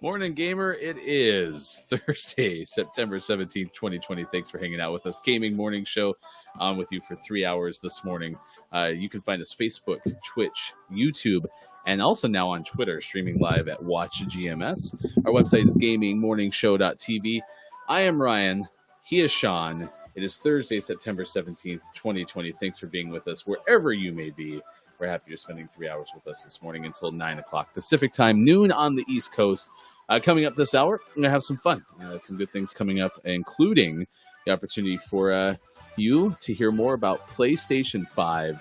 Morning Gamer, it is Thursday, September 17th, 2020. Thanks for hanging out with us. Gaming Morning Show on with you for 3 hours this morning. You can find us Facebook, Twitch, YouTube, and also now on Twitter, streaming live at Watch GMS. Our website is gamingmorningshow.tv. I am Ryan. He is Sean. It is Thursday, September 17th, 2020. Thanks for being with us wherever you may be. We're happy you're spending 3 hours with us this morning until 9 o'clock Pacific time, noon on the East Coast. Coming up this hour, I'm going to have some fun. Some good things coming up, including the opportunity for you to hear more about PlayStation 5.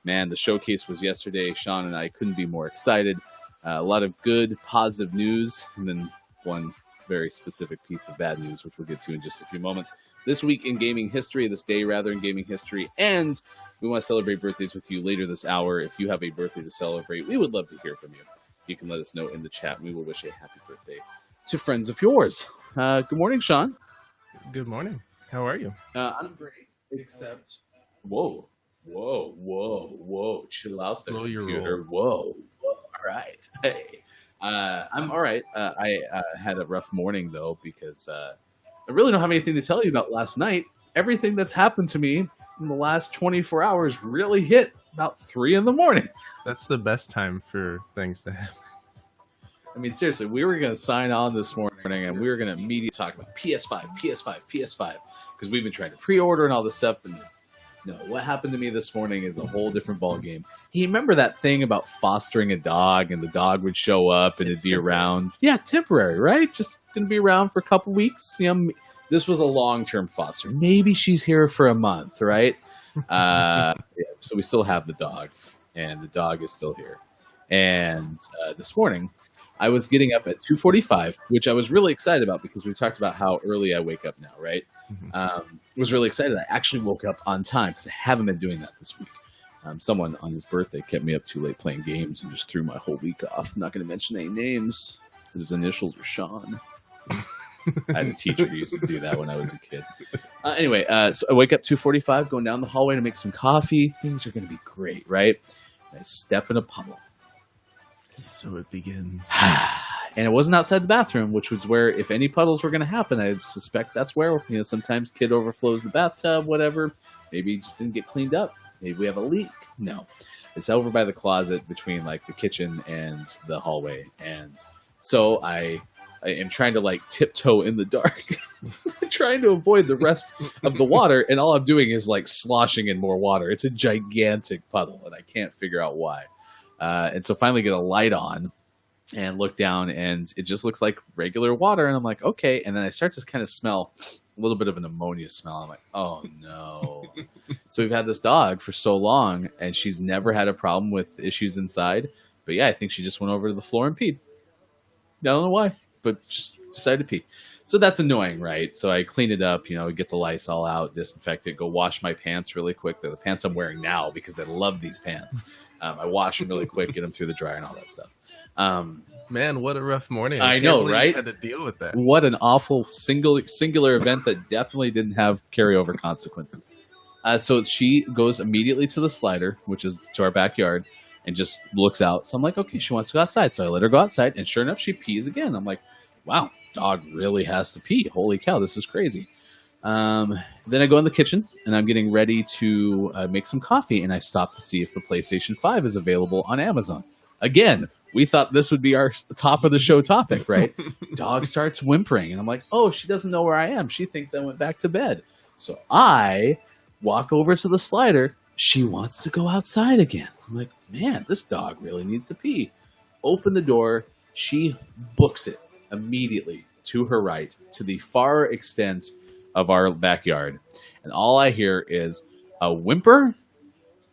Man, the showcase was yesterday. Sean and I couldn't be more excited. A lot of good, positive news, and then one very specific piece of bad news, which we'll get to in just a few moments. This week in gaming history, this day rather in gaming history, and we want to celebrate birthdays with you later this hour. If you have a birthday to celebrate, we would love to hear from you. You can let us know in the chat. We will wish a happy birthday to friends of yours. Good morning, Sean. Good morning. How are you? I'm great, except... Whoa. Chill out there, computer. Whoa. All right. Hey. I'm all right. I had a rough morning, though, because I really don't have anything to tell you about last night. Everything that's happened to me in the last 24 hours really hit about 3 in the morning. That's the best time for things to happen. I mean, seriously, we were going to sign on this morning, and we were going to immediately talk about PS5, because we've been trying to pre-order and all this stuff, and no, what happened to me this morning is a whole different ballgame. You remember that thing about fostering a dog, and the dog would show up, and it'd be around? Yeah, temporary, right? Just going to be around for a couple weeks. You know, this was a long-term foster. Maybe she's here for a month, right? Yeah, so we still have the dog, and the dog is still here. And this morning, I was getting up at 2:45, which I was really excited about because we talked about how early I wake up now, right? Was really excited. I actually woke up on time because I haven't been doing that this week. Someone on his birthday kept me up too late playing games and just threw my whole week off. I'm not going to mention any names. His initials are Sean. I had a teacher who used to do that when I was a kid. Anyway, so I wake up 2:45, going down the hallway to make some coffee. Things are going to be great, right? I step in a puddle. And so it begins. And it wasn't outside the bathroom, which was where, if any puddles were going to happen, I suspect that's where, sometimes kid overflows the bathtub, whatever. Maybe it just didn't get cleaned up. Maybe we have a leak. No. It's over by the closet between, like, the kitchen and the hallway. And so I am trying to, tiptoe in the dark, trying to avoid the rest of the water. And all I'm doing is, sloshing in more water. It's a gigantic puddle, and I can't figure out why. And so finally get a light on and look down, and it just looks like regular water. And I'm like, okay. And then I start to kind of smell a little bit of an ammonia smell. I'm like, oh, no. So we've had this dog for so long, and she's never had a problem with issues inside. But, yeah, I think she just went over to the floor and peed. I don't know why, but just decided to pee. So that's annoying, right? So I clean it up, get the Lysol out, disinfect it, go wash my pants really quick. They're the pants I'm wearing now because I love these pants. I wash them really quick, get them through the dryer and all that stuff. Man, what a rough morning. I know, right? You had to deal with that. What an awful singular event that definitely didn't have carryover consequences. So she goes immediately to the slider, which is to our backyard, and just looks out. So I'm like, okay, she wants to go outside. So I let her go outside, and sure enough, she pees again. I'm like, wow, dog really has to pee. Holy cow, this is crazy. Then I go in the kitchen, and I'm getting ready to make some coffee, and I stop to see if the PlayStation 5 is available on Amazon. Again, we thought this would be our top of the show topic, right? Dog starts whimpering, and I'm like, oh, she doesn't know where I am. She thinks I went back to bed. So I walk over to the slider. She wants to go outside again. I'm like, man, this dog really needs to pee. Open the door. She books it immediately to her right to the far extent of our backyard. And all I hear is a whimper,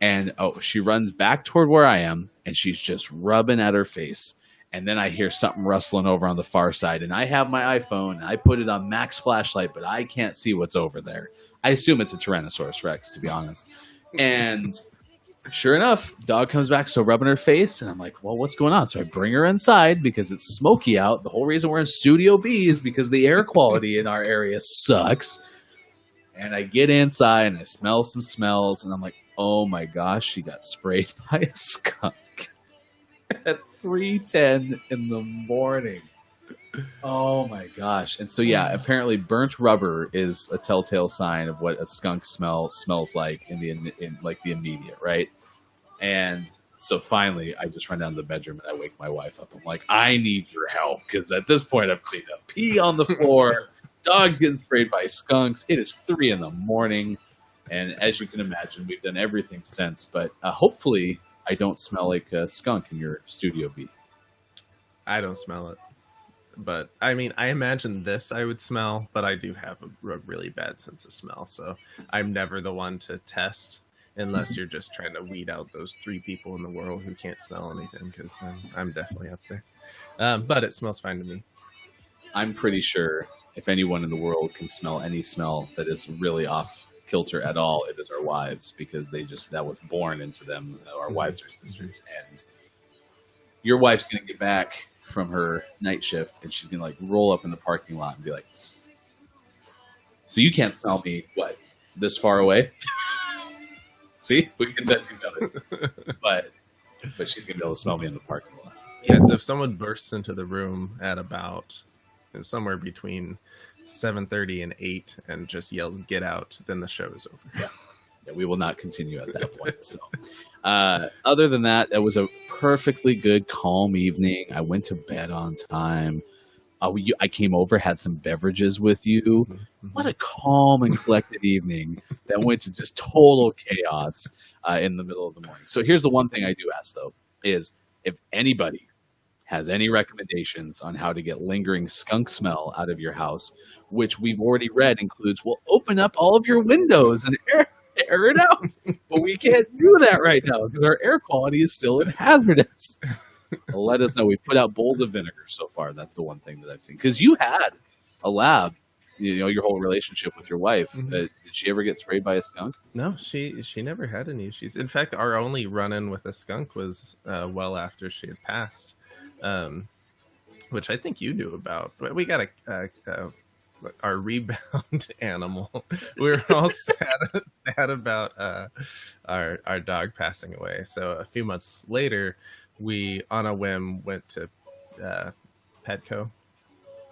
and she runs back toward where I am, and she's just rubbing at her face. And then I hear something rustling over on the far side, and I have my iPhone, and I put it on max flashlight, but I can't see what's over there. I assume it's a Tyrannosaurus Rex, to be honest. And sure enough, dog comes back, so rubbing her face, and I'm like, well, what's going on? So I bring her inside because it's smoky out. The whole reason we're in Studio B is because the air quality in our area sucks. And I get inside, and I smell some smells, and I'm like, oh my gosh, she got sprayed by a skunk at 3:10 in the morning. Oh my gosh. And so yeah, apparently burnt rubber is a telltale sign of what a skunk smells like in like the immediate, right? And so finally I just run down to the bedroom and I wake my wife up. I'm like, I need your help because at this point I've cleaned up pee on the floor, dogs getting sprayed by skunks. It is 3 a.m. and as you can imagine, we've done everything since, but hopefully I don't smell like a skunk in your studio, B. I don't smell it. But I mean, I imagine this I would smell, but I do have a really bad sense of smell. So I'm never the one to test unless you're just trying to weed out those 3 people in the world who can't smell anything, because I'm definitely up there. But it smells fine to me. I'm pretty sure if anyone in the world can smell any smell that is really off kilter at all, it is our wives, because that was born into them. Our wives are sisters, and your wife's gonna get back from her night shift and she's gonna like roll up in the parking lot and be like, so you can't smell me what, this far away? See, we can touch each other, but she's gonna be able to smell me in the parking lot. Yeah, so if someone bursts into the room at about somewhere between 7:30 and 8 and just yells "get out," then the show is over. Yeah, we will not continue at that point. So other than that, it was a perfectly good, calm evening. I went to bed on time. I came over, had some beverages with you. Mm-hmm. What a calm and collected evening that went to just total chaos in the middle of the morning. So here's the one thing I do ask, though, is if anybody has any recommendations on how to get lingering skunk smell out of your house, which we've already read includes, well, open up all of your windows and air it out. But we can't do that right now because our air quality is still hazardous. Let us know. We put out bowls of vinegar so far. That's the one thing that I've seen. Because you had a lab, your whole relationship with your wife. Mm-hmm. Did she ever get sprayed by a skunk? No, she never had any issues. In fact, our only run-in with a skunk was well after she had passed, which I think you knew about. But we got our rebound animal. We were all sad about our dog passing away. So a few months later, we on a whim went to Petco.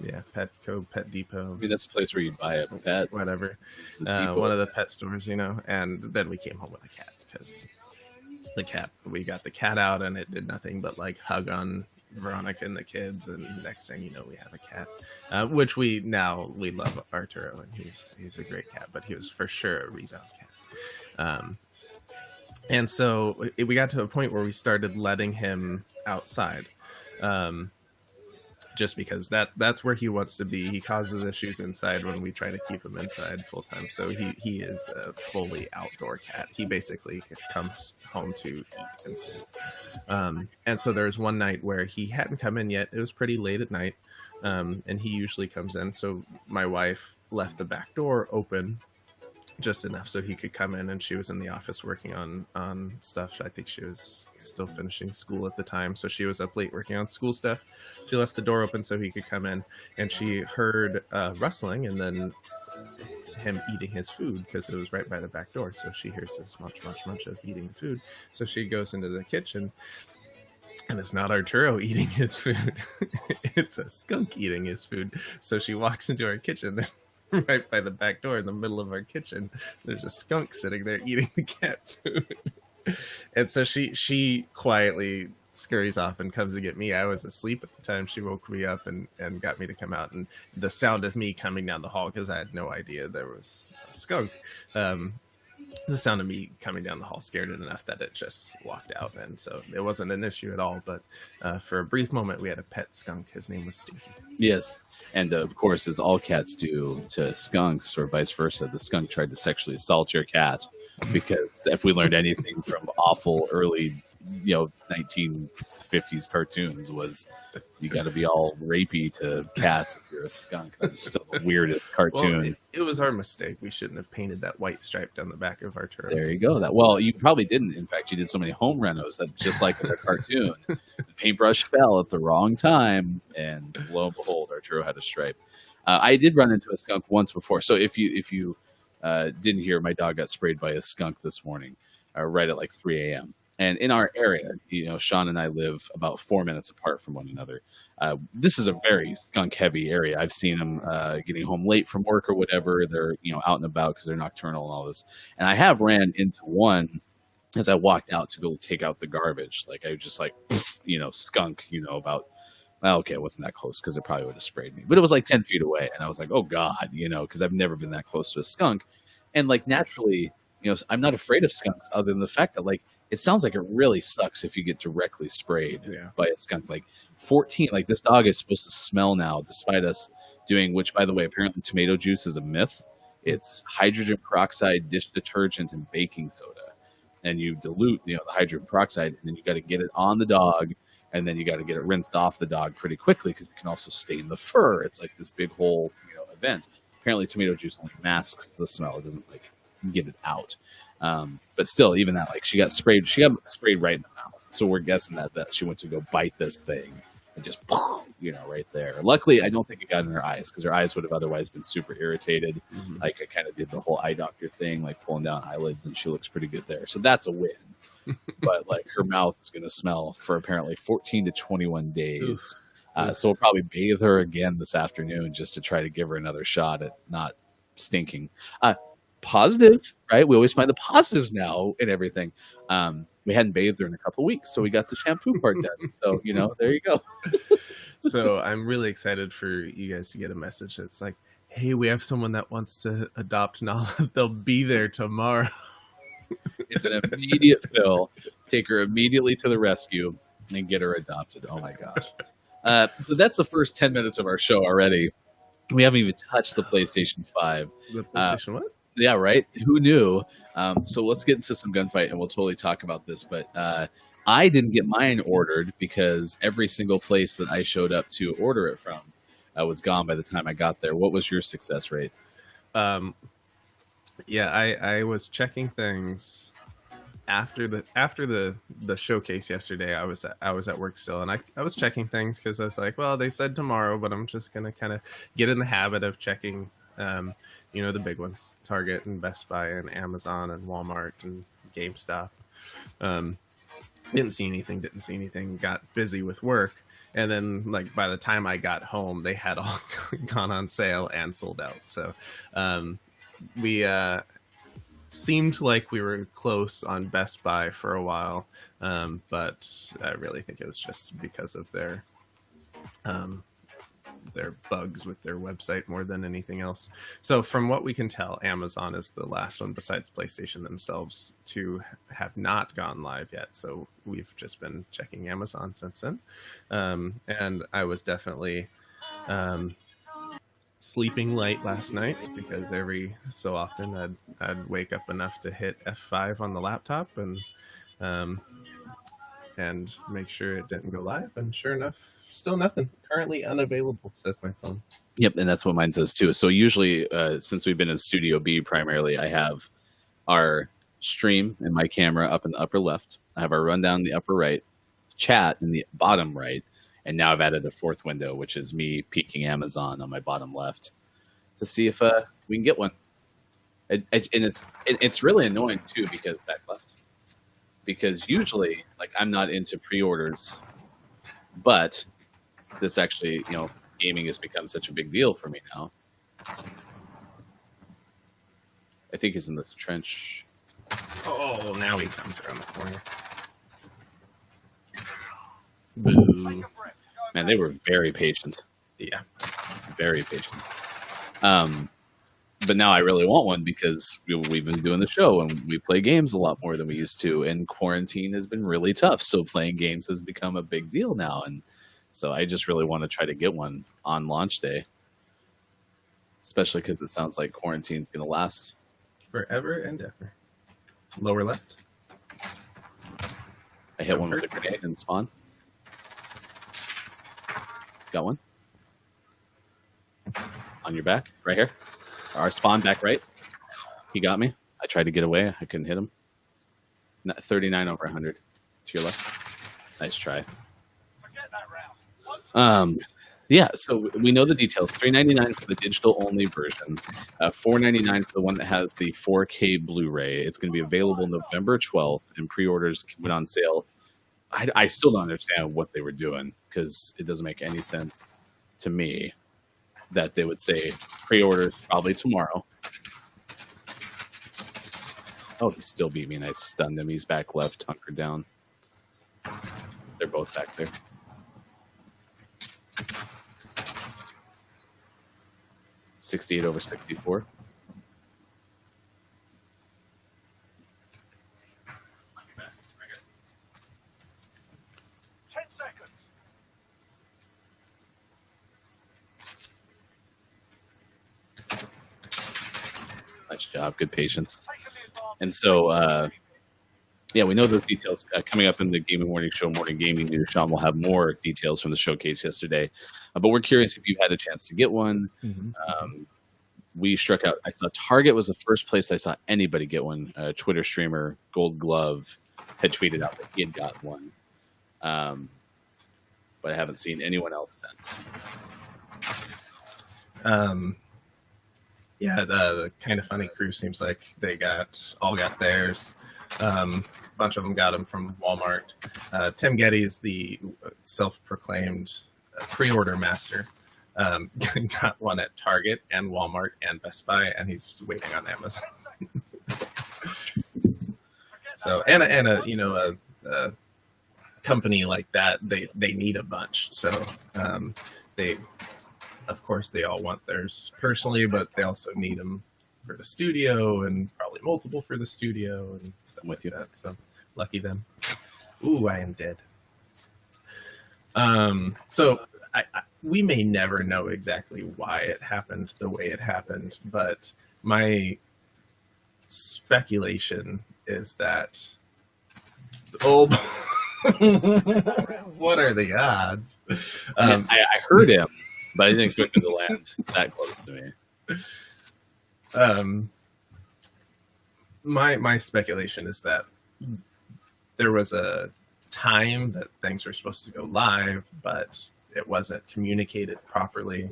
Yeah, Petco, Pet Depot. I mean, that's a place where you buy a pet. Whatever. One of the pet stores, and then we came home with a cat because we got the cat out and it did nothing but like hug on Veronica and the kids, and next thing you know, we have a cat, which we love Arturo, and he's a great cat, but he was for sure a rebound cat. And so we got to a point where we started letting him outside, just because that's where he wants to be. He causes issues inside when we try to keep him inside full time. So he is a fully outdoor cat. He basically comes home to eat and sleep. And so there's one night where he hadn't come in yet. It was pretty late at night, and he usually comes in. So my wife left the back door open just enough so he could come in, and she was in the office working on stuff. I think she was still finishing school at the time, so she was up late working on school stuff. She left the door open so he could come in, and she heard rustling and then him eating his food because it was right by the back door. So she hears this munch of eating food. So she goes into the kitchen, and it's not Arturo eating his food. It's a skunk eating his food. So she walks into our kitchen. Right by the back door in the middle of our kitchen, there's a skunk sitting there eating the cat food. And so she quietly scurries off and comes to get me. I was asleep at the time. She woke me up and got me to come out. And the sound of me coming down the hall, because I had no idea there was a skunk, the sound of me coming down the hall scared it enough that it just walked out. And so it wasn't an issue at all. But for a brief moment, we had a pet skunk. His name was Stinky. Yes. And of course, as all cats do to skunks or vice versa, the skunk tried to sexually assault your cat, because if we learned anything from awful early, 1950s cartoons, was you got to be all rapey to cats if you're a skunk. That's still the weirdest cartoon. Well, it was our mistake. We shouldn't have painted that white stripe down the back of Arturo. There you go. Well, you probably didn't. In fact, you did so many home renos that just like in the cartoon, the paintbrush fell at the wrong time, and lo and behold, Arturo had a stripe. I did run into a skunk once before. So if you didn't hear, my dog got sprayed by a skunk this morning, right at like 3 a.m. And in our area, Sean and I live about 4 minutes apart from one another. This is a very skunk heavy area. I've seen them getting home late from work or whatever. They're out and about because they're nocturnal and all this. And I have ran into one as I walked out to go take out the garbage. Like I was just like, skunk. About. Well, okay, it wasn't that close because it probably would have sprayed me, but it was like 10 feet away, and I was like, oh god, because I've never been that close to a skunk, and like naturally, I'm not afraid of skunks other than the fact that like it sounds like it really sucks if you get directly sprayed by a skunk. Like 14, like this dog is supposed to smell now, despite us doing, which by the way, apparently tomato juice is a myth. It's hydrogen peroxide, dish detergent, and baking soda, and you dilute the hydrogen peroxide, and then you got to get it on the dog. And then you got to get it rinsed off the dog pretty quickly because it can also stain the fur. It's like this big whole event. Apparently, tomato juice only masks the smell; it doesn't like get it out. But still, even that, like she got sprayed right in the mouth. So we're guessing that she went to go bite this thing and just right there. Luckily, I don't think it got in her eyes because her eyes would have otherwise been super irritated. Mm-hmm. Like I kind of did the whole eye doctor thing, like pulling down eyelids, and she looks pretty good there. So that's a win. But like her mouth is going to smell for apparently 14 to 21 days. So we'll probably bathe her again this afternoon just to try to give her another shot at not stinking. Positive, right? We always find the positives now in everything. We hadn't bathed her in a couple of weeks, so we got the shampoo part done. So, there you go. So I'm really excited for you guys to get a message that's like, hey, we have someone that wants to adopt Nala. They'll be there tomorrow. It's an immediate fill. Take her immediately to the rescue and get her adopted. Oh my gosh. So that's the first 10 minutes of our show already. We haven't even touched the PlayStation 5. The PlayStation what? Yeah, right. Who knew? So let's get into some gunfight and we'll totally talk about this. But I didn't get mine ordered because every single place that I showed up to order it from was gone by the time I got there. What was your success rate? Yeah, I was checking things after the showcase yesterday. I was at work still, and I was checking things because I was like, well, they said tomorrow, but I'm just gonna kind of get in the habit of checking, the big ones, Target and Best Buy and Amazon and Walmart and GameStop. Didn't see anything. Got busy with work, and then like by the time I got home, they had all gone on sale and sold out. So. We seemed like we were close on Best Buy for a while, but I really think it was just because of their bugs with their website more than anything else. So from what we can tell, Amazon is the last one besides PlayStation themselves to have not gone live yet. So we've just been checking Amazon since then. And I was definitely... sleeping late last night because every so often I'd wake up enough to hit F5 on the laptop and make sure it didn't go live. And sure enough, still nothing. Currently unavailable, says my phone. Yep, and that's what mine says too. So usually, since we've been in Studio B primarily, I have our stream and my camera up in the upper left. I have our rundown in the upper right, chat in the bottom right. And now I've added a fourth window, which is me peeking Amazon on my bottom left to see if we can get one. And it's really annoying too because back left. Because usually, like I'm not into pre-orders, but this actually, gaming has become such a big deal for me now. I think he's in this trench. Oh, now he comes around the corner. Boo. Man, they were very patient. Yeah. Very patient. But now I really want one because we've been doing the show and we play games a lot more than we used to. And quarantine has been really tough. So playing games has become a big deal now. And so I just really want to try to get one on launch day. Especially because it sounds like quarantine's going to last forever and ever. Lower left. I hit one with a grenade and spawn. Got one. On your back, right here. Our spawn back right. He got me. I tried to get away. I couldn't hit him. 39 over 100. To your left. Nice try. Yeah, so we know the details. $3.99 for the digital only version, $4.99 for the one that has the 4K Blu-ray. It's going to be available November 12th, and pre-orders went on sale. I still don't understand what they were doing, because it doesn't make any sense to me that they would say pre-orders probably tomorrow. Oh, he still beat me, and I stunned him. He's back left, hunkered down. They're both back there. $68 over $64. Nice job, good patience. And so, yeah, we know those details coming up in the Gaming Morning Show, Morning Gaming News. Sean will have more details from the showcase yesterday. But we're curious if you had a chance to get one. We struck out. I saw Target was the first place I saw anybody get one. Twitter streamer Gold Glove had tweeted out that he had got one. But I haven't seen anyone else since. Yeah, the Kind of Funny crew seems like they all got theirs. A bunch of them got them from Walmart. Tim Getty is the self-proclaimed pre-order master. Got one at Target and Walmart and Best Buy, and he's waiting on Amazon. So, and a company like that, they need a bunch. So, of course, they all want theirs personally, but they also need them for the studio, and probably multiple for the studio and stuff with you. That. So lucky them. Ooh, I am dead. So we may never know exactly why it happened the way it happened, but my speculation is that what are the odds? I heard him, but I didn't expect him to land that close to me. My speculation is that there was a time that things were supposed to go live, but it wasn't communicated properly.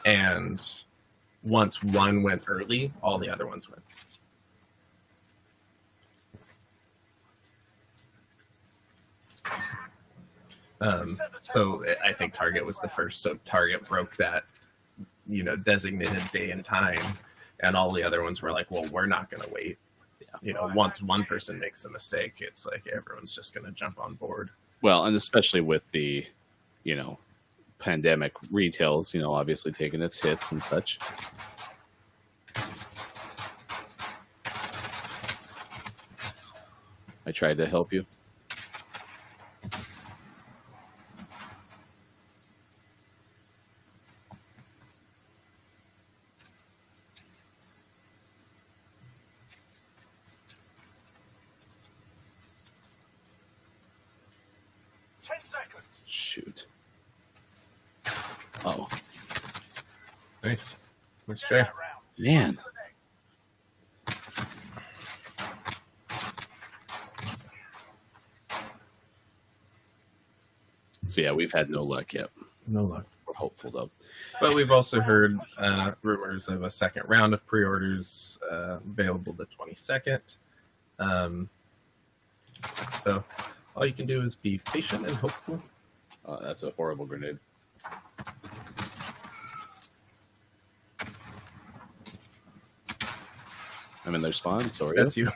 And once one went early, all the other ones went. So I think Target was the first. So Target broke that, designated day and time, and all the other ones were like, well, we're not going to wait. Once one person makes the mistake, it's like everyone's just going to jump on board. Well, and especially with the, pandemic, retail's, obviously taking its hits and such. I tried to help you. Shoot. Oh. Nice try. Man. So yeah, we've had no luck yet. No luck. We're hopeful though. But we've also heard rumors of a second round of pre-orders available the 22nd. So all you can do is be patient and hopeful. That's a horrible grenade. I'm in their spawn, sorry. That's you.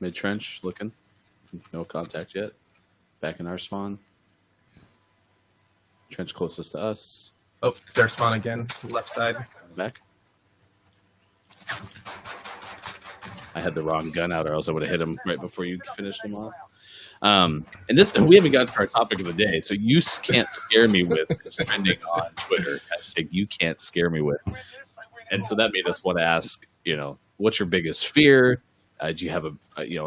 Mid-trench, looking. No contact yet. Back in our spawn. Trench closest to us. Oh, their spawn again. Left side. Back. I had the wrong gun out, or else I would have hit him right before you finished him off. And we haven't gotten to our topic of the day, so you can't scare me with is trending on Twitter. Hashtag you can't scare me with. And so that made us want to ask, what's your biggest fear? Do you have an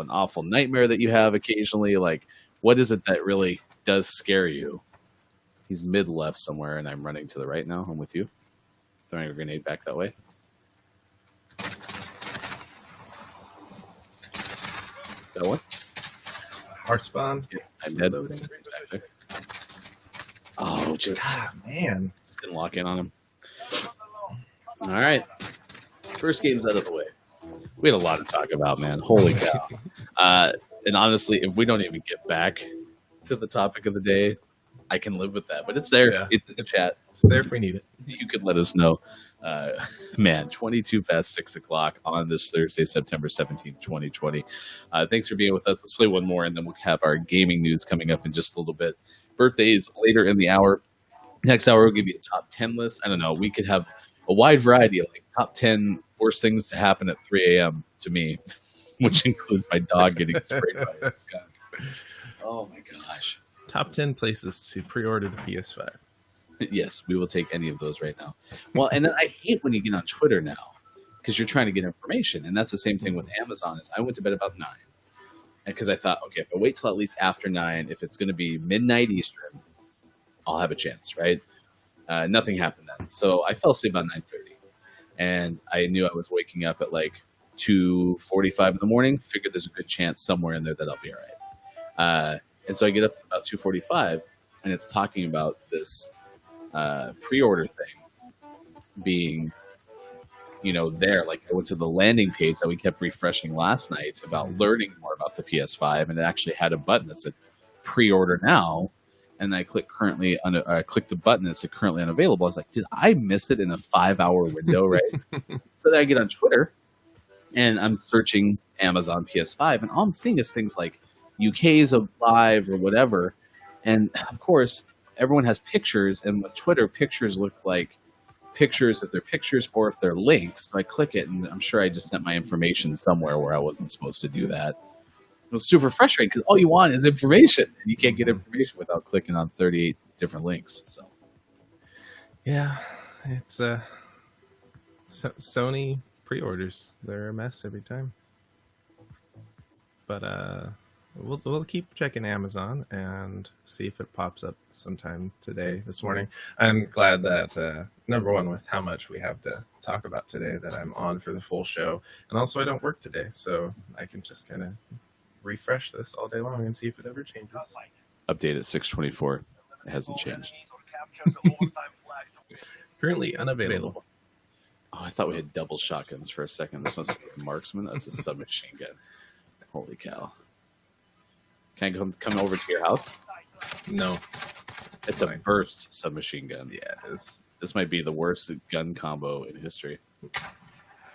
awful nightmare that you have occasionally? Like, what is it that really does scare you? He's mid left somewhere, and I'm running to the right now. I'm with you. Throwing a grenade back that way. That one? Our spawn. I'm dead. Loading. He's back there. Oh, just Man. Just gonna lock in on him. All right. First game's out of the way. We had a lot to talk about, man. Holy cow. And honestly, if we don't even get back to the topic of the day, I can live with that. But it's there. Yeah. It's in the chat. It's there if we need it. You could let us know. Man, 22 past 6 o'clock on this Thursday, September 17th, 2020. Thanks for being with us. Let's play one more, and then we'll have our gaming news coming up in just a little bit. Birthdays later in the hour. Next hour, we'll give you a top 10 list. I don't know. We could have a wide variety of like top 10 worst things to happen at 3 a.m. to me, which includes my dog getting sprayed by a skunk. Oh my gosh. Top 10 places to pre-order the PS5. Yes, we will take any of those right now. Well, and then I hate when you get on Twitter now because you're trying to get information. And that's the same thing with Amazon. Is I went to bed about 9 because I thought, okay, if I wait till at least after 9, if it's going to be midnight Eastern, I'll have a chance, right? Nothing happened then. So I fell asleep about 9:30. And I knew I was waking up at like 2:45 in the morning. Figured there's a good chance somewhere in there that I'll be all right. And so I get up about 2:45, and it's talking about this pre-order thing being, there. Like I went to the landing page that we kept refreshing last night about learning more about the PS5, and it actually had a button that said pre-order now. And I clicked I clicked the button that said currently unavailable. I was like, did I miss it in a 5-hour window, right? So then I get on Twitter and I'm searching Amazon PS5, and all I'm seeing is things like UK's live or whatever. And of course, everyone has pictures, and with Twitter, pictures look like pictures if they're pictures or if they're links. So I click it, and I'm sure I just sent my information somewhere where I wasn't supposed to do that. It was super frustrating because all you want is information, and you can't get information without clicking on 38 different links. So, yeah, it's Sony pre-orders. They're a mess every time. But we'll keep checking Amazon and see if it pops up sometime this morning. I'm glad that number one, with how much we have to talk about today, that I'm on for the full show, and also I don't work today, so I can just kind of refresh this all day long and see if it ever changes. update at 6:24. It hasn't changed. Currently unavailable. Oh, I thought we had double shotguns for a second. This must be a marksman. That's a submachine gun. Holy cow! Can I come over to your house? No. It's a burst submachine gun. Yeah, it is. This might be the worst gun combo in history.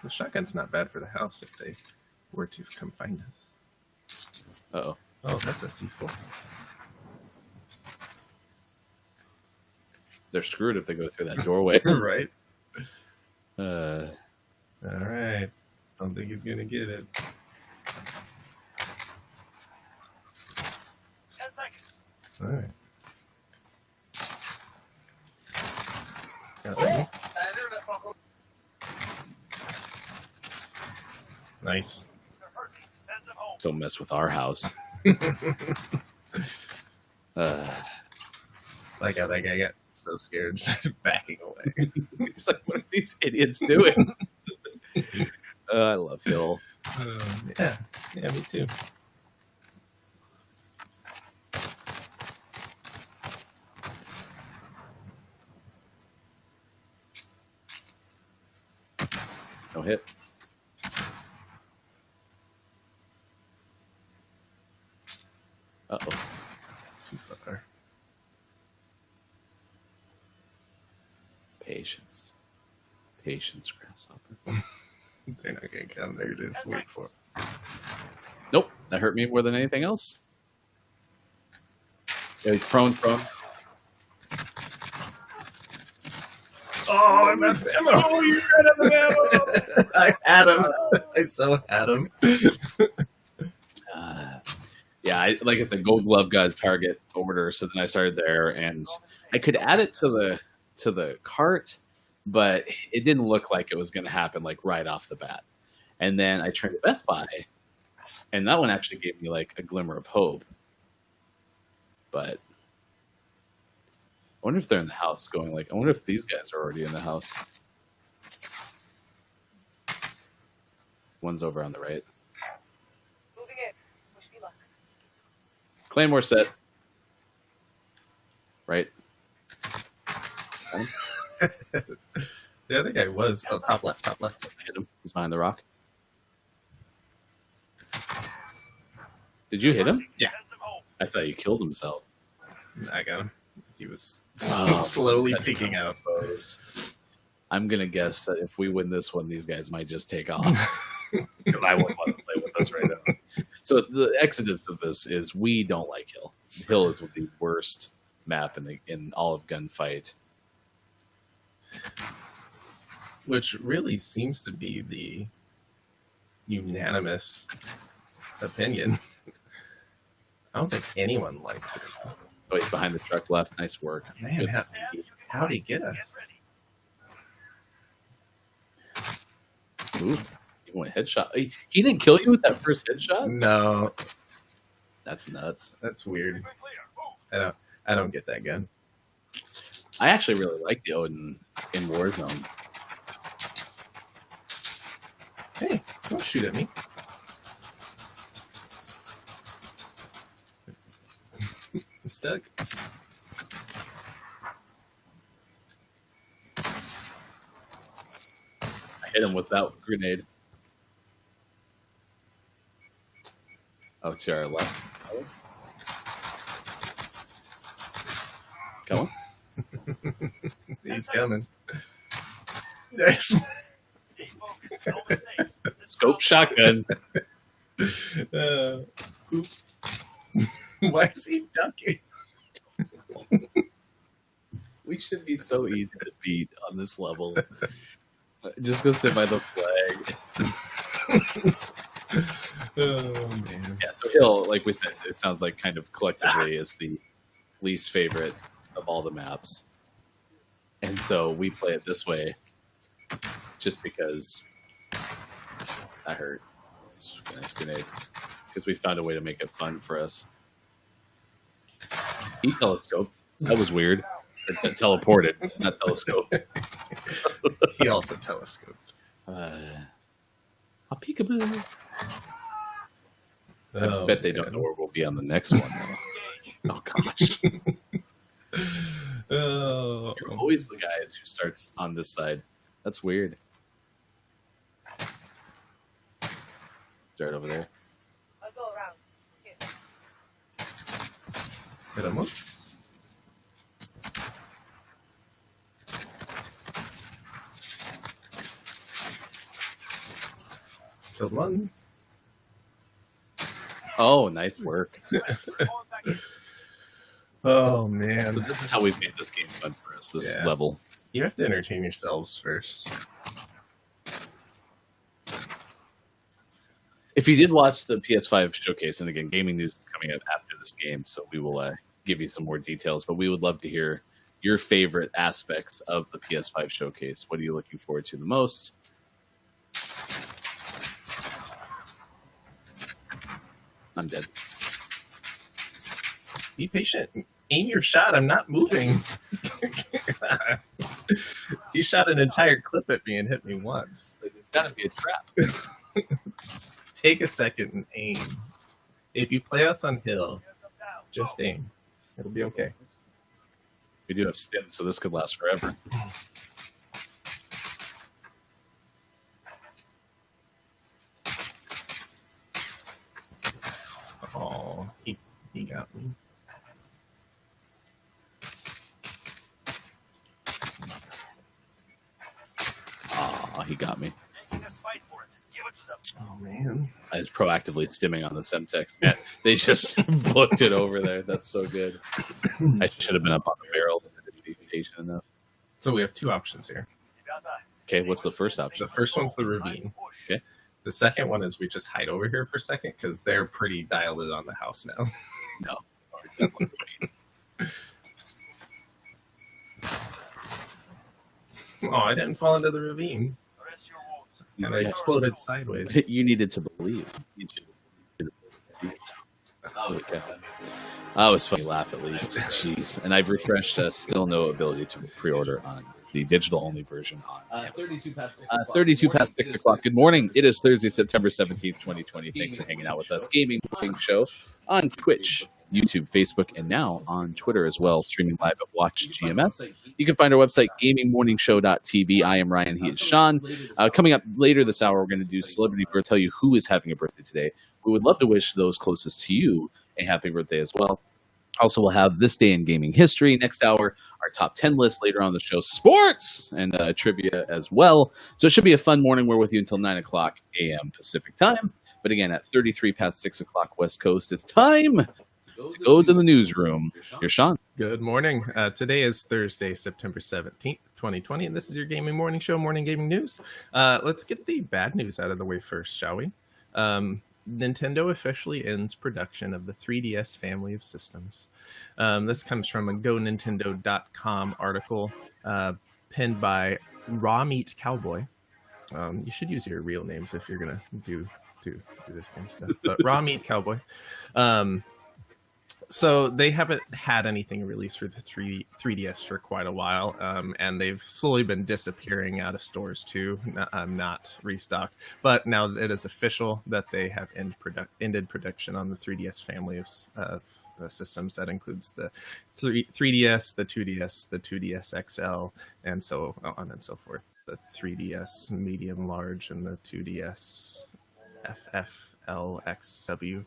The shotgun's not bad for the house if they were to come find us. Uh-oh. Oh, that's a C4. They're screwed if they go through that doorway. Right. Uh, All right. Don't think he's gonna get it. 10 seconds. All right. Got that. Nice. Sense of home. don't mess with our house. Like how that guy got so scared and started backing away. He's like, what are these idiots doing? I love Hill. Yeah, me too. No hit. Uh-oh. Too far. Patience. Patience, Grasshopper. They're not gonna come. They're just wait for it. Nope. That hurt me more than anything else. Yeah, he's prone. Oh, I'm out of ammo. Oh, you ran out of ammo. I had him. I so had him. Yeah, like I said, Gold Glove got a target order, so then I started there, and I could add it to the cart, but it didn't look like it was going to happen like right off the bat. And then I tried to Best Buy, and that one actually gave me like a glimmer of hope. But I wonder if they're in the house going like, I wonder if these guys are already in the house. One's over on the right. Moving in. Wish me luck. Claymore set. Right. The other guy was top left, top left. I hit him. He's behind the rock. Did you hit him? Yeah. Sense of hope. I thought you killed himself. I got him. He was Oh, slowly that's peeking out. exposed. I'm gonna guess that if we win this one, these guys might just take off. Because I wouldn't want to play with us right now. So the exodus of this is we don't like Hill. Hill is the worst map in all of Gunfight. Which really seems to be the unanimous opinion. I don't think anyone likes it. Oh, he's behind the truck left. Nice work. Man, Good. how'd he get us? Get ready. Ooh, he went headshot. He didn't kill you with that first headshot? No, That's nuts. that's weird. Clear. Move. I don't get that gun. I actually really like the Odin in Warzone. Hey, don't shoot at me. I'm stuck. I hit him with that grenade. Oh, to our left. Come on. He's coming. There's Stay focused. No mistakes. This is Scope shotgun. oop. Why is he ducking? We should be so easy to beat on this level. Just go sit by the flag. Oh man. Yeah, so Hill, like we said, it sounds like kind of collectively is the least favorite of all the maps. And so we play it this way just because that hurt. Nice grenade. Because we found a way to make it fun for us. He telescoped. That was weird. Or teleported, not telescoped. He also telescoped. A peekaboo. I Oh, bet they don't man. know where we'll be on the next one. Though. Oh gosh. Oh. You're always the guys who starts on this side. That's weird. Start over there. I'll go around. Hit him once. Killed one. Oh, nice work. Falling back in. Oh So man. this is how we've made this game fun for us, this Yeah. level. You have to entertain yourselves first. If you did watch the PS5 showcase, and again, gaming news is coming up after this game, so we will give you some more details, but we would love to hear your favorite aspects of the PS5 showcase. What are you looking forward to the most? I'm dead. Be patient. Aim your shot. I'm not moving. He shot an entire clip at me and hit me once. It's gotta be a trap. Just take a second and aim. If you play us on hill, Heads up now. just aim. It'll be okay. We do have stims, so this could last forever. Oh, he got me. Aw, he got me. Making us fight for it. Give it to them. Oh man. I was proactively stimming on the Semtex. Man, they just booked it over there. That's so good. I should have been up on the barrel. I didn't be patient enough. So we have two options here. You got that. Okay, what's the first option? The first one's the ravine. Push. Okay. The second one is we just hide over here for a second because they're pretty dialed in on the house now. No. Oh, I didn't fall into the ravine. Rest your wounds. And I exploded sideways. You needed to believe. You should- That was good. That was funny. Laugh at least. Jeez. And I've refreshed. Still no ability to pre-order on the digital-only version on Amazon. 32 past 6 32 past 6 o'clock. Good morning. It is Thursday, September 17th, 2020. Thanks for hanging out with us. Gaming show on Twitch YouTube, Facebook, and now on Twitter as well, streaming live at Watch GMS. You can find our website, gamingmorningshow.tv. I am Ryan. He is Sean. Coming up later this hour, we're going to do Celebrity Birth, tell you who is having a birthday today. We would love to wish those closest to you a happy birthday as well. Also, we'll have This Day in Gaming History next hour, our top 10 list later on the show, sports, and trivia as well. So it should be a fun morning. We're with you until 9 o'clock a.m. Pacific time. But again, at 33 past 6 o'clock West Coast, it's time to go to the newsroom. Here's Sean. Good morning. Today is Thursday, September 17th, 2020, and this is your Gaming Morning Show, Morning Gaming News. Let's get the bad news out of the way first, shall we? Nintendo officially ends production of the 3DS family of systems. This comes from a GoNintendo.com article penned by Raw Meat Cowboy. You should use your real names if you're going to do this kind of stuff. But Raw Meat Cowboy. So they haven't had anything released for the 3DS for quite a while, and they've slowly been disappearing out of stores too, not restocked. But now it is official that they have ended production on the 3DS family of systems. That includes the 3DS, the 2DS, the 2DS XL, and so on and so forth. The 3DS medium, large, and the 2DS FFLXW.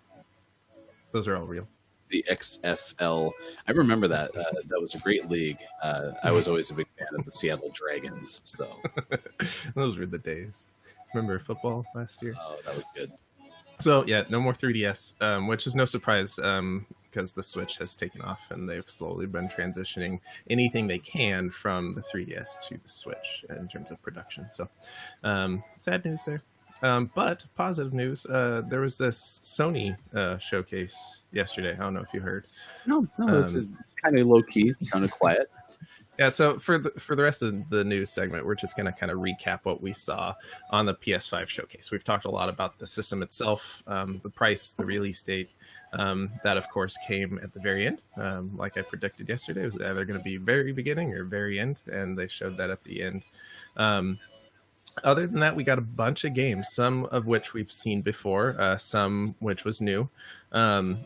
Those are all real. The XFL. I remember that. That was a great league. I was always a big fan of the Seattle Dragons. So those were the days. Remember football last year? Oh, that was good. So yeah, no more 3DS, which is no surprise because the Switch has taken off and they've slowly been transitioning anything they can from the 3DS to the Switch in terms of production. So sad news there. But positive news, there was this Sony showcase yesterday. I don't know if you heard. No, it's kind of low key. It sounded quiet. Yeah, so for the rest of the news segment, we're just going to kind of recap what we saw on the PS5 showcase. We've talked a lot about the system itself, the price, the release date. That, of course, came at the very end. Like I predicted yesterday, it was either going to be very beginning or very end, and they showed that at the end. Other than that, we got a bunch of games, some of which we've seen before, some which was new.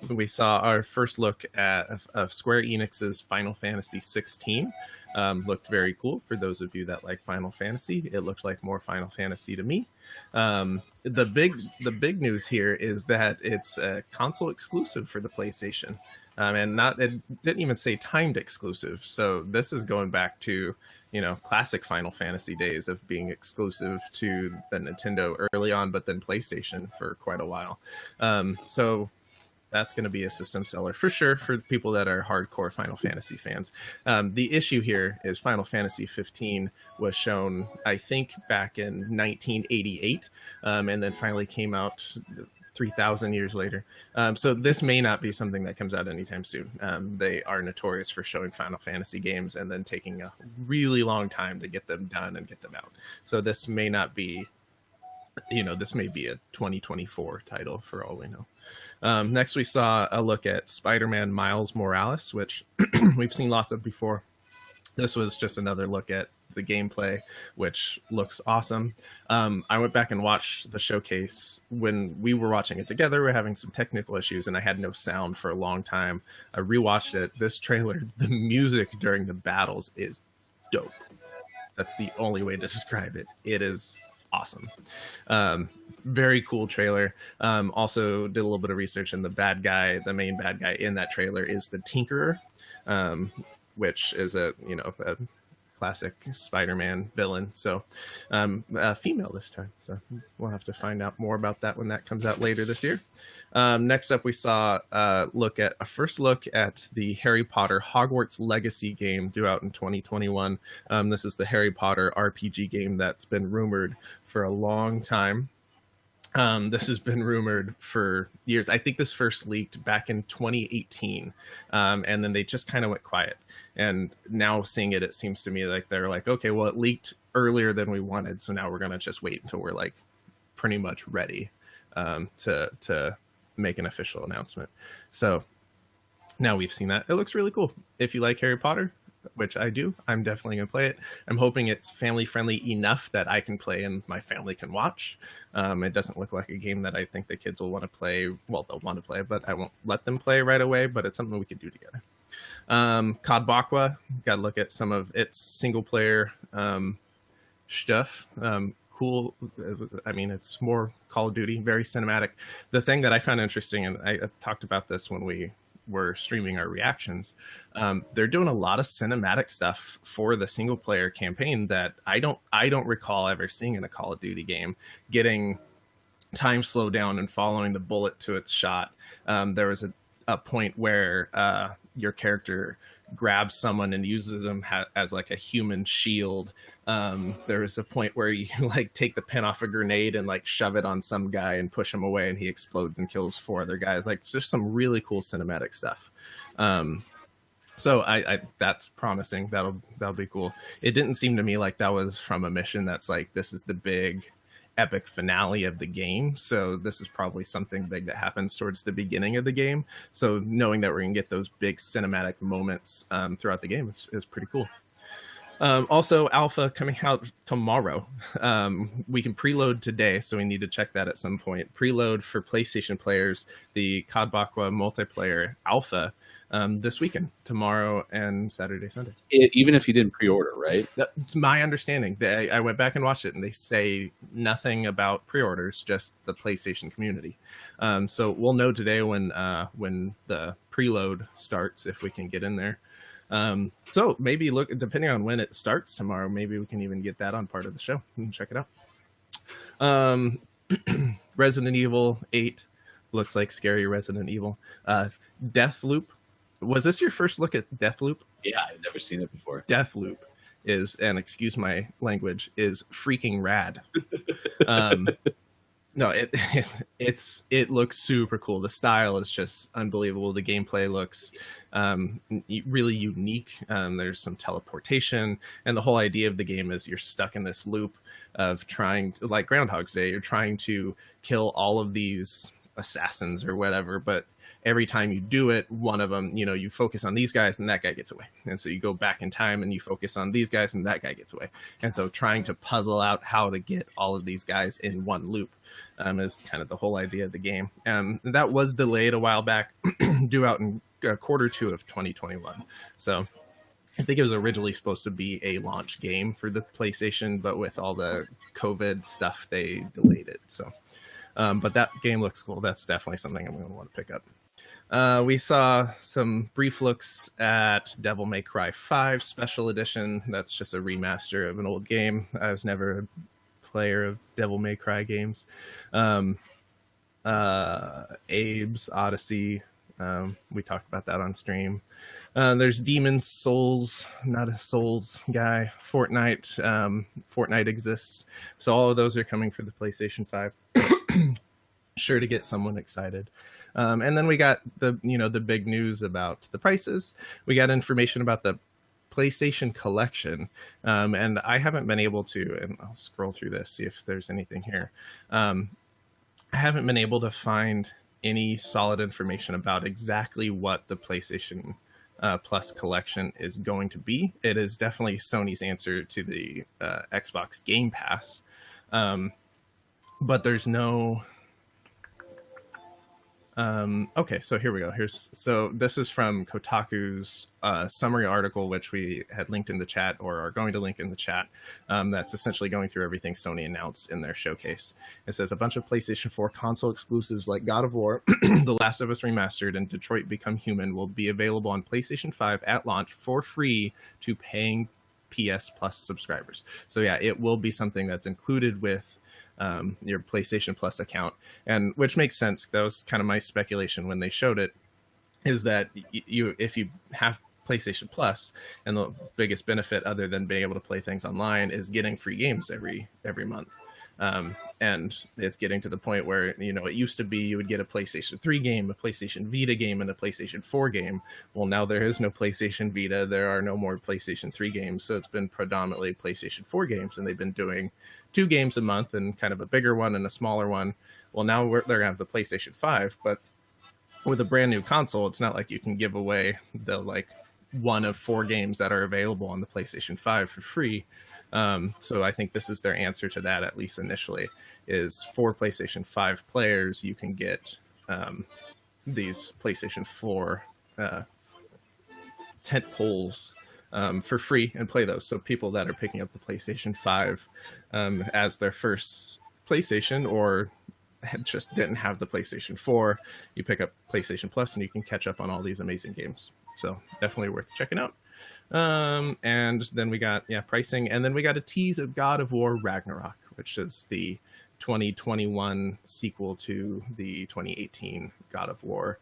We saw our first look at of Square Enix's Final Fantasy 16. Looked very cool for those of you that like Final Fantasy. It looked like more Final Fantasy to me. The big news here is that it's a console exclusive for the PlayStation. And it didn't even say timed exclusive. So this is going back to, classic Final Fantasy days of being exclusive to the Nintendo early on, but then PlayStation for quite a while. So that's going to be a system seller for sure for people that are hardcore Final Fantasy fans. The issue here is Final Fantasy 15 was shown, I think, back in 1988, and then finally came out 3,000 years later. So this may not be something that comes out anytime soon. They are notorious for showing Final Fantasy games and then taking a really long time to get them done and get them out. So this may not be, this may be a 2024 title for all we know. Next, we saw a look at Spider-Man Miles Morales, which we've seen lots of before. This was just another look at the gameplay, which looks awesome. I went back and watched the showcase when we were watching it together. We're having some technical issues and I had no sound for a long time. I rewatched it. This trailer, the music during the battles is dope. That's the only way to describe it. It is awesome. Very cool trailer. Also did a little bit of research, and the main bad guy in that trailer is the Tinkerer, which is a classic Spider-Man villain. So female this time. So we'll have to find out more about that when that comes out later this year. Next up, we saw a first look at the Harry Potter Hogwarts Legacy game due out in 2021. This is the Harry Potter RPG game that's been rumored for a long time. This has been rumored for years. I think this first leaked back in 2018, and then they just kind of went quiet. And now seeing it, it seems to me like they're like, okay, well, it leaked earlier than we wanted, so now we're gonna just wait until we're like pretty much ready to make an official announcement. So now we've seen that. It looks really cool. If you like Harry Potter, which I do, I'm definitely going to play it. I'm hoping it's family friendly enough that I can play and my family can watch. It doesn't look like a game that I think the kids will want to play. Well, they'll want to play, but I won't let them play right away. But it's something we could do together. COD Bakwa, got to look at some of its single player stuff. Cool. I mean, it's more Call of Duty, very cinematic. The thing that I found interesting, and I talked about this when we were streaming our reactions, they're doing a lot of cinematic stuff for the single player campaign that I don't recall ever seeing in a Call of Duty game. Getting time slowed down and following the bullet to its shot. There was a point where your character grabs someone and uses them as like a human shield. There was a point where you like take the pin off a grenade and like shove it on some guy and push him away, and he explodes and kills 4 other guys. Like, it's just some really cool cinematic stuff. So I that's promising. That'll be cool. It didn't seem to me like that was from a mission that's like, this is the big epic finale of the game. So this is probably something big that happens towards the beginning of the game. So knowing that we're gonna get those big cinematic moments throughout the game is pretty cool. Also, Alpha coming out tomorrow. We can preload today, so we need to check that at some point. Preload for PlayStation players, the COD Bakwa multiplayer Alpha this weekend, tomorrow and Saturday, Sunday. Even if you didn't pre-order, right? That's my understanding. I went back and watched it, and they say nothing about pre-orders, just the PlayStation community. So we'll know today when the preload starts, if we can get in there. So maybe look, depending on when it starts tomorrow, maybe we can even get that on part of the show and check it out. Resident Evil 8 looks like scary Resident Evil. Deathloop. Was this your first look at Deathloop? Yeah, I've never seen it before. Deathloop is, and excuse my language, is freaking rad. No, it looks super cool. The style is just unbelievable. The gameplay looks really unique. There's some teleportation, and the whole idea of the game is you're stuck in this loop of trying to, like Groundhog's Day, you're trying to kill all of these assassins or whatever, but every time you do it, one of them, you focus on these guys and that guy gets away. And so you go back in time and you focus on these guys and that guy gets away. And so trying to puzzle out how to get all of these guys in one loop is kind of the whole idea of the game. That was delayed a while back, due out in Q2 of 2021. So I think it was originally supposed to be a launch game for the PlayStation, but with all the COVID stuff, they delayed it. So, but that game looks cool. That's definitely something I'm going to want to pick up. We saw some brief looks at Devil May Cry 5 Special Edition. That's just a remaster of an old game. I was never a player of Devil May Cry games. Abe's Odyssey. We talked about that on stream. There's Demon's Souls, not a Souls guy. Fortnite. Fortnite exists. So all of those are coming for the PlayStation 5. Sure to get someone excited. And then we got the big news about the prices. We got information about the PlayStation Collection, and I haven't been able to, and I'll scroll through this, see if there's anything here. I haven't been able to find any solid information about exactly what the PlayStation Plus Collection is going to be. It is definitely Sony's answer to the Xbox Game Pass, but there's no... okay, so here we go. So this is from Kotaku's summary article, which we had linked in the chat, or are going to link in the chat. That's essentially going through everything Sony announced in their showcase. It says a bunch of PlayStation 4 console exclusives like God of War, The Last of Us Remastered, and Detroit Become Human will be available on PlayStation 5 at launch for free to paying PS Plus subscribers. So yeah, it will be something that's included with your PlayStation Plus account, and which makes sense. That was kind of my speculation when they showed it, is that if you have PlayStation Plus, and the biggest benefit other than being able to play things online is getting free games every month. And it's getting to the point where, it used to be you would get a PlayStation 3 game, a PlayStation Vita game, and a PlayStation 4 game. Well, now there is no PlayStation Vita. There are no more PlayStation 3 games. So it's been predominantly PlayStation 4 games, and they've been doing 2 games a month and kind of a bigger one and a smaller one. Well, now they're going to have the PlayStation 5, but with a brand new console, it's not like you can give away the one of 4 games that are available on the PlayStation 5 for free. So I think this is their answer to that, at least initially, is for PlayStation 5 players, you can get these PlayStation 4 tent poles for free and play those. So people that are picking up the PlayStation 5 as their first PlayStation, or just didn't have the PlayStation 4, you pick up PlayStation Plus and you can catch up on all these amazing games. So definitely worth checking out. And then we got pricing, and then we got a tease of God of War Ragnarok, which is the 2021 sequel to the 2018 God of War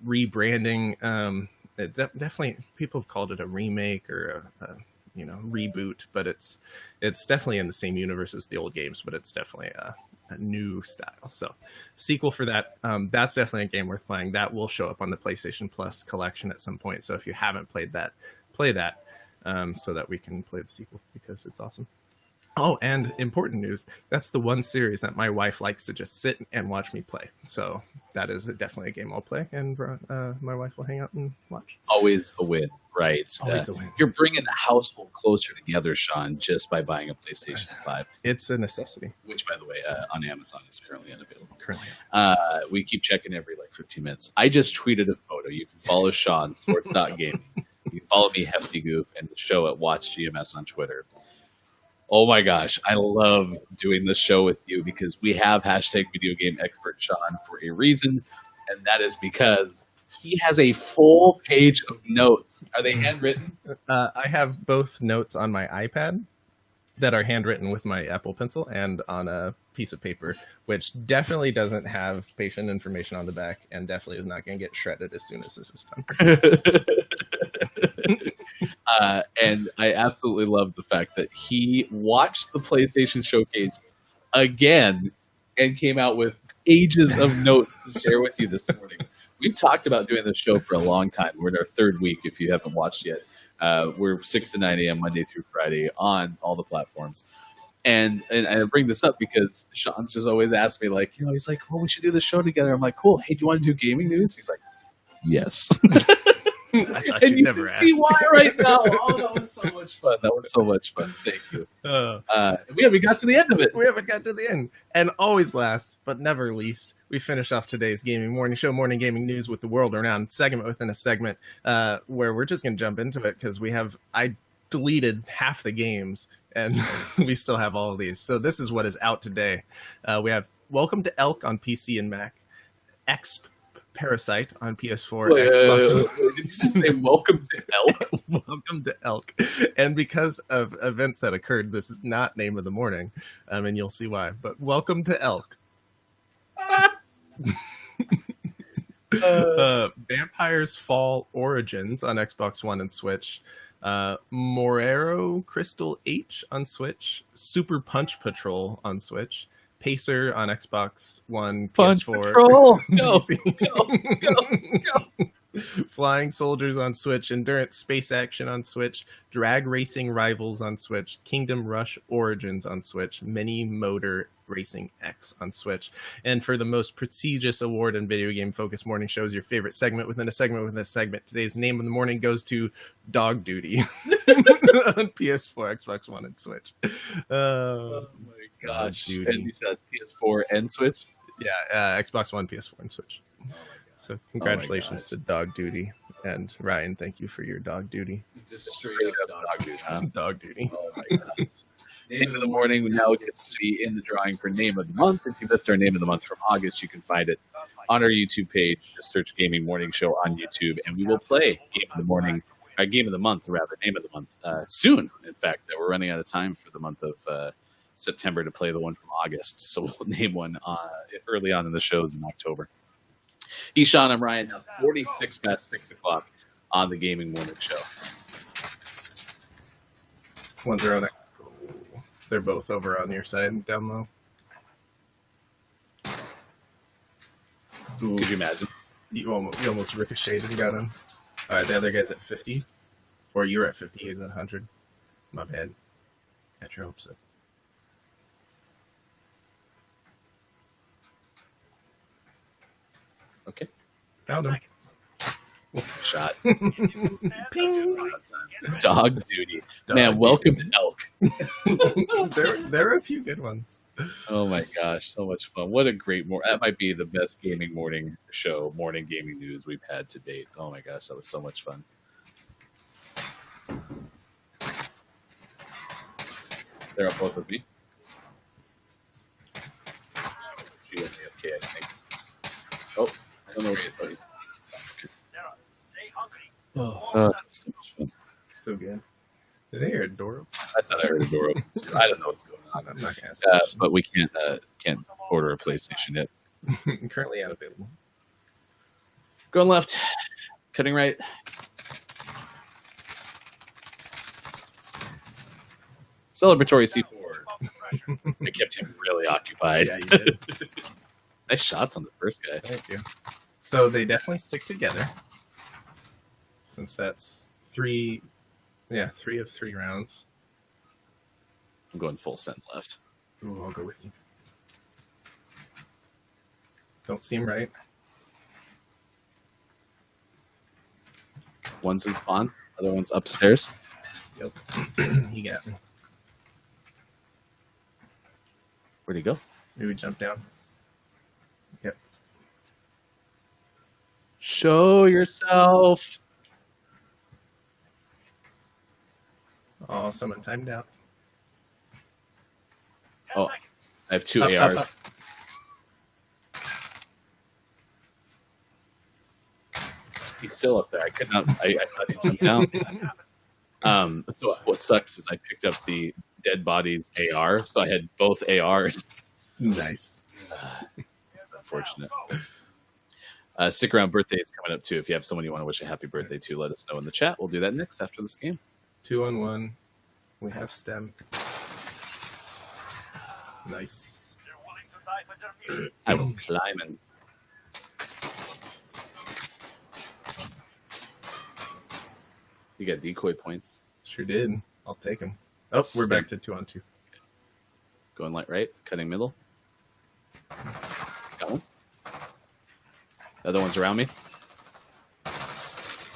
rebranding. Definitely people have called it a remake or a reboot, but it's definitely in the same universe as the old games, but it's definitely a new style. So sequel for that, that's definitely a game worth playing. That will show up on the PlayStation Plus collection at some point, so if you haven't played that, play that, so that we can play the sequel, because it's awesome. Oh, and important news, that's the one series that my wife likes to just sit and watch me play. So that is definitely a game I'll play, and my wife will hang out and watch. Always a win, right? Always a win. You're bringing the household closer together, Sean, just by buying a PlayStation 5. It's a necessity. Which, by the way, on Amazon is currently unavailable. Currently. We keep checking every 15 minutes. I just tweeted a photo. You can follow Sean, Sports.gaming. You can follow me, Hefty Goof, and the show at Watch GMS on Twitter. Oh my gosh, I love doing this show with you, because we have hashtag video game expert Sean for a reason, and that is because he has a full page of notes. Are they handwritten? I have both notes on my iPad that are handwritten with my Apple Pencil, and on a piece of paper, which definitely doesn't have patient information on the back, and definitely is not going to get shredded as soon as this is done. And I absolutely love the fact that he watched the PlayStation Showcase again and came out with pages of notes to share with you this morning. We've talked about doing this show for a long time. We're in our 3rd week, if you haven't watched yet. We're 6 to 9 a.m. Monday through Friday on all the platforms. And I bring this up because Sean's just always asked me, he's like, well, we should do the show together. I'm like, cool. Hey, do you want to do gaming news? He's like, yes. And you never can see why right now. Oh, that was so much fun. Thank you. We haven't got to the end of it. We haven't got to the end. And always last, but never least, we finish off today's Gaming Morning Show, morning gaming news with the world around, segment within a segment, where we're just going to jump into it, because I deleted half the games, and we still have all of these. So this is what is out today. We have Welcome to Elk on PC and Mac, Exp Parasite on PS4, Xbox. Did you say welcome to Elk? Welcome to Elk. And because of events that occurred, this is not Name of the Morning, and you'll see why. But Welcome to Elk. Vampires Fall Origins on Xbox One and Switch. Morero Crystal H on Switch. Super Punch Patrol on Switch. Pacer on Xbox One, Punch PS4. Patrol. Go. Flying Soldiers on Switch, Endurance Space Action on Switch, Drag Racing Rivals on Switch, Kingdom Rush Origins on Switch, Mini Motor Racing X on Switch. And for the most prestigious award in video game focused morning shows, your favorite segment within a segment within a segment, today's Name of the Morning goes to Dog Duty on PS4, Xbox One, and Switch. Oh my gosh. Duty. And he says PS4 and Switch? Yeah, Xbox One, PS4, and Switch. So congratulations to Dog Duty. And Ryan, thank you for your Dog Duty. Just straight up dog duty, huh? Dog Duty. Oh my gosh. Name of the Morning now gets to be in the drawing for Name of the Month. If you missed our Name of the Month from August, you can find it on our YouTube page. Just search Gaming Morning Show on YouTube, and we will play Game of the Morning, Game of the Month, rather, Name of the Month, soon. In fact, we're running out of time for the month of September to play the one from August, so we'll name one early on in the shows in October. He's Sean, I'm Ryan, now 46 past 6 o'clock on the Gaming Morning Show. One's around it. They're both over on your side, down low. Ooh, Could you imagine? you almost ricocheted and got him. All right, the other guy's at 50. Or you're at 50, he's at 100. My bad. Got your hopes up. Okay. Found him. Shot. Ping. Dog duty. Dog Man, welcome duty. to Elk. There are a few good ones. Oh my gosh, so much fun. What a great that might be the best gaming morning show, morning gaming news we've had to date. Oh my gosh, that was so much fun. They're up both with me. She was AFK, I think. Oh, I don't know where he is. Oh, he's Sarah, stay hungry. so much fun. So good. Did I hear a door open? I thought I heard a door open. I don't know what's going on. I'm not gonna ask. But we can't order a PlayStation yet. Currently unavailable. Going left, cutting right. Celebratory C4. I kept him really occupied. Yeah, you did. Nice shots on the first guy. Thank you. So they definitely stick together. Since that's 3 of 3 rounds. I'm going full send left. Ooh, I'll go with you. Don't seem right. One's in spawn, other one's upstairs. Yep. He got me. Where'd he go? Maybe jump down. Yep. Show yourself. Oh, someone timed out. Oh, I have 2 Up, up, ARs. up. He's still up there. I could not. I thought he jumped down. So what sucks is I picked up the dead bodies AR, so I had both ARs. Nice. Unfortunate. Stick around. Birthday is coming up too. If you have someone you want to wish a happy birthday to, let us know in the chat. We'll do that next after this game. 2-on-1. We have stem. Nice. They're willing to die for their mission. I was climbing. You got decoy points. Sure did. I'll take him. Oh, we're back to 2-on-2. Going light right, cutting middle. Got one. The other one's around me.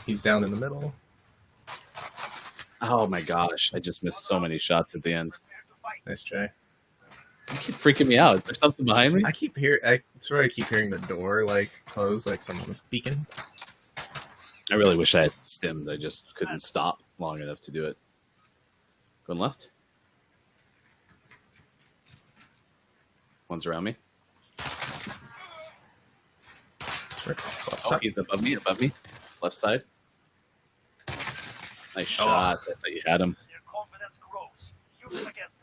He's down in the middle. Oh my gosh, I just missed so many shots at the end. Nice try. You keep freaking me out. Is there something behind me? I keep hearing the door like close, like someone was peeking. I really wish I had stims. I just couldn't stop long enough to do it. Going left. One's around me. Sure. Oh, he's above me, Left side. Nice shot. I thought you had him. Their confidence grows. Use it against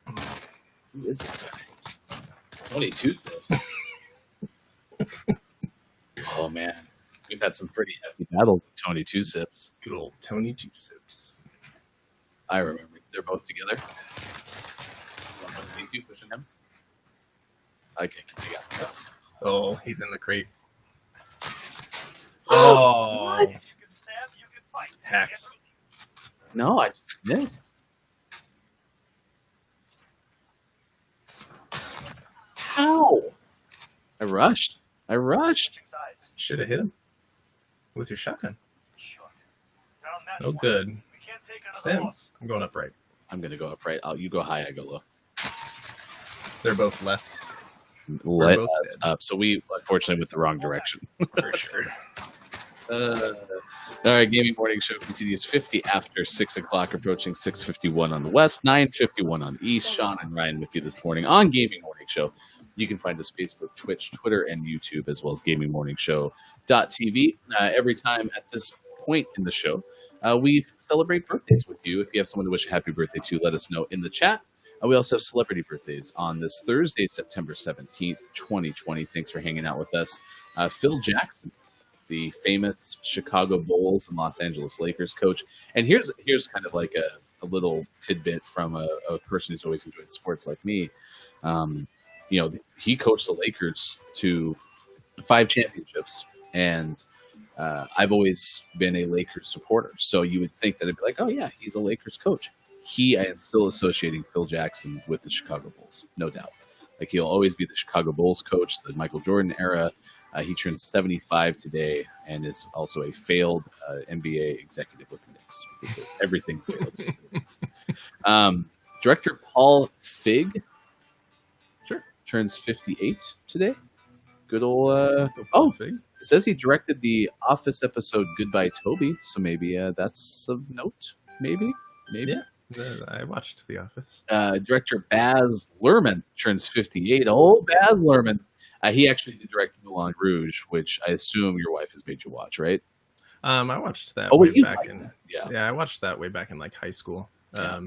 them. Who is this guy? 22 zips. Oh, man. We've had some pretty heavy battles with Tony Two Sips. Good old Tony Two Sips. I remember. They're both together. You pushing him. Okay, I got him. Oh, he's in the crate. Oh, What? You can stand, you can fight. Hacks. No, I just missed. How? I rushed. Sides. Should have hit him with your shotgun. Shot. Sound match Oh, point. good. We can't take another Stem. loss. I'm going up right. I'm going to go up right. You go high, I go low. They're both left Let both us dead. up. So we, unfortunately, went the wrong direction. for sure. All right, Gaming Morning Show continues 50 after 6 o'clock, approaching 6:51 on the west, 9:51 on the east. Sean and Ryan with you this morning on Gaming Morning Show. You can find us Facebook, Twitch, Twitter, and YouTube, as well as gamingmorningshow.tv. Every time at this point in the show, we celebrate birthdays with you. If you have someone to wish a happy birthday to, let us know in the chat. We also have celebrity birthdays on this Thursday, September 17th, 2020. Thanks for hanging out with us. Phil Jackson, the famous Chicago Bulls and Los Angeles Lakers coach. And here's kind of like a little tidbit from a person who's always enjoyed sports like me. He coached the Lakers to 5 championships, and I've always been a Lakers supporter. So you would think that it'd be like, oh yeah, he's a Lakers coach. I am still associating Phil Jackson with the Chicago Bulls, no doubt. Like, he'll always be the Chicago Bulls coach, the Michael Jordan era. He turned 75 today and is also a failed NBA executive with the Knicks. Because everything fails. With the Knicks. Director Paul Feig Sure. turns 58 today. Good old. Fig. It says he directed the Office episode Goodbye Toby, so maybe that's of note. Maybe. Yeah. I watched The Office. Director Baz Luhrmann turns 58. Oh, Baz Luhrmann. He actually did direct Moulin Rouge, which I assume your wife has made you watch, right? I watched that Oh, way wait, you back like in that. Yeah. yeah, I watched that way back in like high school. Yeah.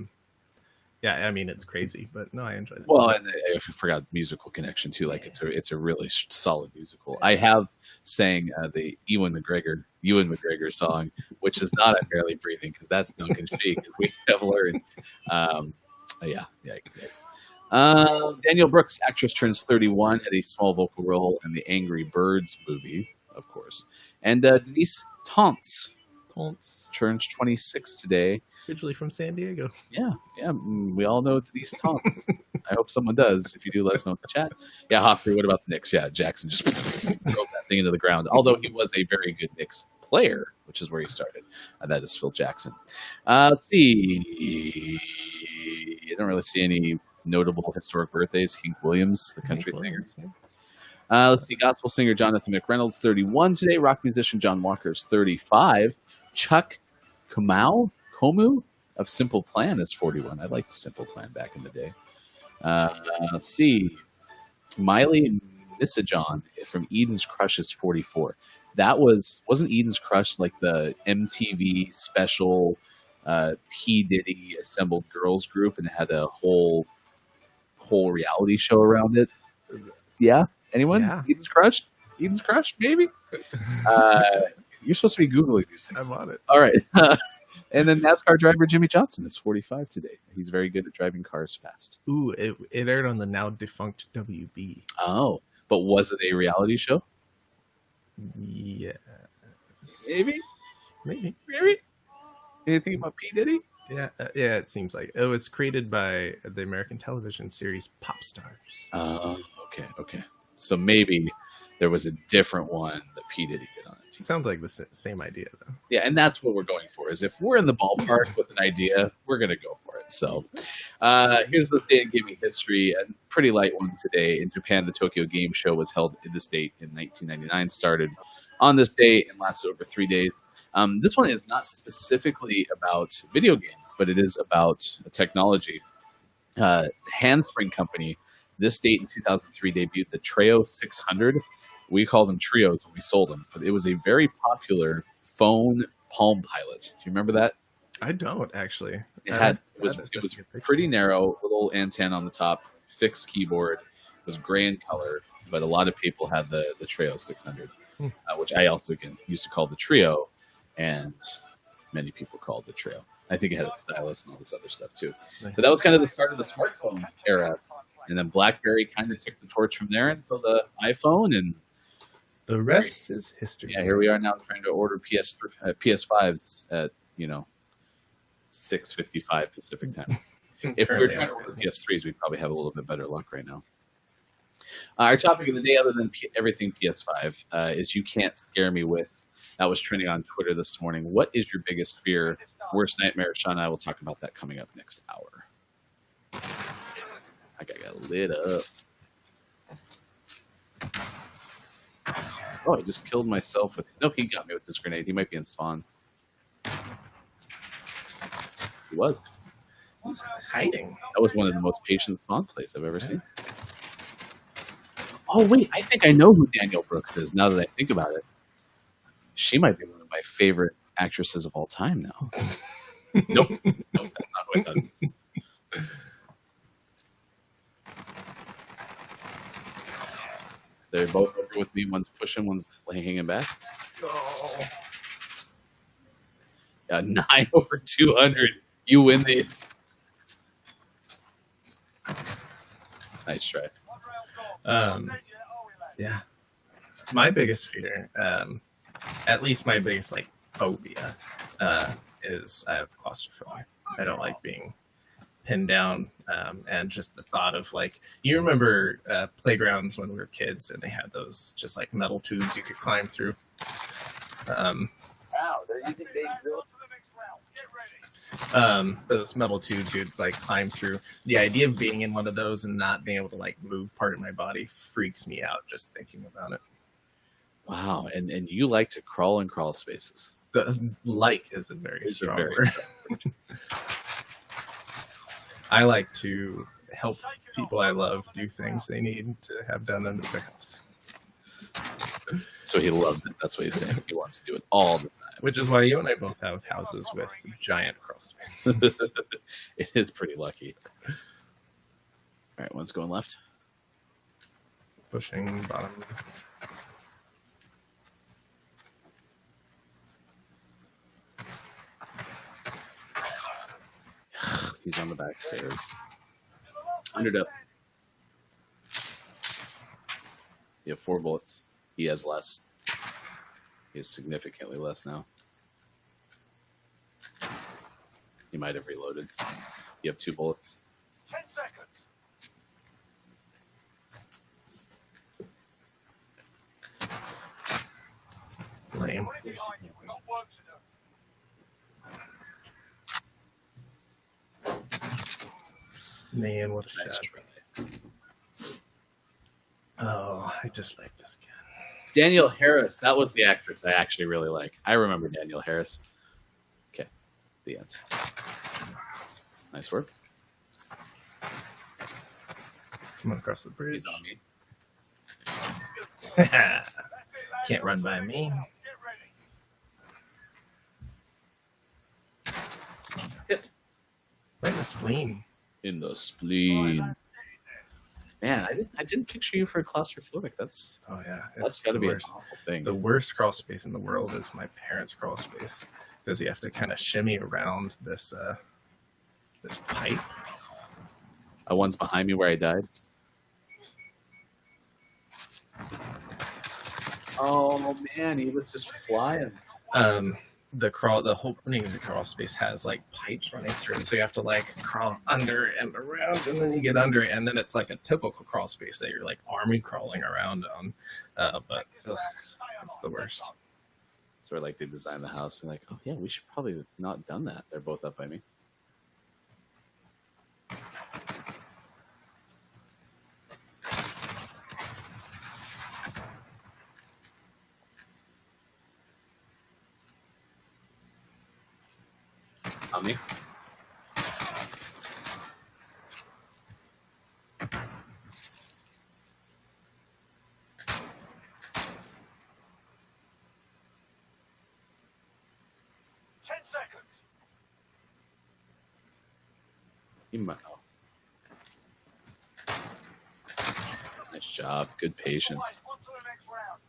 Yeah, I mean it's crazy, but no, I enjoyed it. Well, and I forgot musical connection too. Like it's a really solid musical. I have sang the Ewan McGregor song, which is not "I'm Barely Breathing" because that's Duncan Sheik, as we have learned. Yeah. Daniel Brooks, actress, turns 31, had a small vocal role in the Angry Birds movie, of course. And Denise Tons turns 26 today. Originally from San Diego. Yeah, we all know Denise Tons. I hope someone does. If you do, let us know in the chat. Yeah, Hoffrey, what about the Knicks? Yeah, Jackson just broke that thing into the ground. Although he was a very good Knicks player, which is where he started. That is Phil Jackson. Let's see. I don't really see any notable historic birthdays. Hank Williams, the country singer. Let's see. Gospel singer Jonathan McReynolds, 31 today. Rock musician John Walker's 35. Chuck Comu of Simple Plan is 41. I liked Simple Plan back in the day. Let's see. Miley Misajon from Eden's Crush is 44. That wasn't Eden's Crush like the MTV special P. Diddy assembled girls group and it had a whole reality show around it? Yeah? Anyone? Yeah. Eden's Crush, maybe? You're supposed to be Googling these things. I'm on it. All right. And then NASCAR driver Jimmy Johnson is 45 today. He's very good at driving cars fast. Ooh, it aired on the now defunct WB. Oh, but was it a reality show? Yeah. Maybe. Maybe. Anything about P. Diddy? Yeah, it seems like it was created by the American television series Pop Stars. Oh, okay. So maybe there was a different one that P. Diddy did on it. Sounds like the same idea, though. Yeah, and that's what we're going for. Is if we're in the ballpark with an idea, we're going to go for it. So here's this day in gaming history. A pretty light one today. In Japan, the Tokyo Game Show was held in this date in 1999. Started on this date and lasted over 3 days. This one is not specifically about video games, but it is about technology. Handspring Company, this date in 2003, debuted the Treo 600. We called them Trios when we sold them, but it was a very popular phone Palm Pilot. Do you remember that? I don't actually. It was pretty narrow, little antenna on the top, fixed keyboard. It was gray in color, but a lot of people had the Treo 600, which I also again used to call the Trio, and many people called the Treo. I think it had a stylus and all this other stuff too. But that was kind of the start of the smartphone era, and then BlackBerry kind of took the torch from there until the iPhone, and the rest is history. Yeah, here we are now trying to order PS5s at 6:55 Pacific time. If we were trying to order PS3s, we'd probably have a little bit better luck right now. Our topic of the day, other than everything PS5, is "You Can't Scare Me With." That was trending on Twitter this morning. What is your biggest fear, worst nightmare? Sean and I will talk about that coming up next hour. I got lit up. Oh, I just killed myself with... No, he got me with this grenade. He might be in spawn. He was. He's hiding. That was one of the most patient spawn plays I've ever seen. Oh, wait. I think I know who Danielle Brooks is now that I think about it. She might be one of my favorite actresses of all time now. Nope, that's not who I thought it was. They're both over with me. One's pushing, one's hanging back. Oh. 9 over 200. You win these. Nice try. Yeah. My biggest fear, at least my biggest phobia, is I have claustrophobia. I don't like being pinned down. And just the thought of like, you remember playgrounds when we were kids and they had those just like metal tubes you could climb through. Wow, they're using Dave Drill. Those metal tubes you'd like climb through. The idea of being in one of those and not being able to like move part of my body freaks me out just thinking about it. Wow, and you like to crawl in crawl spaces. The like is a very It's a strong very word. I like to help people I love do things they need to have done in their house. So he loves it. That's what he's saying. He wants to do it all the time. Which is why you and I both have houses with giant crawl spaces. It is pretty lucky. All right, one's going left. Pushing bottom. He's on the back stairs. 100 up. You have 4 bullets. He has less. He has significantly less now. He might have reloaded. You have 2 bullets. 10 seconds. Lame. Put it behind you. We've got work to do. Man, what a Nice shot. try. Oh, I just like this guy. Danielle Harris. That was the actress I actually really like. I remember Danielle Harris. Okay. The end. Nice work. Come on across the bridge. He's on me. Can't run by me. Get ready. Hit. Right in the spleen. In the spleen. Man, I didn't picture you for claustrophobic. That's Oh yeah, got to be an worst. awful thing. The worst crawl space in the world is my parents' crawl space because you have to kind of shimmy around this this pipe. One's behind me where I died. Oh man, he was just flying. The whole opening of the crawl space has like pipes running through it, so you have to like crawl under and around, and then you get under it, and then it's like a typical crawl space that you're like army crawling around on. But ugh, it's the worst. Sort of like they designed the house and like, oh yeah, we should probably have not done that. They're both up by me. On me. You might. Oh. Nice job. Good patience. On to the next round.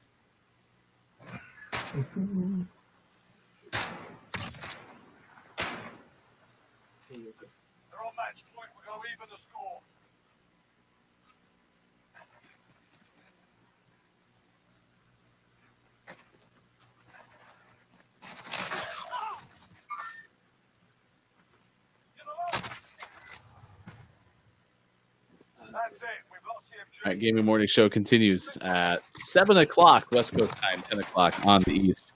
They're on match point. We're going to even the score. That's it. We've lost the MG. All right, Gaming Morning Show continues at 7 o'clock West Coast time, 10 o'clock on the East.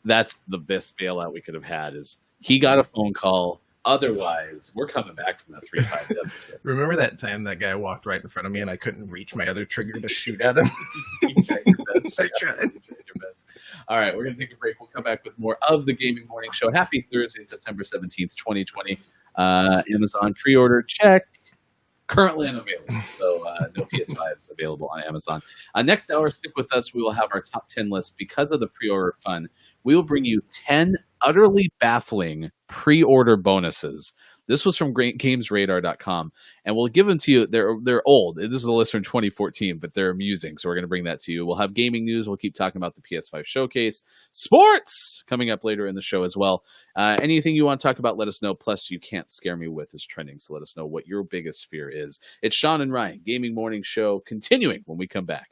That's the best bailout we could have had. Is he got a phone call? Otherwise, we're coming back from that 3-5 deficit. Remember that time that guy walked right in front of me and I couldn't reach my other trigger to shoot at him? You tried your best. I tried. You tried your best. All right, we're going to take a break. We'll come back with more of the Gaming Morning Show. Happy Thursday, September 17th, 2020. Amazon pre-order check. Currently unavailable, so no PS5s available on Amazon. Next hour, stick with us. We will have our top 10 list. Because of the pre-order fun, we will bring you 10 utterly baffling pre-order bonuses. This was from GamesRadar.com, and we'll give them to you. They're old. This is a list from 2014, but they're amusing, so we're going to bring that to you. We'll have gaming news. We'll keep talking about the PS5 showcase. Sports coming up later in the show as well. Anything you want to talk about, let us know. Plus, You Can't Scare Me With is trending, so let us know what your biggest fear is. It's Sean and Ryan, Gaming Morning Show, continuing when we come back.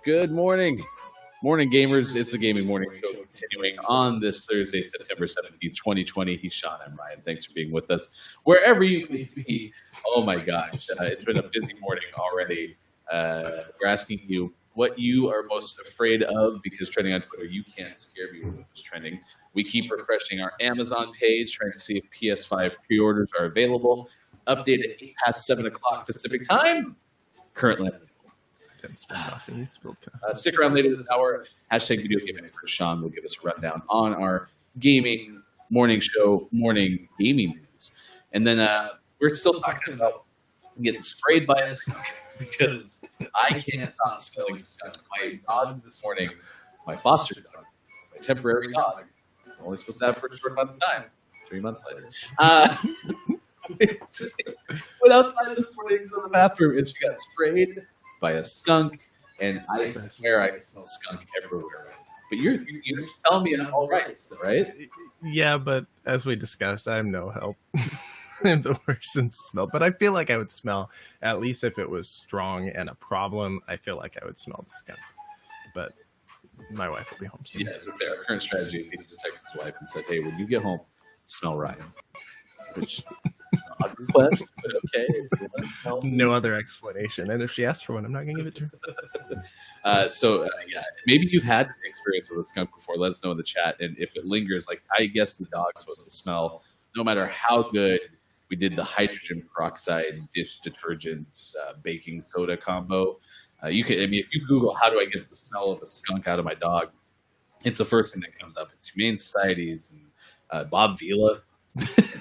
Good morning. Morning, gamers. It's the Gaming Morning Show continuing on this Thursday, September 17th, 2020. He's Sean. I'm Ryan. Thanks for being with us wherever you may be. Oh my gosh. It's been a busy morning already. We're asking you what you are most afraid of because trending on Twitter, you can't scare me with what's trending. We keep refreshing our Amazon page, trying to see if PS5 pre-orders are available. Update at 7 o'clock Pacific time. Currently. Stick around later this hour. Hashtag video gaming for Sean will give us a rundown on our gaming morning show, morning gaming news. And then we're still talking about getting sprayed by a skunk because I can't stop smelling skunk. My dog this morning, my foster dog, my temporary dog, I'm only supposed to have for a short amount of time, 3 months later. Just went outside this morning to the bathroom and she got sprayed by a skunk, and I swear I smell skunk everywhere. But you're telling me I'm all right, right? Yeah, but as we discussed, I'm no help. I'm the worst in smell, but I feel like I would smell, at least if it was strong and a problem, I feel like I would smell the skunk. But my wife will be home soon. Yeah, so our current strategy is he just texted his wife and said, hey, when you get home, smell Ryan. Which is not a request, but okay. No other explanation. And if she asks for one, I'm not going to give it to her. Yeah, maybe you've had experience with a skunk before. Let us know in the chat. And if it lingers, like I guess the dog's supposed to smell, no matter how good we did the hydrogen peroxide dish detergent baking soda combo. If you Google how do I get the smell of a skunk out of my dog, it's the first thing that comes up. It's Humane Societies and Bob Vila.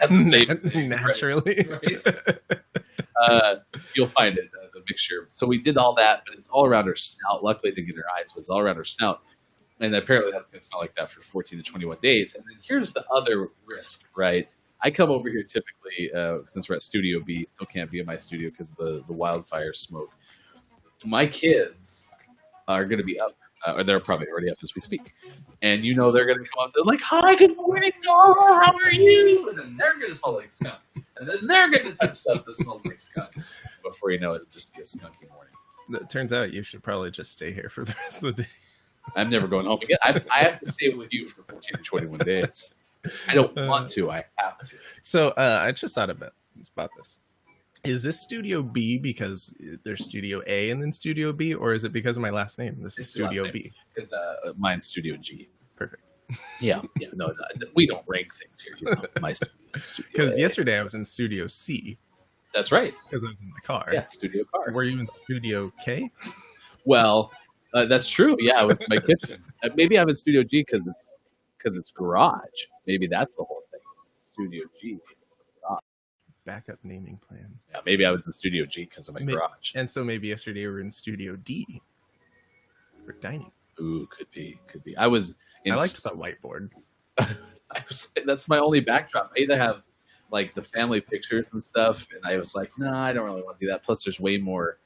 At the same thing, naturally, right? You'll find it, the mixture. So we did all that, but it's all around her snout. Luckily, it didn't get in her eyes, but it's all around her snout. And apparently, that's going to smell like that for 14 to 21 days. And then here's the other risk, right? I come over here typically, since we're at Studio B, still can't be in my studio because of the wildfire smoke. My kids are going to be up. Or they're probably already up as we speak. And they're going to come up, they're like, hi, good morning, Nora, how are you? And then they're going to smell like skunk. And then they're going to touch stuff that smells like skunk. Before you know it, it'll just be a skunky morning. It turns out you should probably just stay here for the rest of the day. I'm never going home again. I have to stay with you for 14 to 21 days. I don't want to, I have to. So I just thought about this. Is this Studio B because there's Studio A and then Studio B, or is it because of my last name? This is Studio B. Because mine's Studio G. Perfect. Yeah. No, we don't rank things here. My studio. Because yesterday I was in Studio C. That's right. Because I was in the car. Yeah, Studio car. Were you in Studio K? Well, that's true. Yeah, it was my kitchen. Maybe I'm in Studio G because it's garage. Maybe that's the whole thing. It's Studio G. Backup naming plan. Yeah, maybe I was in Studio G because of my garage. And so maybe yesterday we were in Studio D for dining. Ooh, could be. I liked the whiteboard. That's my only backdrop. I either have like the family pictures and stuff, and I was like, nah, I don't really want to do that. Plus, there's way more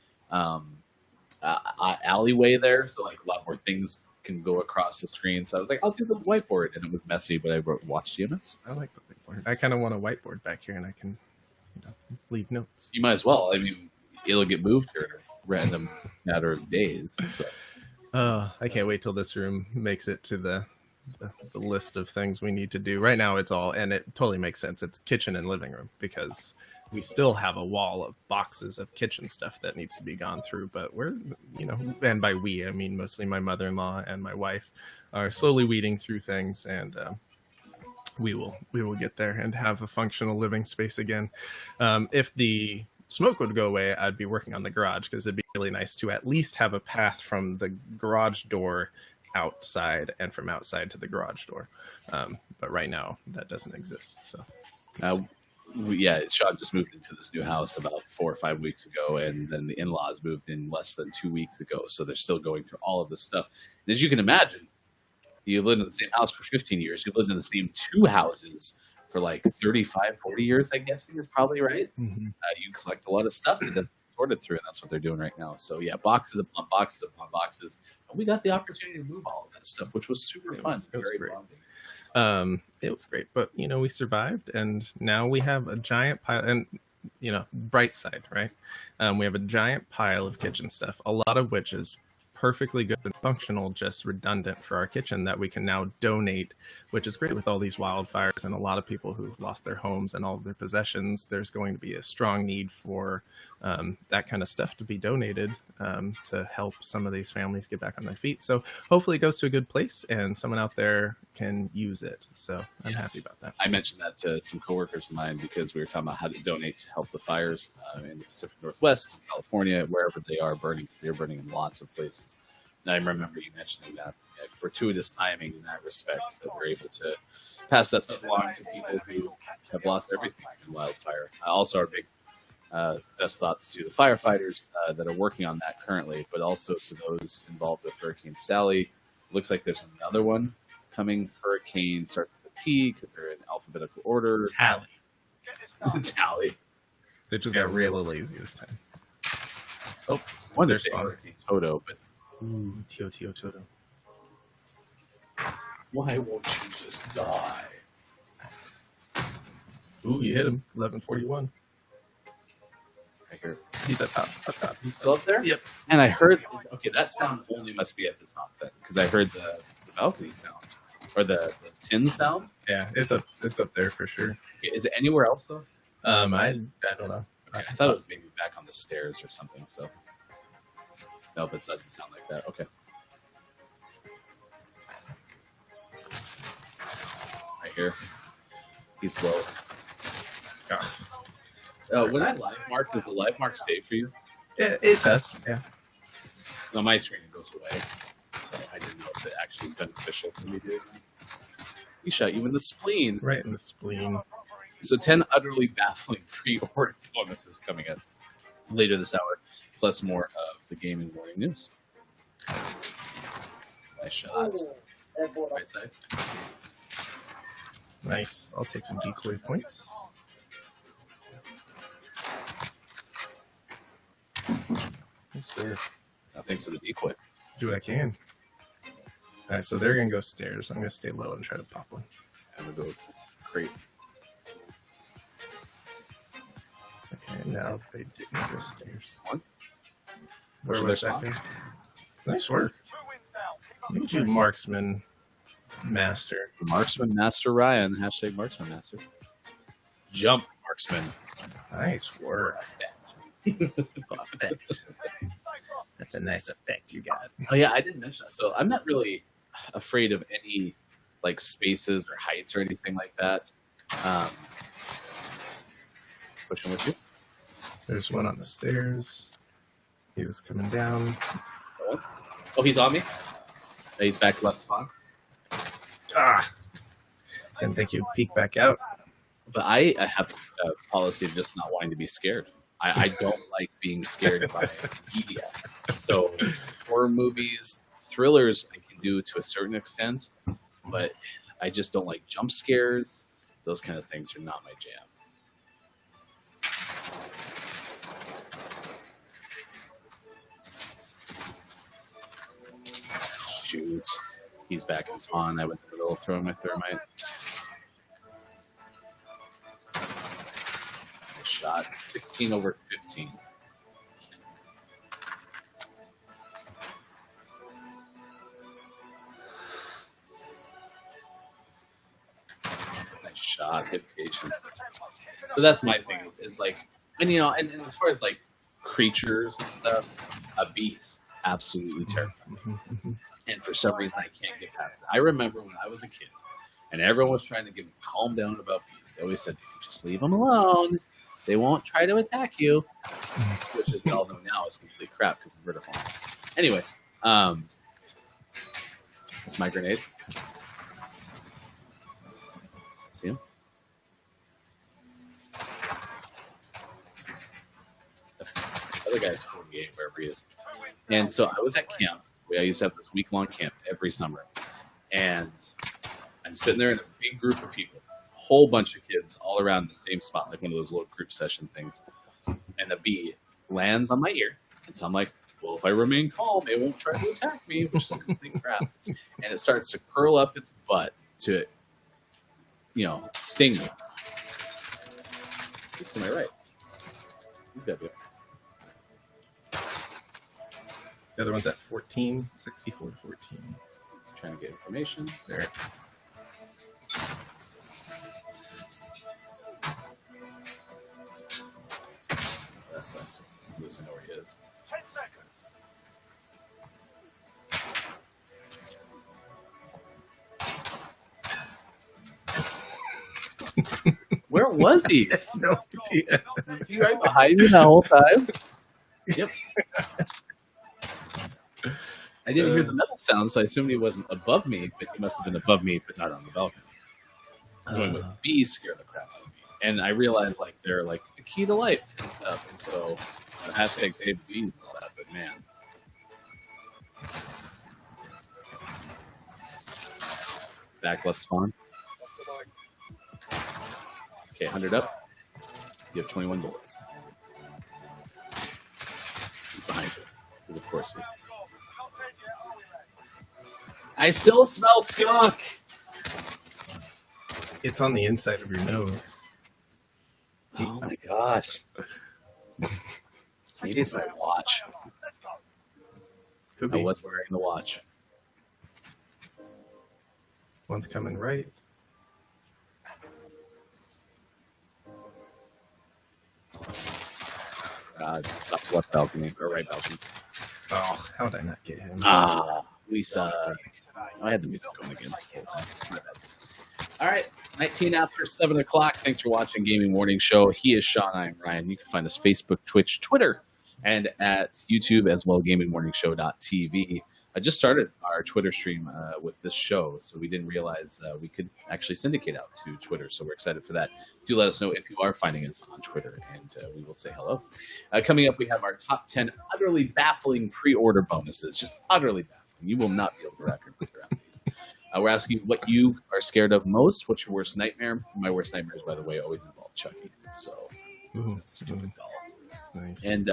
alleyway there, so like a lot more things can go across the screen. So I was like, I'll do the whiteboard, and it was messy, but I watched GMS. I like the whiteboard. I kind of want a whiteboard back here, and I can leave notes. You might as well. I mean, it'll get moved here in a random matter of days. So. I can't wait till this room makes it to the list of things we need to do. Right now it's all, and it totally makes sense, it's kitchen and living room, because we still have a wall of boxes of kitchen stuff that needs to be gone through. But we're, and by we, I mean mostly my mother-in-law and my wife are slowly weeding through things, and we will get there and have a functional living space again. If the smoke would go away, I'd be working on the garage, because it'd be really nice to at least have a path from the garage door outside and from outside to the garage door. But right now that doesn't exist. So Sean just moved into this new house about 4 or 5 weeks ago, and then the in-laws moved in less than 2 weeks ago, so they're still going through all of this stuff. And as you can imagine, you lived in the same house for 15 years. You lived in the same 2 houses for like 35, 40 years, I guess is probably right. Mm-hmm. You collect a lot of stuff that doesn't get sorted through, and that's what they're doing right now. So yeah, boxes upon boxes upon boxes. And we got the opportunity to move all of that stuff, which was super fun. Very bonding. It was great, but we survived, and now we have a giant pile. And bright side, right? We have a giant pile of kitchen stuff, a lot of which is perfectly good and functional, just redundant for our kitchen that we can now donate, which is great with all these wildfires and a lot of people who've lost their homes and all of their possessions. There's going to be a strong need for that kind of stuff to be donated to help some of these families get back on their feet. So hopefully it goes to a good place and someone out there can use it. So I'm happy about that. I mentioned that to some coworkers of mine because we were talking about how to donate to help the fires in the Pacific Northwest, California, wherever they are burning, because they're burning in lots of places. And I remember you mentioning that fortuitous timing in that respect, that we're able to pass that stuff along to people who have lost everything in wildfire. Also, our big best thoughts to the firefighters that are working on that currently, but also to those involved with Hurricane Sally. It looks like there's another one coming. Hurricane starts with a T because they're in alphabetical order. Tally. Tally. They just got real lazy this time. Oh, One to there's say fun. Hurricane Toto, but Ooh, Tio Toto. why won't you just die? Ooh, you hit him. 1141. I hear He's up top. he's still up there. Yep. And I heard, okay, that sound only must be at the top then, because I heard the balcony sound or the tin sound. Yeah, it's up there for sure. Okay, is it anywhere else though? I don't know. I thought it was maybe back on the stairs or something. So no, but it doesn't sound like that. Okay. Right here. He's low. When I live mark, does the live mark stay for you? It does. Yeah. Because on my screen it goes away. So I didn't know if it actually was beneficial for me doing that. He shot you in the spleen. Right in the spleen. So 10 utterly baffling pre-order bonuses coming up later this hour, plus more of the gaming morning news. Nice shots. Right side. Nice. I'll take some decoy points. Yes, sir. Thanks for the decoy. Do what I can. All right, so they're gonna go stairs. I'm gonna stay low and try to pop one. I'm going to go crate. Okay, now they didn't go stairs. One. Where Push was their that spot. guy? Nice work. Look at you, marksman master. Marksman Master Ryan. Hashtag Marksman Master. Jump Marksman. Nice work. Effect. That's a nice effect you got. Oh yeah, I didn't mention that. So I'm not really afraid of any like spaces or heights or anything like that. Pushing with you. There's one on the stairs. He was coming down. Oh, he's on me. He's back left spawn. Ah! Didn't think you'd peek back out. But I have a policy of just not wanting to be scared. I don't like being scared by media. So horror movies, thrillers, I can do to a certain extent, but I just don't like jump scares. Those kind of things are not my jam. Shoot. He's back in spawn. I was in the middle of throwing my thermite. Shot 16 over 15. Nice shot, hit patience. So that's my thing. Is like, and you know, and as far as like creatures and stuff, a beast absolutely terrifying. And for some reason, I can't get past it. I remember when I was a kid, and everyone was trying to get me calm down about bees. They always said, "Just leave them alone. They won't try to attack you," which, as we all know now, is complete crap because of vertiforms. Anyway, that's my grenade. See him? The other guy's 48, wherever he is. And so I was at camp. I used to have this week-long camp every summer. And I'm sitting there in a big group of people, a whole bunch of kids all around the same spot, like one of those little group session things. And the bee lands on my ear. And so I'm like, well, if I remain calm, it won't try to attack me, which is a complete crap. And it starts to curl up its butt to, sting me. He's to my right. He's got to be. The other one's at 14, 64 to 14. Trying to get information. There. That sucks. At least I know where he is. 10 seconds. Where was he? No idea. Was he right behind me the whole time? Yep. I didn't hear the metal sound, so I assumed he wasn't above me, but he must have been above me, but not on the balcony. So it would be scare the crap out of me. And I realized like they're like the key to life and stuff. And so hashtag save bees and all that, but man. Back left spawn. Okay, 100 up. You have 21 bullets. He's behind you. Because of course he is. Not dead yet, are we, lads? I still smell skunk. It's on the inside of your nose. Oh my gosh. Maybe it's my watch. Could I be. was wearing the watch. One's coming right. Top left balcony or right balcony. Oh, how did I not get him? Ah, we suck. I had the music going again. The whole time. My bad. All right, 19 after 7 o'clock. Thanks for watching Gaming Morning Show. He is Sean. I am Ryan. You can find us Facebook, Twitch, Twitter, and at YouTube as well, gamingmorningshow.tv. I just started our Twitter stream with this show, so we didn't realize we could actually syndicate out to Twitter, so we're excited for that. Do let us know if you are finding us on Twitter, and we will say hello. Coming up, we have our top 10 utterly baffling pre-order bonuses, just utterly baffling. You will not be able to wrap your mind around these. We're asking what you are scared of most. What's your worst nightmare? My worst nightmares, by the way, always involve Chucky, so it's a stupid doll. Nice. And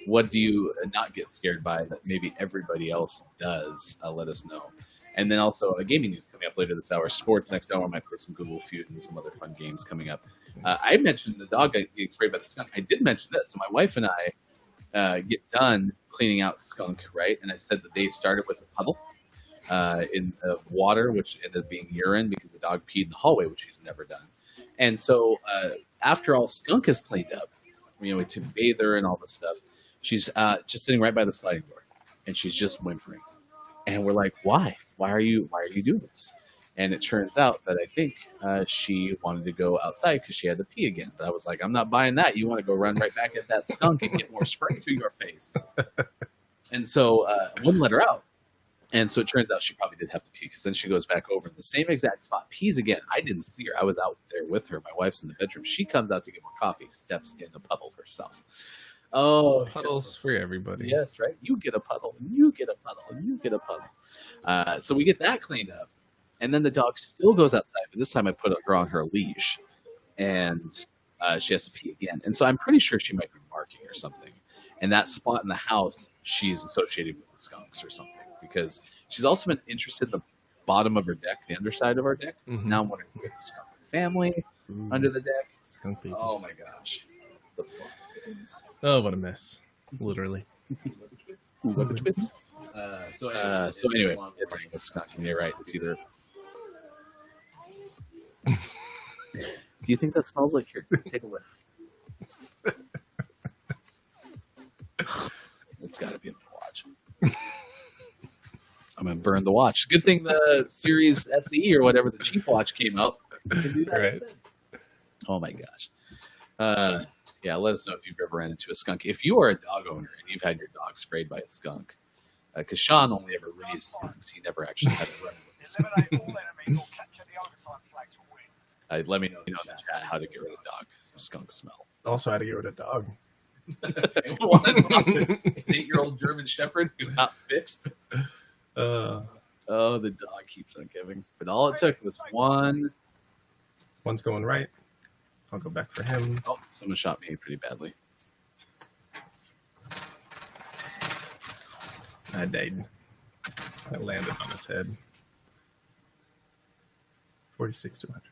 what do you not get scared by that maybe everybody else does? Let us know. And then also gaming news coming up later this hour. Sports next hour. I might play some Google Feud and some other fun games coming up. I mentioned the dog getting sprayed by the skunk. I did mention that. So my wife and I get done cleaning out skunk, right? And I said that they started with a puddle of water, which ended up being urine because the dog peed in the hallway, which he's never done. And so after all skunk is cleaned up, we to bathe her and all this stuff, she's just sitting right by the sliding door, and she's just whimpering. And we're like, why? Why are you doing this? And it turns out that I think she wanted to go outside because she had to pee again. But I was like, I'm not buying that. You want to go run right back at that skunk and get more spray to your face. And so I wouldn't let her out. And so it turns out she probably did have to pee because then she goes back over in the same exact spot, pees again. I didn't see her. I was out there with her. My wife's in the bedroom. She comes out to get more coffee, steps in the puddle herself. Oh, Puddles for everybody. Yes, right. You get a puddle, and you get a puddle, and you get a puddle. So we get that cleaned up, and then the dog still goes outside. But this time I put her on her leash, and she has to pee again. And so I'm pretty sure she might be marking or something. And that spot in the house, she's associated with the skunks or something because she's also been interested in the bottom of her deck, the underside of our deck. So now I'm wondering, we have the skunk family under the deck. Skunk babies. Oh my gosh. The fun. Oh, what a mess. Literally. What a twist. So anyway, it's like a skunk. And you're right. It's either. Do you think that smells like here? Take a whiff. It's got to be in the watch. I'm gonna burn the watch. Good thing the Series SE or whatever the cheap watch came out. You can do that Right. instead. Oh my gosh. Yeah, let us know if you've ever ran into a skunk. If you are a dog owner and you've had your dog sprayed by a skunk, because Sean only ever raised skunks, he never actually had to run with a skunk. Eliminate all enemies or capture the overtime flag to win. Let me know in the chat how to get rid of dog skunk smell. Also, how to get rid of dog. You want to talk to an 8-year-old German Shepherd who's not fixed? Oh, the dog keeps on giving. But all it took was one. One's going right. I'll go back for him. Oh, someone shot me pretty badly. I died. I landed on his head. 46 to 100.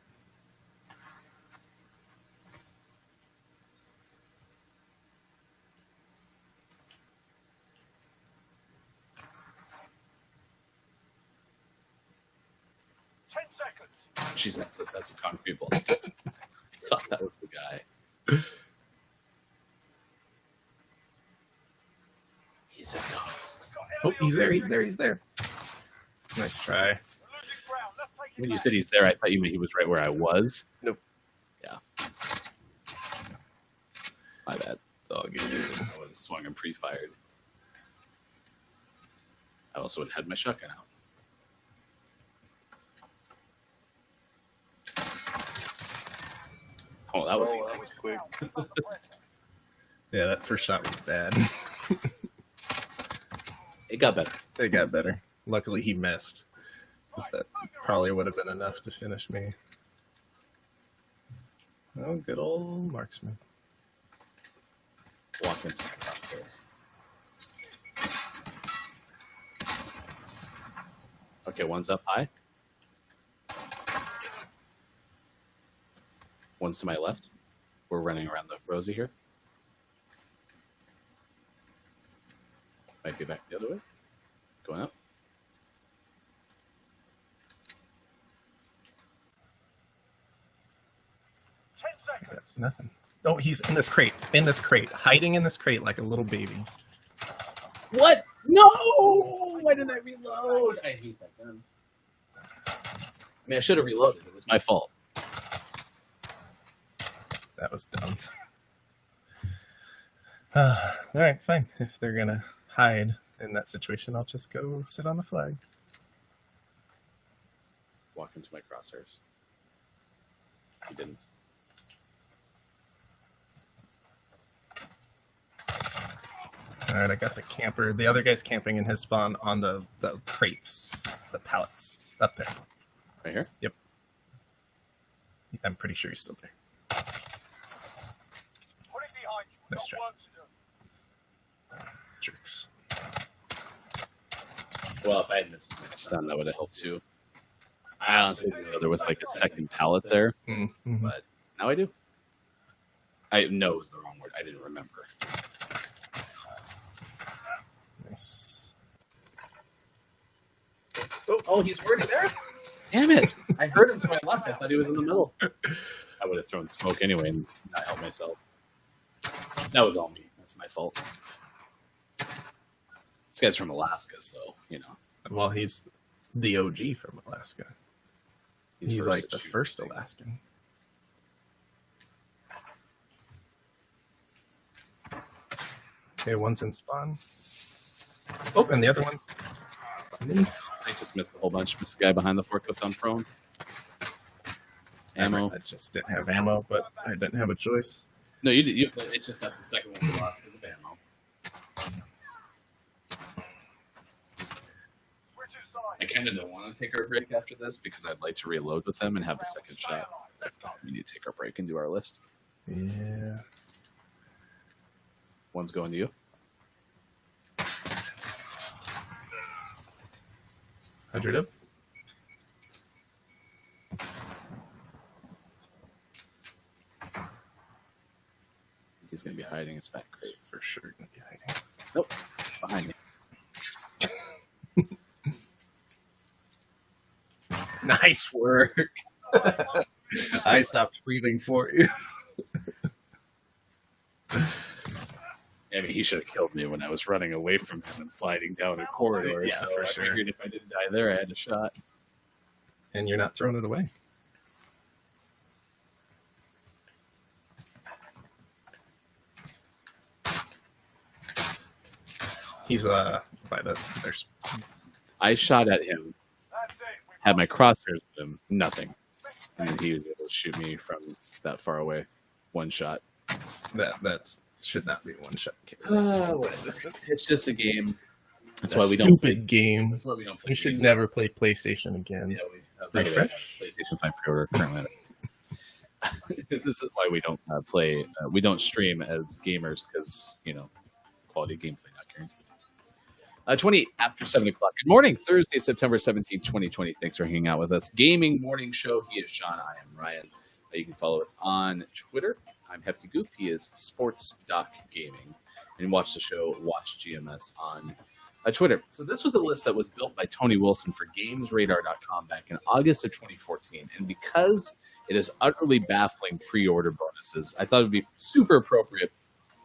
She's that's a concrete block. I thought that was the guy. He's a ghost. Oh, he's there. Nice try. We're losing ground. Let's take it When you back. said he's there, I thought you meant he was right where I was. Nope. Yeah. My bad. It's all good. I would have swung and pre-fired. I also would have had my shotgun out. Oh, that was easy. That was quick. Yeah, that first shot was bad. It got better. It got better. Luckily, he missed. 'Cause that probably would have been enough to finish me. Oh, good old marksman. Walking upstairs. Okay, one's up high. One's to my left. We're running around the Rosie here. Might be back the other way. Going up. Nothing. Oh, he's in this crate. Hiding in this crate like a little baby. What? No! Why didn't I reload? I hate that gun. I mean, I should have reloaded. It was my fault. That was dumb. All right, fine. If they're gonna hide in that situation, I'll just go sit on the flag. Walk into my crosshairs. He didn't. All right, I got the camper. The other guy's camping in his spawn on the crates, the pallets up there. Right here? I'm pretty sure he's still there. Put it behind you. We've Nice got try. work to do. Jerks. Well, if I had missed my stun, that would have helped too. I honestly didn't know there was like a second pallet there, Mm-hmm. but now I do. I know it was the wrong word. I didn't remember. Nice. Oh, he's already there? Damn it! I heard him to my left. I thought he was in the middle. I would have thrown smoke anyway and not helped myself. That was all me. That's my fault. This guy's from Alaska, so, you know. Well, he's the OG from Alaska. He's versed like at the shooting first things. Alaskan. Okay, one's in spawn. Oh, and the other one's. I just missed a whole bunch. Missed the guy behind the forklift on prone. Ammo. I just didn't have ammo, but I didn't have a choice. No, you did. It's just that's the second one we lost because of ammo. Switch inside. I kind of don't want to take our break after this because I'd like to reload with them and have a second shot. We need to take our break and do our list. Yeah. One's going to you. Hundred up. He's going to be hiding his back. For sure gonna be hiding. Nope, behind me. Nice work. I stopped breathing for you. I mean, he should have killed me when I was running away from him and sliding down a corridor. Yeah, so for I sure. figured if I didn't die there, I had a shot. And you're not throwing it away. He's by the there's I shot at him, That's it. We've had my crosshairs with him, nothing. And then he was able to shoot me from that far away. One shot. that should not be one shot. It's just a game. That's A why we don't. stupid game. That's why we don't play. You should games. never play PlayStation again. Yeah, we Refresh? PlayStation 5 pre-order currently. This is why we don't play. We don't stream as gamers because quality gameplay not guaranteed. 20 after 7 o'clock. Good morning, Thursday, September 17th, 2020. Thanks for hanging out with us. Gaming morning show. He is Sean. I am Ryan. You can follow us on Twitter. I'm Hefty Goop. He is Sports Doc Gaming. And watch the show, Watch GMS on Twitter. So this was a list that was built by Tony Wilson for GamesRadar.com back in August of 2014. And because it is utterly baffling pre-order bonuses, I thought it would be super appropriate.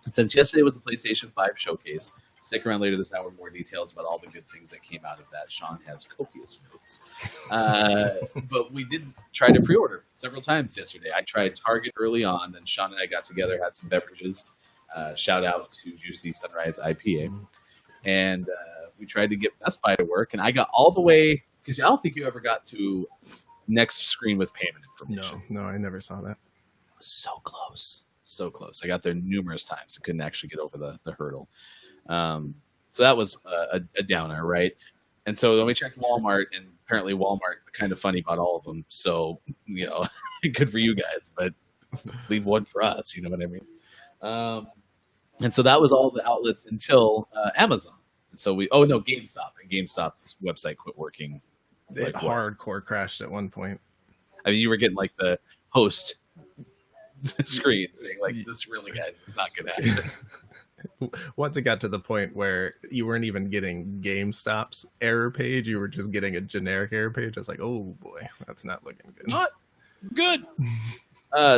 And since yesterday was the PlayStation 5 showcase, stick around later this hour with more details about all the good things that came out of that. Sean has copious notes. But we did try to pre-order several times yesterday. I tried Target early on, then Sean and I got together, had some beverages. Shout out to Juicy Sunrise IPA. And we tried to get Best Buy to work, and I got all the way, because I don't think you ever got to next screen with payment information. No, I never saw that. So close. So close. I got there numerous times. I couldn't actually get over the hurdle. So that was a downer, right? And so then we checked Walmart, and apparently Walmart kind of funny about all of them. So, good for you guys, but leave one for us. You know what I mean? And so that was all the outlets until Amazon. And so GameStop. And GameStop's website quit working. It hardcore crashed at one point. I mean, you were getting like the host screen saying like, "This really, guys, it's not going to happen." Once it got to the point where you weren't even getting GameStop's error page, you were just getting a generic error page. I was like, oh boy, that's not looking good. Not good.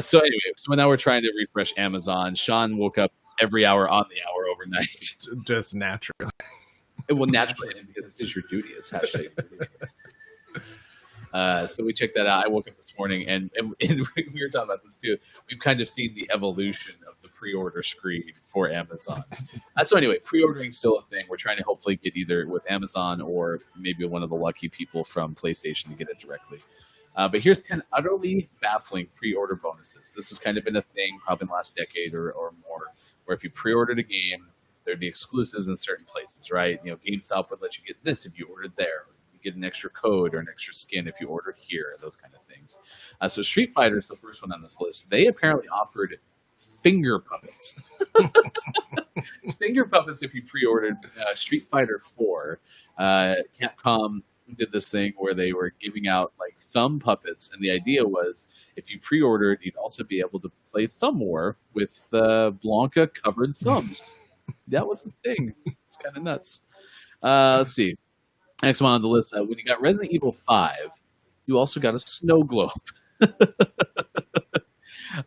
So anyway, so now we're trying to refresh Amazon. Sean woke up every hour on the hour overnight. Just naturally. It will naturally, because it is your duty. It's hashtag. So we checked that out. I woke up this morning, and we were talking about this too. We've kind of seen the evolution of the pre-order screen for Amazon. So anyway, pre-ordering is still a thing. We're trying to hopefully get either with Amazon or maybe one of the lucky people from PlayStation to get it directly. But here's 10 utterly baffling pre-order bonuses. This has kind of been a thing probably in the last decade or more, where if you pre-ordered a game, there'd be exclusives in certain places, right? GameStop would let you get this if you ordered there. You get an extra code or an extra skin if you ordered here, those kind of things. So Street Fighter is the first one on this list. They apparently offered finger puppets. Finger puppets if you pre-ordered Street Fighter 4. Capcom did this thing where they were giving out like thumb puppets, and the idea was if you pre-ordered, you'd also be able to play Thumb War with Blanca covered thumbs. That was a thing. It's kind of nuts. Let's see. Next one on the list. When you got Resident Evil 5, you also got a snow globe.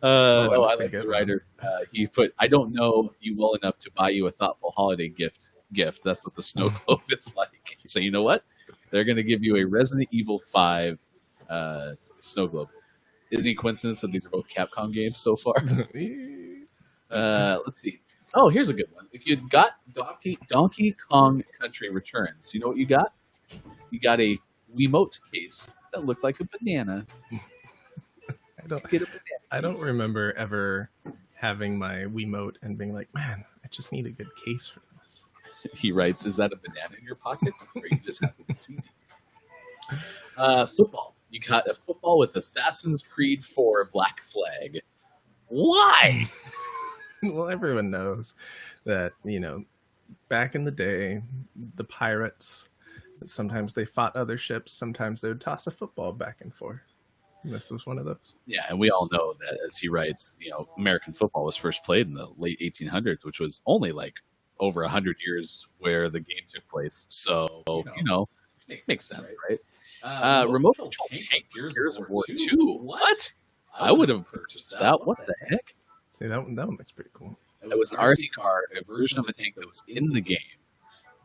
I like the writer. He put, "I don't know you well enough to buy you a thoughtful holiday gift. That's what the snow globe is like." So you know what? They're going to give you a Resident Evil 5 snow globe. Is it any coincidence that these are both Capcom games so far? Let's see. Oh, here's a good one. If you got Donkey Kong Country Returns, you know what you got? You got a Wiimote case that looked like a banana. I don't remember ever having my Wiimote and being like, man, I just need a good case for this. He writes, "Is that a banana in your pocket? Or you just happen to see it?" Football. You got a football with Assassin's Creed 4 Black Flag. Why? Well, everyone knows that, back in the day, the pirates, sometimes they fought other ships, sometimes they would toss a football back and forth. And this was one of those. Yeah, and we all know that, as he writes, American football was first played in the late 1800s, which was only like over 100 years where the game took place. So, makes sense, right? Remote control tank Gears of War 2. What? I would have purchased that. What the heck? See, that one looks pretty cool. It was an RC car, a version of a tank that was in the game,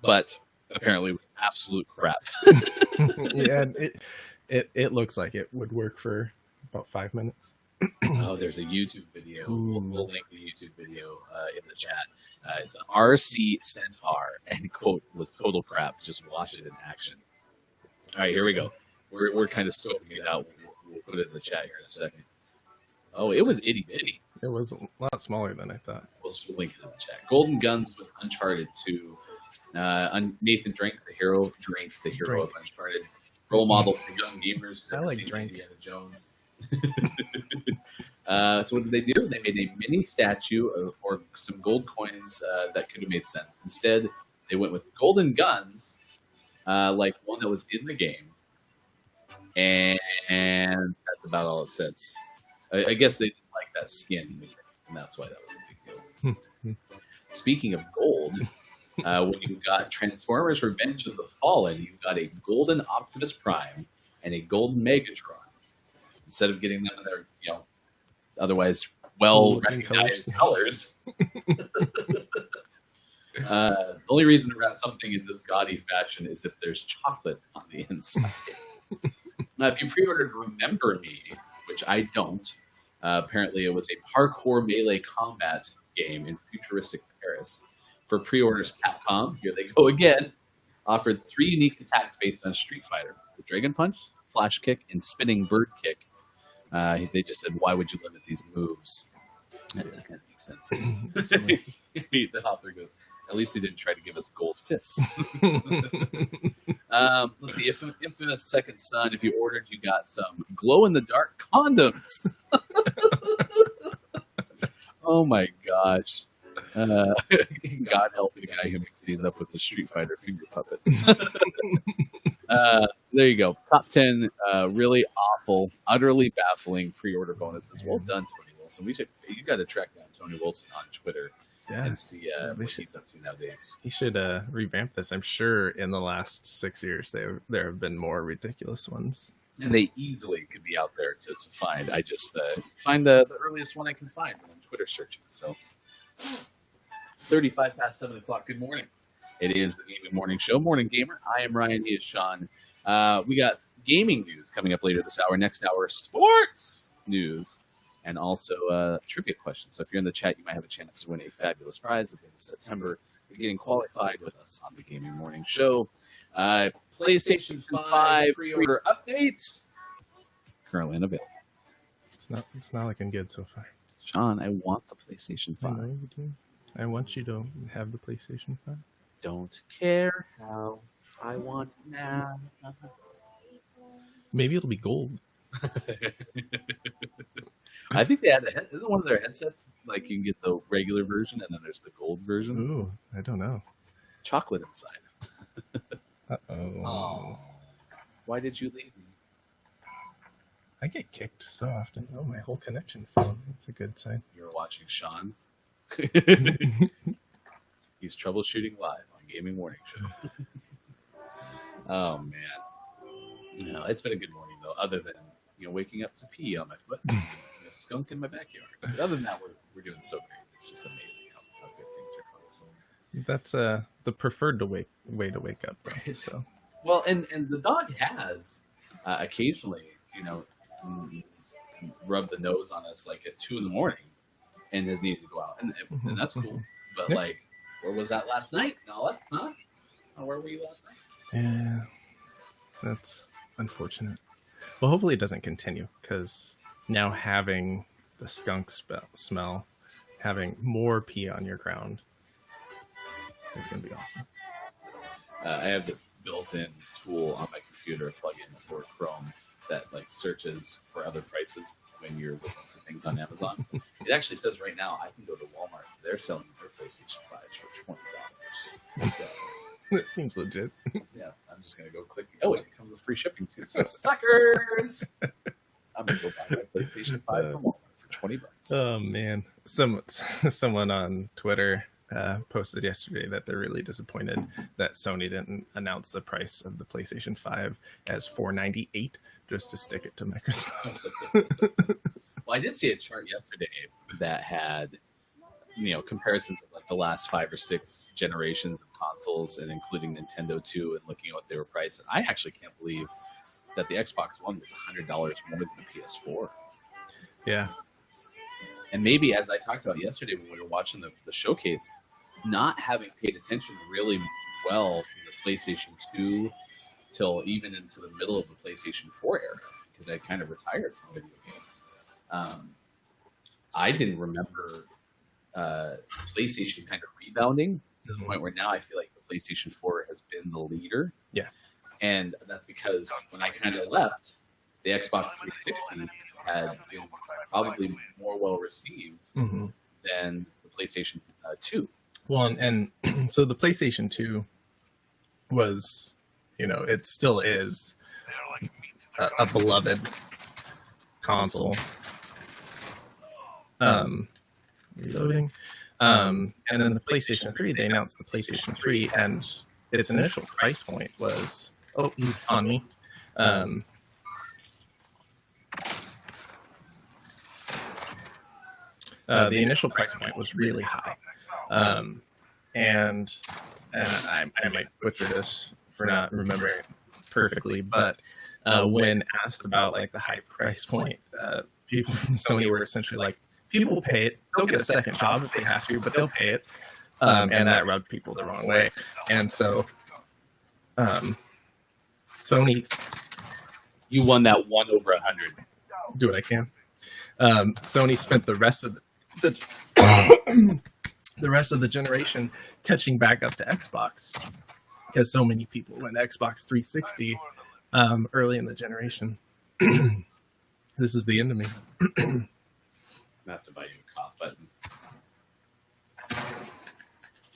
but apparently was absolute crap. Yeah, it looks like it would work for about 5 minutes. Oh, there's a YouTube video. We'll link the YouTube video in the chat. It's an RC Centaur, and quote, was total crap. Just watch it in action. All right, here we go. We're kind of scoping it out. We'll put it in the chat here in a second. Oh, it was itty bitty. It was a lot smaller than I thought. We'll link it in the chat. Golden Guns with Uncharted 2. Nathan Drake, the hero of Uncharted. Role model for young gamers. I like Drake. Indiana Jones. So what did they do? They made a mini statue or some gold coins that could have made sense. Instead, they went with golden guns, like one that was in the game. And that's about all it says. I guess they didn't like that skin, and that's why that was a big deal. Speaking of gold, When you've got Transformers Revenge of the Fallen, you've got a golden Optimus Prime and a golden Megatron. Instead of getting them in their, otherwise Looking well-recognized colors. The only reason to wrap something in this gaudy fashion is if there's chocolate on the inside. Now, if you pre-ordered Remember Me, which I don't, apparently it was a parkour melee combat game in futuristic Paris. For pre-orders, Capcom, here they go again, offered 3 unique attacks based on Street Fighter: the Dragon Punch, Flash Kick, and Spinning Bird Kick. They just said, why would you limit these moves? That kind of makes sense. The author goes, at least they didn't try to give us gold fists. Let's see. Infamous Second Son, if you ordered, you got some glow-in-the-dark condoms. Oh my gosh. God help the guy who mixed these up with the Street Fighter finger puppets. So there you go. Top 10 really awful, utterly baffling pre-order bonuses. Well done, Tony Wilson. You got to track down Tony Wilson on Twitter and see what he's up to nowadays. He should revamp this. I'm sure in the last 6 years there have been more ridiculous ones. And they easily could be out there to find. I just find the earliest one I can find when I'm Twitter searching. So 35 past 7 o'clock. Good morning. It is the Gaming Morning Show. Morning Gamer. I am Ryan. He is Sean. We got gaming news coming up later this hour. Next hour, sports news. And also trivia questions. So if you're in the chat, you might have a chance to win a fabulous prize at the end of September. You're getting qualified with us on the Gaming Morning Show. PlayStation 5 pre-order update. Currently unavailable. It's not looking good so far. Sean, I want the PlayStation 5. I know you do. I want you to have the PlayStation 5. Don't care how. I want now. Maybe it'll be gold. I think they had isn't one of their headsets like you can get the regular version and then there's the gold version? Ooh, I don't know. Chocolate inside. Uh-oh. Why did you leave me? I get kicked so often. Oh, my whole connection failed. That's a good sign. You're watching Sean. He's troubleshooting live on Gaming Morning Show. Oh man. No, it's been a good morning though, other than waking up to pee on my foot, and a skunk in my backyard. But other than that, we're doing so great. It's just amazing how good things are going. So that's the preferred way to wake up, though. So well, and the dog has occasionally, rub the nose on us like at 2 a.m. and has needed to go out, and that's cool. But yeah. Like, where was that last night, Nala? Huh? Where were you last night? Yeah, that's unfortunate. Well, hopefully it doesn't continue, because now having the skunk smell, having more pee on your ground, is going to be awful. I have this built-in tool on my computer, plug-in for Chrome, that searches for other prices when you're looking for things on Amazon. It actually says right now I can go to Walmart. They're selling their PlayStation 5s for $20. So, That seems legit. yeah, I'm just gonna go click. Oh, it comes with free shipping too. So suckers! I'm gonna go buy my PlayStation 5 from Walmart for $20. Oh man, someone on Twitter posted yesterday that they're really disappointed that Sony didn't announce the price of the PlayStation 5 as $498 just to stick it to Microsoft. Well, I did see a chart yesterday that had comparisons of the last 5 or 6 generations of consoles, and including Nintendo 2, and looking at what they were priced. And I actually can't believe that the Xbox One was $100 more than the PS4. Yeah. And maybe, as I talked about yesterday when we were watching the showcase, not having paid attention really well from the PlayStation 2 till even into the middle of the PlayStation 4 era, because I kind of retired from video games. I didn't remember PlayStation kind of rebounding to the point where now I feel like the PlayStation 4 has been the leader. Yeah. And that's because when I kind of left, the Xbox 360 had been probably more well received than the PlayStation 2. Well, and so the PlayStation 2 was, it still is a beloved console. Reloading. And then the PlayStation 3, they announced the PlayStation 3, and its initial price point was, oh, he's on me. The initial price point was really high. And I might butcher this for not remembering perfectly, but when asked about like the high price point, people from Sony were essentially like, people will pay it. They'll get a second job if they have to, but they'll pay it. And that rubbed people the wrong way. And so Sony... You won that 1 over 100. Do what I can. Sony spent the rest of the rest of the generation catching back up to Xbox, because so many people went Xbox 360 early in the generation. This is the end of me. I have to buy you a cough button.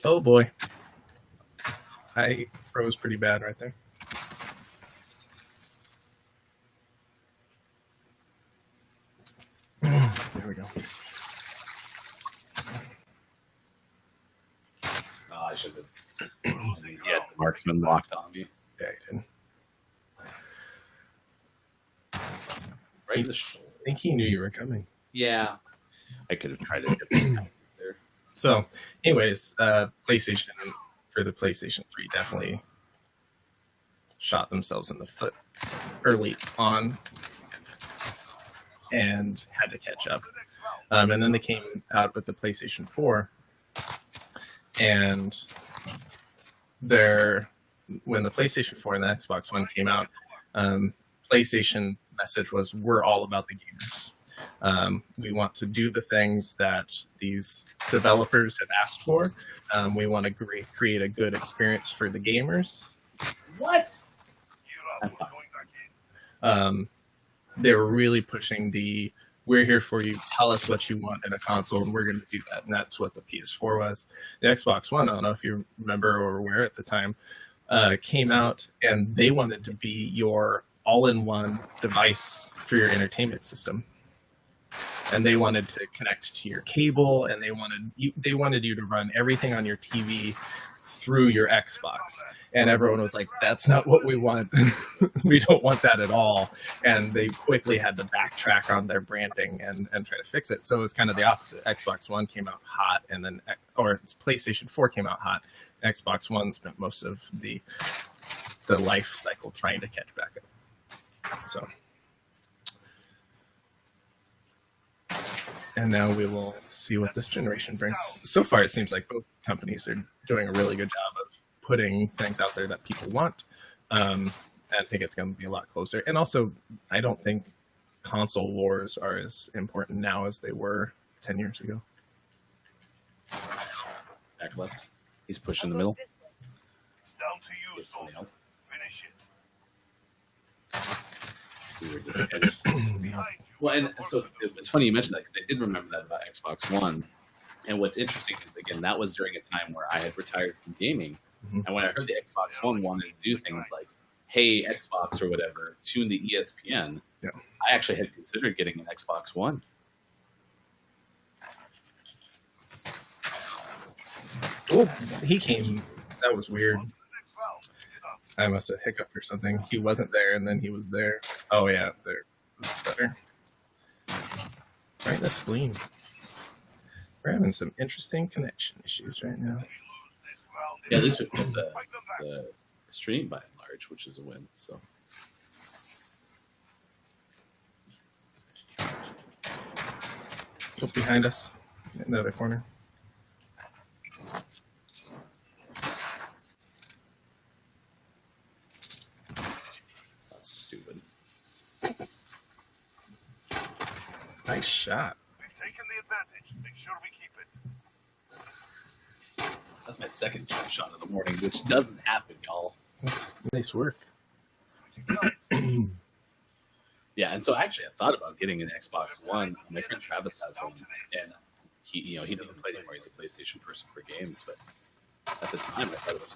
Oh boy, I froze pretty bad right there. There we go. Oh, I should have. Yeah, the marksman locked on me. Yeah, I did. Right in the shoulder. I think he knew you were coming. Yeah. I could have tried it there. So, anyways, PlayStation for the PlayStation 3 definitely shot themselves in the foot early on and had to catch up. And then they came out with the PlayStation 4, and when the PlayStation 4 and the Xbox One came out, PlayStation's message was, we're all about the gamers. We want to do the things that these developers have asked for. We want to create a good experience for the gamers. What? They were really pushing we're here for you, tell us what you want in a console, and we're going to do that. And that's what the PS4 was. The Xbox One, I don't know if you remember or were aware at the time, came out, and they wanted to be your all-in-one device for your entertainment system. And they wanted to connect to your cable, and they wanted you to run everything on your TV through your Xbox. And everyone was like, that's not what we want. We don't want that at all. And they quickly had to backtrack on their branding and try to fix it. So it was kind of the opposite. Xbox One came out hot, and then PlayStation 4 came out hot. Xbox One spent most of the life cycle trying to catch back up. So, and now we will see what this generation brings. So far, it seems like both companies are doing a really good job of putting things out there that people want. I think it's going to be a lot closer. And also, I don't think console wars are as important now as they were 10 years ago. Back left. He's pushing the middle. It's down to you, soldier. Finish it. Well, and so it's funny you mentioned that, because I did remember that about Xbox One. And what's interesting is, again, that was during a time where I had retired from gaming. Mm-hmm. And when I heard the Xbox One wanted to do things like, hey, Xbox or whatever, tune the ESPN, yeah. I actually had considered getting an Xbox One. Oh, he came. That was weird. I must have hiccuped or something. He wasn't there, and then he was there. Oh, yeah, there. This is better. Right in the spleen. We're having some interesting connection issues right now. Yeah, at least we put the stream by and large, which is a win. So. Look behind us, in the other corner. That's stupid. Nice shot. We've taken the advantage. Make sure we keep it. That's my second jump shot of the morning, which doesn't happen, y'all. That's nice work. Yeah, and so actually, I thought about getting an Xbox One. My friend Travis has one, and he doesn't play anymore. He's a PlayStation person for games, but at the time, I thought it was.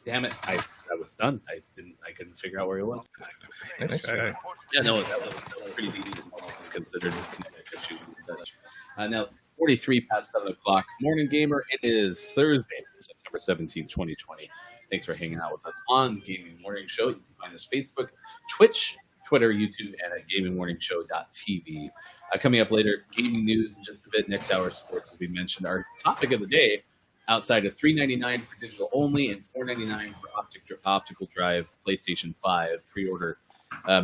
Damn it! I was done. I couldn't figure out where he was. Nice try. Yeah, no, that was pretty decent. It's considered issues and such. Now, 43 past 7 o'clock. Morning Gamer. It is Thursday, September 17th, 2020. Thanks for hanging out with us on Gaming Morning Show. You can find us Facebook, Twitch, Twitter, YouTube, and at gamingmorningshow.tv. Coming up later, gaming news in just a bit. Next hour, sports, as we mentioned. Our topic of the day, outside of $3.99 for digital only and $4.99 for optical drive PlayStation 5 pre-order,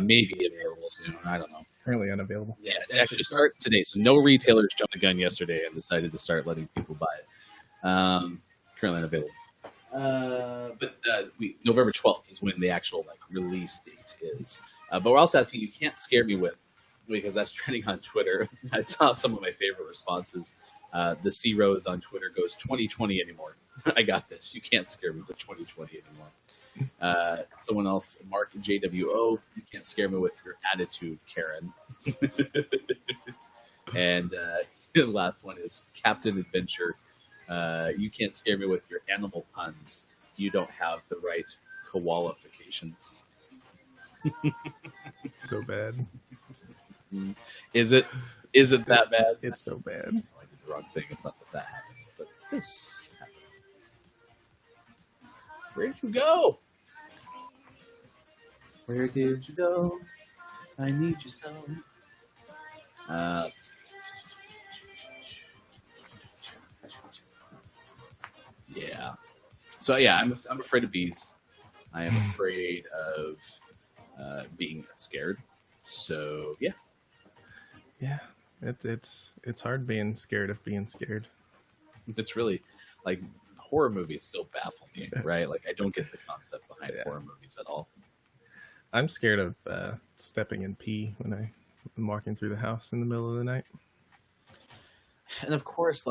maybe available soon. I don't know. Currently unavailable. Yeah, it actually starts today. So no retailers jumped the gun yesterday and decided to start letting people buy it. Currently unavailable. But November 12th is when the actual release date is. But we're also asking, you can't scare me with, because that's trending on Twitter. I saw some of my favorite responses. The C Rose on Twitter goes 2020 anymore. I got this. You can't scare me with 2020 anymore. Someone else, Mark JWO, you can't scare me with your attitude, Karen. And the last one is Captain Adventure. You can't scare me with your animal puns. You don't have the right qualifications. So bad. Is it that bad? It's so bad. I did the wrong thing. It's not that happened. It's that this happened. Where did you go? Where did you go? I need you so. Let's see. Yeah. So yeah, I'm afraid of bees. I am afraid of being scared. So yeah. Yeah, it's hard being scared of being scared. It's really horror movies still baffle me, right? I don't get the concept behind horror movies at all. I'm scared of stepping in pee when I'm walking through the house in the middle of the night. And of course,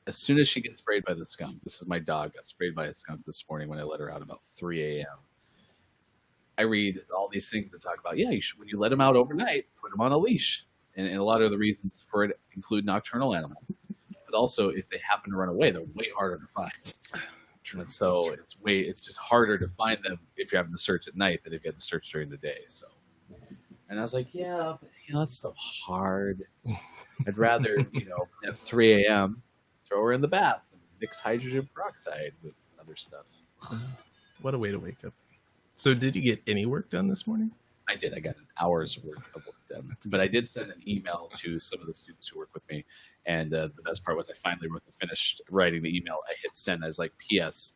as soon as she gets sprayed by the skunk, this is my dog got sprayed by a skunk this morning when I let her out about 3 a.m. I read all these things that talk about, when you let them out overnight, put them on a leash. And a lot of the reasons for it include nocturnal animals. But also, if they happen to run away, they're way harder to find. And so it's just harder to find them if you're having to search at night than if you have to search during the day. So, and I was like, but that's so hard. I'd rather, at 3 a.m., throw her in the bath and mix hydrogen peroxide with other stuff. What a way to wake up. So did you get any work done this morning? I did. I got an hour's worth of work done. But I did send an email to some of the students who work with me. And the best part was I finally finished writing the email. I hit send. I was like, P.S.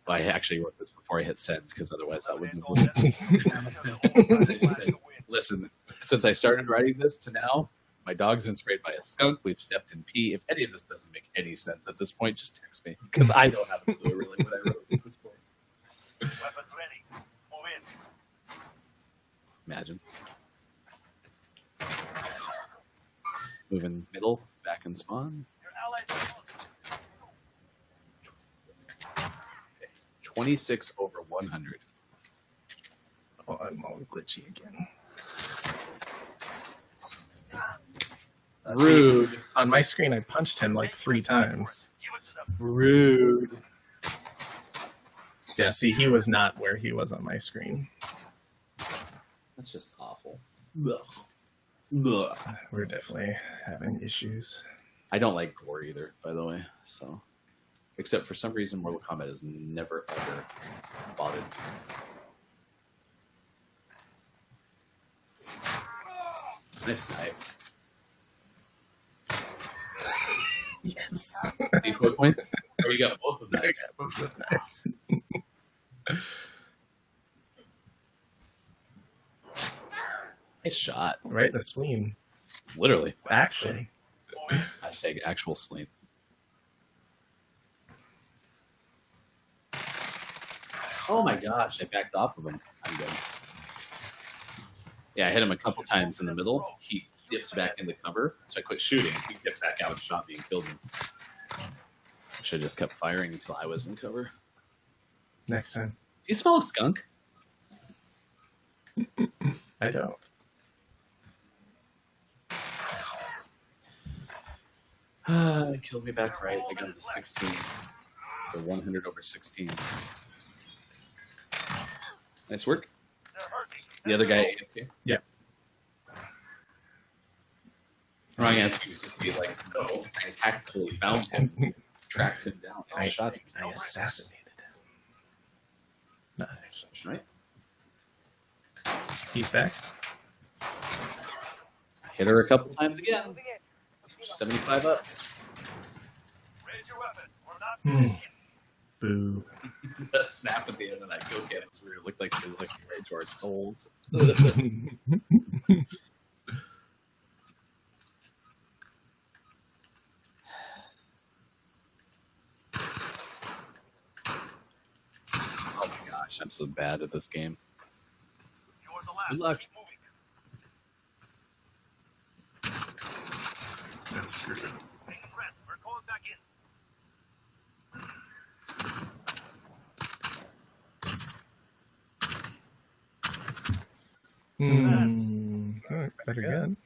Well, I actually wrote this before I hit send because otherwise that wouldn't have said, listen, since I started writing this to now, my dog's been sprayed by a skunk. We've stepped in pee. If any of this doesn't make any sense at this point, just text me because I don't have a clue really what I wrote at this point. Weapons ready. Move in. Imagine. Moving middle, back in spawn. Your allies are 26 over 100. Oh, I'm all glitchy again. Rude. On my screen, I punched him 3 times. give it to them. Rude. Yeah, see, he was not where he was on my screen. That's just awful. Ugh. Ugh. We're definitely having issues. I don't like gore either, by the way. So, except for some reason, Mortal Kombat has never ever bothered me. Nice knife. Yes. See quick points? There we go. Both of them. Nice. Nice shot. Right in the spleen. Literally. Actually. Hashtag actual spleen. Oh my gosh, I backed off of him. I'm good. Yeah, I hit him a couple times in the middle. He dipped back in the cover, so I quit shooting. He dipped back out and shot me and killed him. I should have just kept firing until I was in cover. Next time. Do you smell a skunk? I don't. Killed me back right. I got to 16. So 100 over 16. Nice work. They're hurting. The other guy AFK? Yeah. Wrong answer was just be like, no, I tactfully found him, tracked him down, and shot him. I assassinated. Nice. Right? He's back. Hit her a couple times again. Moving in. 75 up. Raise your weapon. We're not Hmm. finished yet. Boo. That snap at the end of that go get was weird. It looked like it was like right to our souls. Oh my gosh, I'm so bad at this game. Yours the last. Good luck. Keep moving. I'm screwed. Make a friend. We're calling back in. Alright, better good.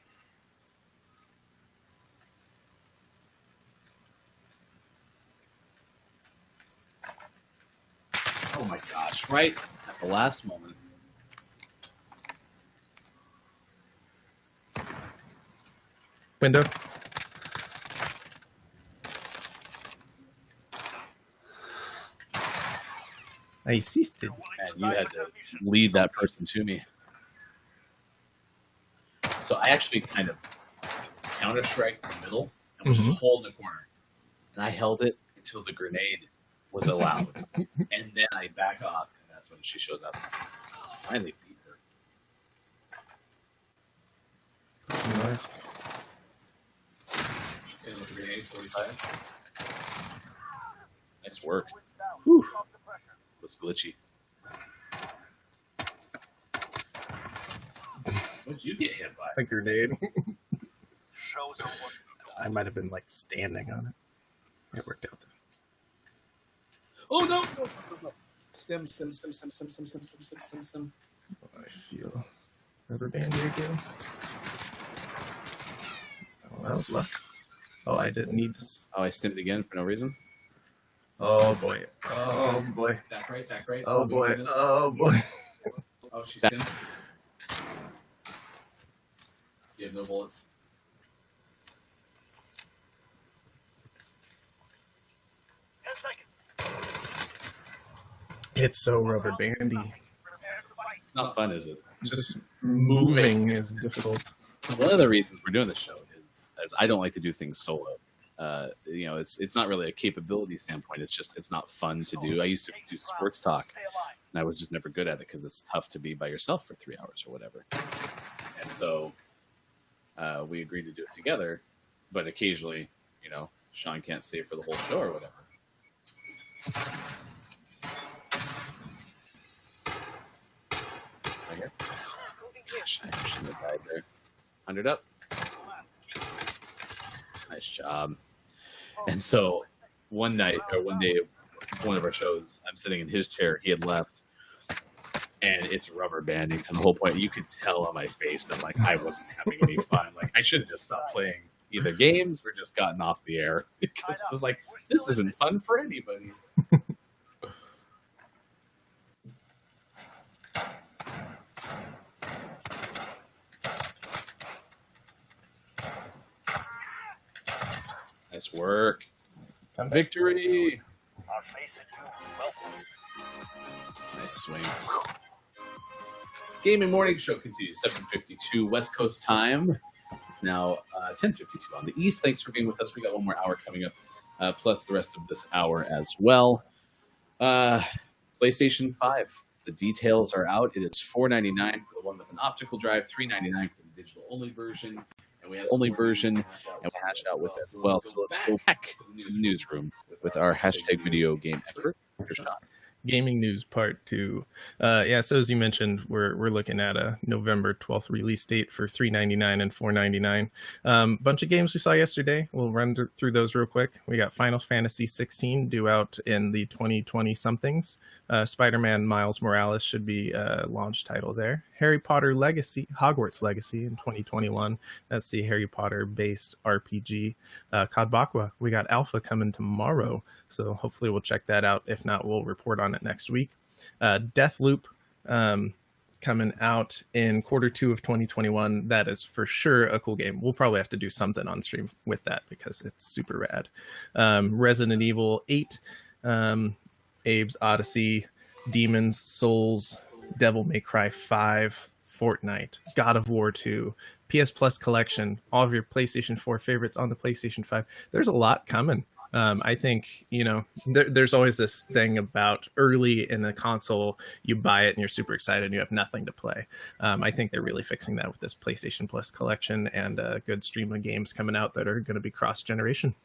Oh my gosh, right at the last moment. Window. I assisted. You're willing And to you die had for to that mission. lead that person to me. So I actually kind of counter-strike in the middle and was just holding the corner. And I held it until the grenade was allowed. And then I back off, and that's when she shows up. Finally beat her. Hit with the grenade, 45. Nice work. Wits down. Whew. Off the pressure. It was glitchy. What'd you get hit by? A grenade. Shows her what I might have been like standing on it. It worked out though. Oh no! Stem. I feel rubber band here again. Oh, that was luck. Oh, I didn't need this. Oh, I stemmed again for no reason. Oh boy. Oh boy. Back right. Oh boy. Oh boy. Oh, she's stemmed. You have no bullets. 10 seconds. It's so rubber bandy. Prepare to fight. Not fun, is it? Just moving is difficult. One of the reasons we're doing this show is I don't like to do things solo. It's not really a capability standpoint. It's not fun to do. I used to do sports talk, Stay alive. and I was just never good at it because it's tough to be by yourself for 3 hours or whatever. And so we agreed to do it together, but occasionally, Sean can't stay for the whole show or whatever. Right here. Moving in. Gosh, I shouldn't have died there. 100 up. Nice job. And so one day, one of our shows, I'm sitting in his chair. He had left, and it's rubber banding to the whole point. You could tell on my face that like I wasn't having any fun. Like I should have just stopped playing either games or just gotten off the air because it was like this isn't fun for anybody. Nice work. Victory. Our face at you. Well placed. Nice swing. Gaming Morning Show continues, 7:52 West Coast time. It's now 10:52 on the East. Thanks for being with us. We got one more hour coming up, plus the rest of this hour as well. PlayStation 5. The details are out. It is $4.99 for the one with an optical drive, $3.99 for the digital-only version. And we have only version, and we'll hash out with it as well. So let's go back to the newsroom with our hashtag video game expert, Peter Shaw. gaming news part 2. So as you mentioned, we're looking at a November 12th release date for $3.99 and $4.99. Bunch of games we saw yesterday. We'll run through those real quick. We got Final Fantasy 16 due out in the 2020 somethings. Spider-Man Miles Morales should be a launch title there. Harry Potter Legacy, Hogwarts Legacy in 2021. That's the Harry Potter based RPG. Kadbakwa, we got Alpha coming tomorrow, so hopefully we'll check that out. If not, we'll report on it next week. Deathloop coming out in Q2 of 2021. That is for sure a cool game. We'll probably have to do something on stream with that because it's super rad. Resident Evil 8, Abe's Odyssey, Demons, Souls, Devil May Cry 5, Fortnite, God of War 2, PS Plus Collection, all of your PlayStation 4 favorites on the PlayStation 5. There's a lot coming. I think, there's always this thing about early in the console, you buy it and you're super excited and you have nothing to play. I think they're really fixing that with this PlayStation Plus collection and a good stream of games coming out that are going to be cross-generation.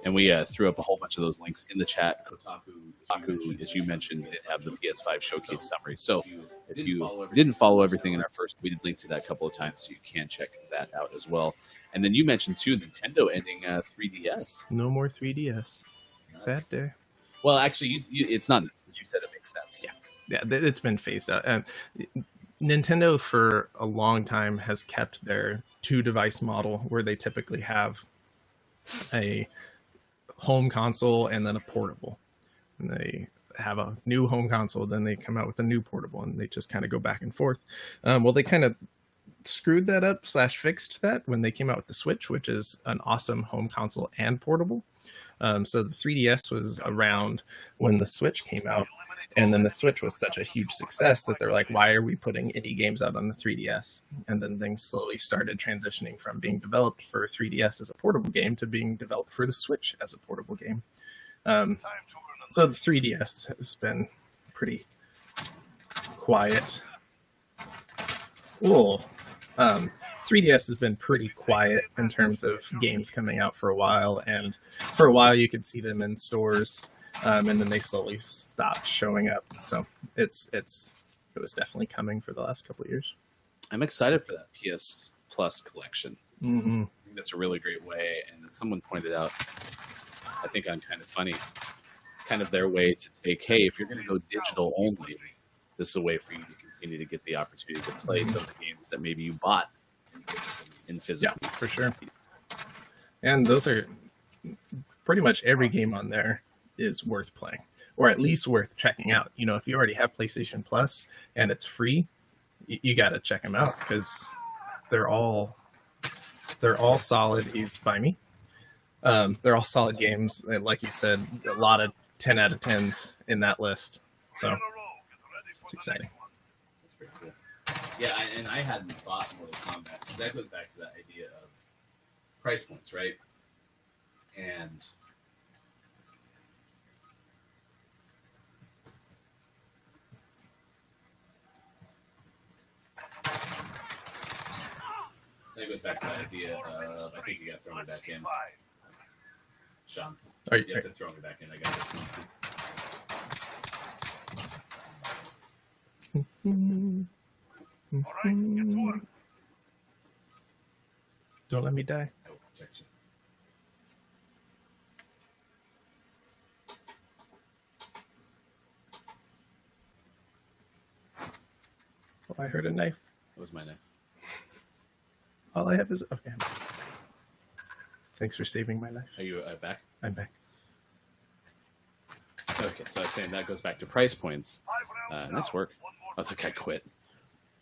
And we threw up a whole bunch of those links in the chat. Kotaku, as you mentioned, did have the PS5 showcase summary. So if you didn't follow everything in our first, we did link to that a couple of times, so you can check that out as well. And then you mentioned, too, Nintendo ending 3DS. No more 3DS. Sad day. Well, actually, it's not. You said it makes sense. Yeah, it's been phased out. And Nintendo, for a long time, has kept their 2-device model where they typically have a home console and then a portable, and they have a new home console, then they come out with a new portable, and they just kind of go back and forth. Well, they kind of screwed that up / fixed that when they came out with the Switch, which is an awesome home console and portable. So the 3DS was around when the Switch came out, and then the Switch was such a huge success that they're like, why are we putting indie games out on the 3DS? And then things slowly started transitioning from being developed for 3DS as a portable game to being developed for the Switch as a portable game. So the 3DS has been pretty quiet. 3DS has been pretty quiet in terms of games coming out for a while, and for a while you could see them in stores. And then they slowly stopped showing up. So it was definitely coming for the last couple of years. I'm excited for that PS Plus collection. Mm-hmm. I think that's a really great way. And as someone pointed out, I think I'm kind of funny, kind of their way to take, hey, if you're going to go digital only, this is a way for you to continue to get the opportunity to play some of the games that maybe you bought in physical. Yeah, for sure. And those are pretty much every game on there is worth playing, or at least worth checking out. If you already have PlayStation Plus and it's free, you got to check them out because they're all solid. Eased by me. They're all solid games, and like you said, a lot of 10 out of 10s in that list. So it's exciting. That's pretty cool. Yeah, and I hadn't bought Mortal Kombat. So that goes back to that idea of price points, right? And that goes back to that idea of, I think you got thrown back in. Sean, you have to throw me back in. I got this. All right, get to work. Don't let me die. I will protect you. Oh, I heard a knife. That was my knife. All I have is okay. Thanks for saving my life. Are you back? I'm back. Okay, so I was saying that goes back to price points. Nice work. I think I quit.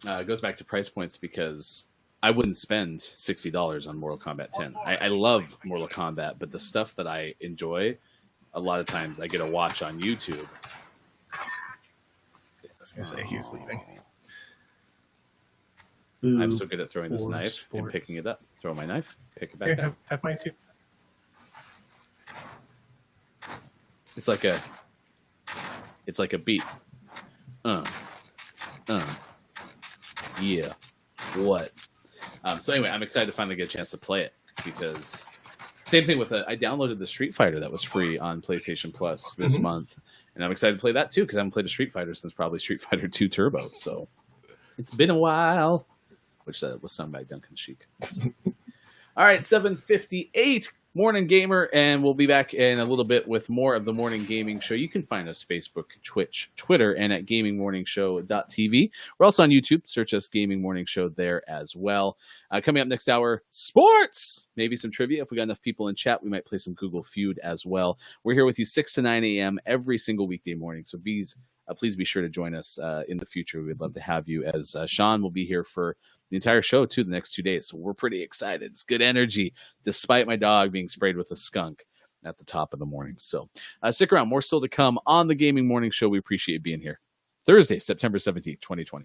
It goes back to price points because I wouldn't spend $60 on Mortal Kombat 10. I love Mortal Kombat, but the stuff that I enjoy, a lot of times I get to watch on YouTube. I was going to say he's leaving. I'm so good at throwing this knife sports. and picking it up. Throw my knife, pick it back Here, up. have mine too. It's like a beat. Yeah. What? So anyway, I'm excited to finally get a chance to play it because same thing with I downloaded the Street Fighter that was free on PlayStation Plus this month, And I'm excited to play that too because I haven't played a Street Fighter since probably Street Fighter 2 Turbo. So it's been a while, which was sung by Duncan Sheik. So. All right, 7:58 Morning Gamer, and we'll be back in a little bit with more of the Morning Gaming Show. You can find us Facebook, Twitch, Twitter, and at gamingmorningshow.tv. We're also on YouTube. Search us Gaming Morning Show there as well. Coming up next hour, sports. Maybe some trivia. If we got enough people in chat, we might play some Google Feud as well. We're here with you 6 to 9 a.m. every single weekday morning. So please be sure to join us in the future. We'd love to have you, as Sean will be here for the entire show too the next 2 days. So we're pretty excited. It's good energy, despite my dog being sprayed with a skunk at the top of the morning. So stick around. More still to come on the Gaming Morning Show. We appreciate being here. Thursday, September 17th, 2020.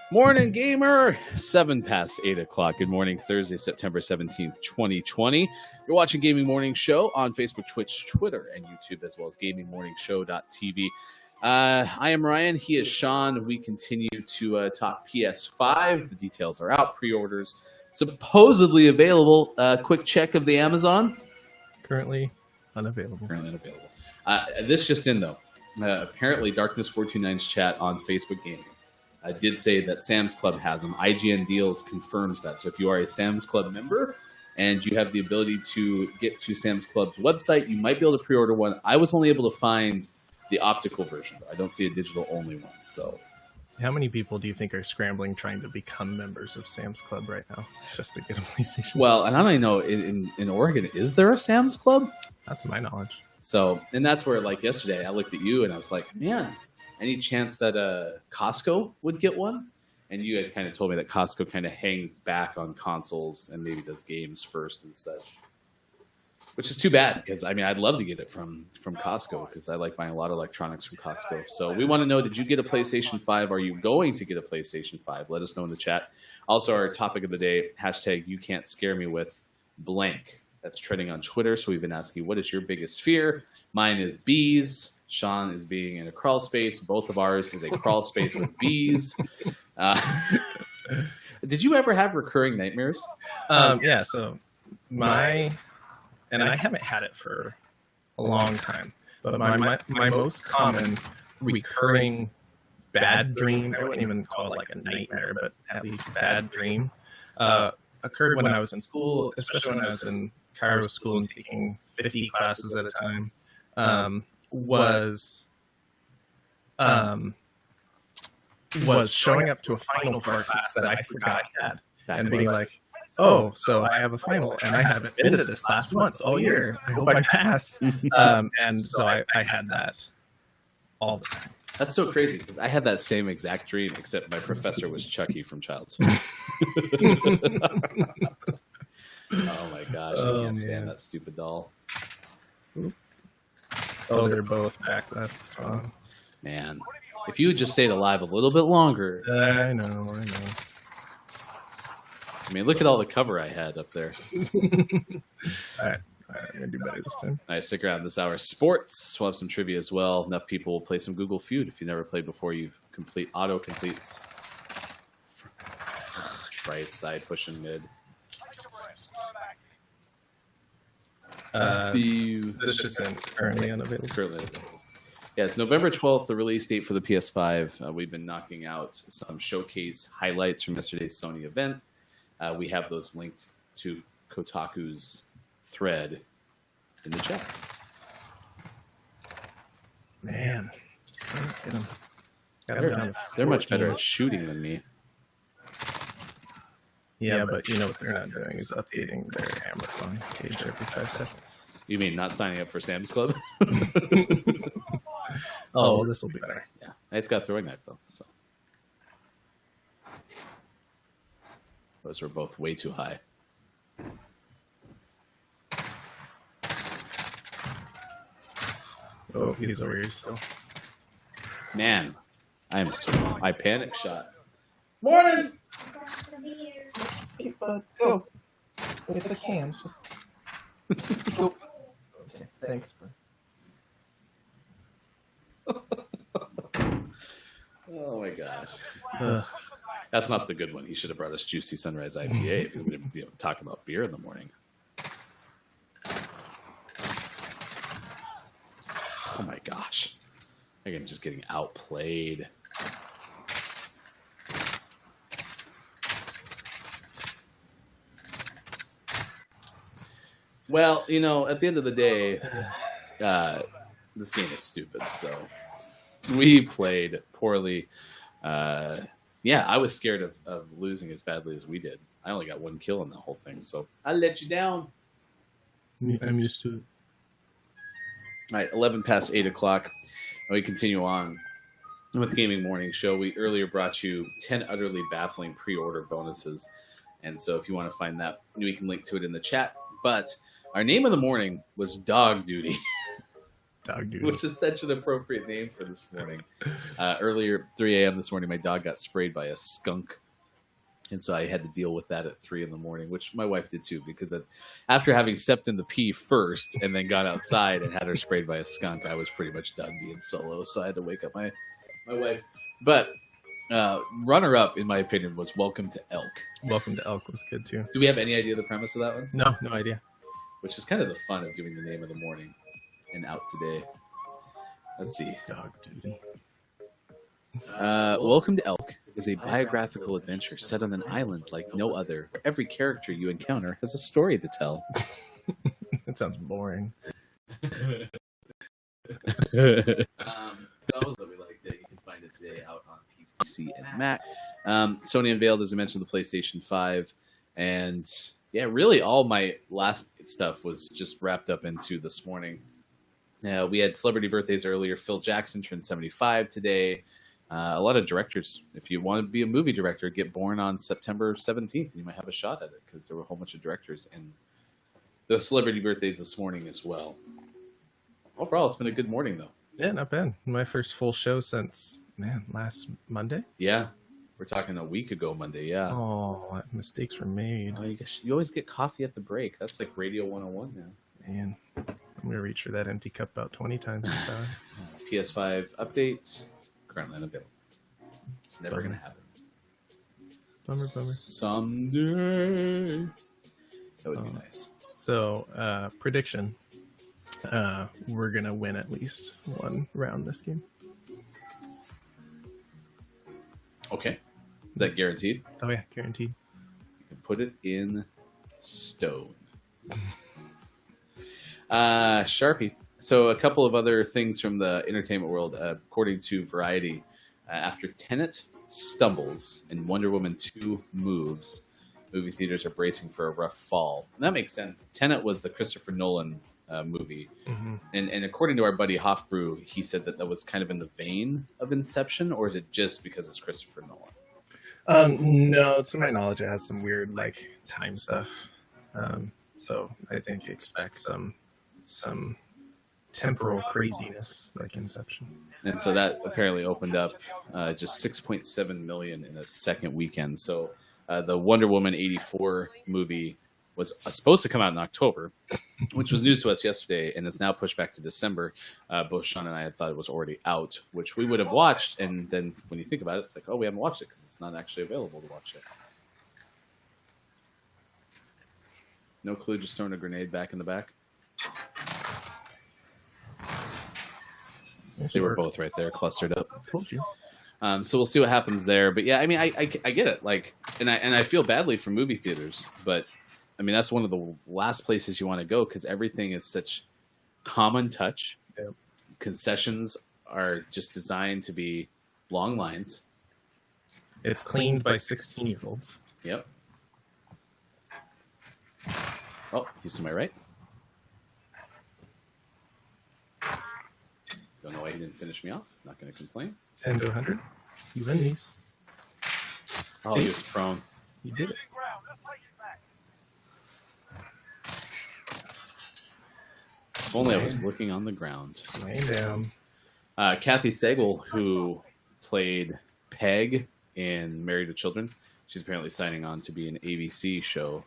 Morning Gamer, 7 past 8 o'clock. Good morning, Thursday, September 17th, 2020. You're watching Gaming Morning Show on Facebook, Twitch, Twitter, and YouTube, as well as gamingmorningshow.tv. I am Ryan. He is Sean. We continue to talk PS5. The details are out. Pre-orders supposedly available. Quick check of the Amazon. Currently unavailable. Currently unavailable. This just in, though. Apparently, Darkness429's chat on Facebook Gaming did say that Sam's Club has them. IGN Deals confirms that. So if you are a Sam's Club member and you have the ability to get to Sam's Club's website, you might be able to pre-order one. I was only able to find the optical version. I don't see a digital-only one. So, How many people do you think are scrambling trying to become members of Sam's Club right now just to get a PlayStation? well, and I don't even know, in Oregon, is there a Sam's Club? Not to my knowledge. So, and that's where, like, yesterday, I looked at you and I was like, man, any chance that Costco would get one? And you had kind of told me that Costco kind of hangs back on consoles and maybe does games first and such, which is too bad because, I mean, I'd love to get it from Costco because I like buying a lot of electronics from Costco. So we want to know, did you get a PlayStation 5? Are you going to get a PlayStation 5? Let us know in the chat. Also, our topic of the day, hashtag you can't scare me with blank. That's trending on Twitter. So we've been asking, what is your biggest fear? Mine is bees. Sean is being in a crawl space. Both of ours is a crawl space with bees. Did you ever have recurring nightmares? Yeah, so I haven't had it for a long time, but my most common recurring bad dream, I wouldn't even call it like a nightmare, but at least bad dream, occurred when I was in school, especially when I was in Cairo school and taking 50 classes at a time. Was showing up to a final for a class that I forgot I had and being like, oh, so I have a final and I haven't been to this class once all year. I hope I pass. And so I had that all the time. That's so crazy. I had that same exact dream, except my professor was Chucky from Child's Play. Oh my gosh, I can't stand that stupid doll. Oh, they're both back. That's fun. Man, if you had just stayed alive a little bit longer. I know. I mean, look at all the cover I had up there. All right, I'm gonna do better this time. All right, stick around this hour. Sports. We'll have some trivia as well. Enough people will play some Google Feud. If you've never played before, you complete auto completes. Right side pushing mid. This isn't currently unavailable. Currently, yeah, it's November 12th, the release date for the PS5. We've been knocking out some showcase highlights from yesterday's Sony event. We have those linked to Kotaku's thread in the chat. Man, just can't get them. They're much better at shooting than me. Yeah, but you know what they're not doing is updating their Amazon page every 5 seconds. You mean not signing up for Sam's Club? Oh, this will be better. Yeah, it's got a throwing knife though. So those were both way too high. Oh, he's over here still. Man, I panic shot. Morning. Go. It's a can. Go. Okay, thanks, bro. Oh my gosh. That's not the good one. He should have brought us Juicy Sunrise IPA if he's going to be talking about beer in the morning. Oh my gosh. I think I'm just getting outplayed. Well, you know, at the end of the day, this game is stupid, so we played poorly. Yeah, I was scared of losing as badly as we did. I only got one kill in the whole thing, so I let you down. I'm used to it. All right, 11 past 8 o'clock. We continue on with Gaming Morning Show. We earlier brought you 10 utterly baffling pre-order bonuses. And so if you want to find that, we can link to it in the chat. But our name of the morning was Dog Duty. Dog duty. which is such an appropriate name for this morning. Earlier, 3 a.m. this morning, my dog got sprayed by a skunk. And so I had to deal with that at 3 in the morning, which my wife did too, because after having stepped in the pee first and then gone outside and had her sprayed by a skunk, I was pretty much done being solo. So I had to wake up my wife. But runner up, in my opinion, was Welcome to Elk. Welcome to Elk was good too. Do we have any idea of the premise of that one? No idea. Which is kind of the fun of doing the name of the morning and out today. Let's see. Dog duty. Welcome to Elk is a biographical adventure set on an island like no other. Every character you encounter has a story to tell. That sounds boring. Those that we liked it, you can find it today out on PC and Mac. Sony unveiled, as I mentioned, the PlayStation 5, and yeah, really all my last stuff was just wrapped up into this morning. We had celebrity birthdays earlier. Phil Jackson turned 75 today. A lot of directors, if you want to be a movie director, get born on September 17th. You might have a shot at it because there were a whole bunch of directors and the celebrity birthdays this morning as well. Overall, it's been a good morning, though. Yeah, not bad. My first full show since, last Monday. Yeah, we're talking a week ago Monday, yeah. Oh, mistakes were made. Oh, you always get coffee at the break. That's like Radio 101 now. Man, I'm going to reach for that empty cup about 20 times this hour. PS5 updates. Currently unavailable. It's never going to happen. Bummer. Someday. That would be nice. So, prediction. We're going to win at least one round this game. Okay. Is that guaranteed? Oh, yeah, guaranteed. You can put it in stone. Sharpie. So a couple of other things from the entertainment world. According to Variety, after Tenet stumbles and Wonder Woman 2 moves, movie theaters are bracing for a rough fall. And that makes sense. Tenet was the Christopher Nolan movie. Mm-hmm. And according to our buddy Hofbrew, he said that was kind of in the vein of Inception, or is it just because it's Christopher Nolan? No, to my knowledge, it has some weird, time stuff. So I think expect some temporal craziness like Inception. And so that apparently opened up just 6.7 million in a second weekend. So the Wonder Woman 84 movie was supposed to come out in October, which was news to us yesterday, and it's now pushed back to December. Both Sean and I had thought it was already out, which we would have watched. And then when you think about it, it's like, oh, we haven't watched it because it's not actually available to watch it. No clue, just throwing a grenade back in the back. See, we're both right there, clustered up. Told you. So we'll see what happens there. But yeah, I mean, I get it. And I feel badly for movie theaters, but I mean that's one of the last places you want to go because everything is such common touch. Yep. Concessions are just designed to be long lines. It's cleaned by 16-year-olds. Yep. Oh, he's to my right. Don't know why he didn't finish me off. Not going to complain. 10 to 100. You win these. Oh, he was prone. You did it. Ground. Let's take it back. If only I was looking on the ground. Laying down. Kathy Sagal, who played Peg in Married with Children, she's apparently signing on to be an ABC show.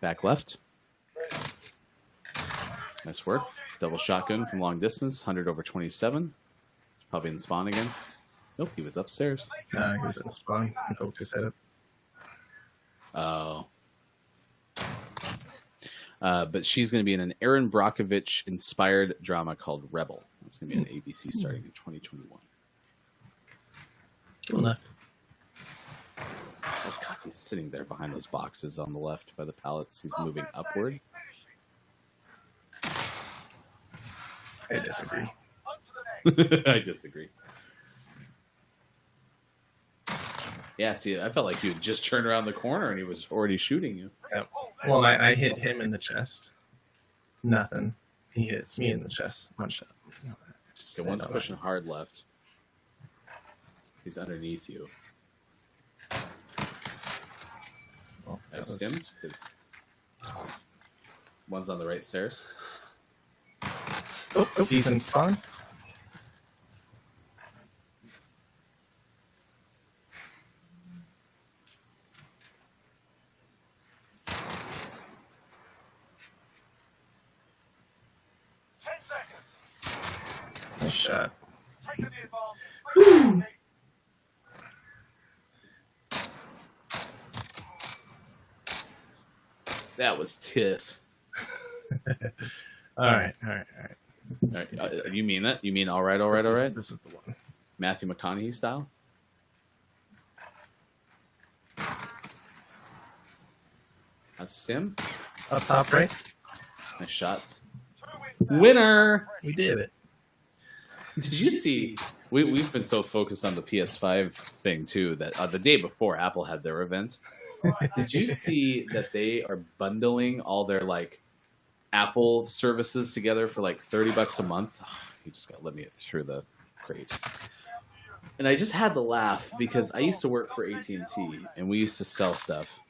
Back left. Nice work. Double shotgun from long distance, 100 over 27. Probably in spawn again. Nope, he was upstairs. He was in spawn. He poked his head up. Oh. But she's going to be in an Aaron Brockovich inspired drama called Rebel. It's going to be on ABC starting in 2021. Cool enough. Oh, God, he's sitting there behind those boxes on the left by the pallets. He's moving upward. I disagree. I disagree. Yeah, see, I felt like you had just turned around the corner and he was already shooting you. Yep. Well, I hit him in the chest. Nothing. He hits me in the chest. One shot. Okay, one's pushing hard left. He's underneath you. Well, I skimmed. One's on the right stairs. Oh, he's in spawn. Nice shot. Taking the advantage. That was tiff. All right. All right, you mean that? You mean all right? This is the one. Matthew McConaughey style? That's Sim. Up top right. Nice shots. Winner! We did it. Did you see? We've been so focused on the PS5 thing too that the day before Apple had their event. Did you see that they are bundling all their like Apple services together for like $30 a month? Oh, you just got to let me through the crate. And I just had to laugh because I used to work for AT&T and we used to sell stuff.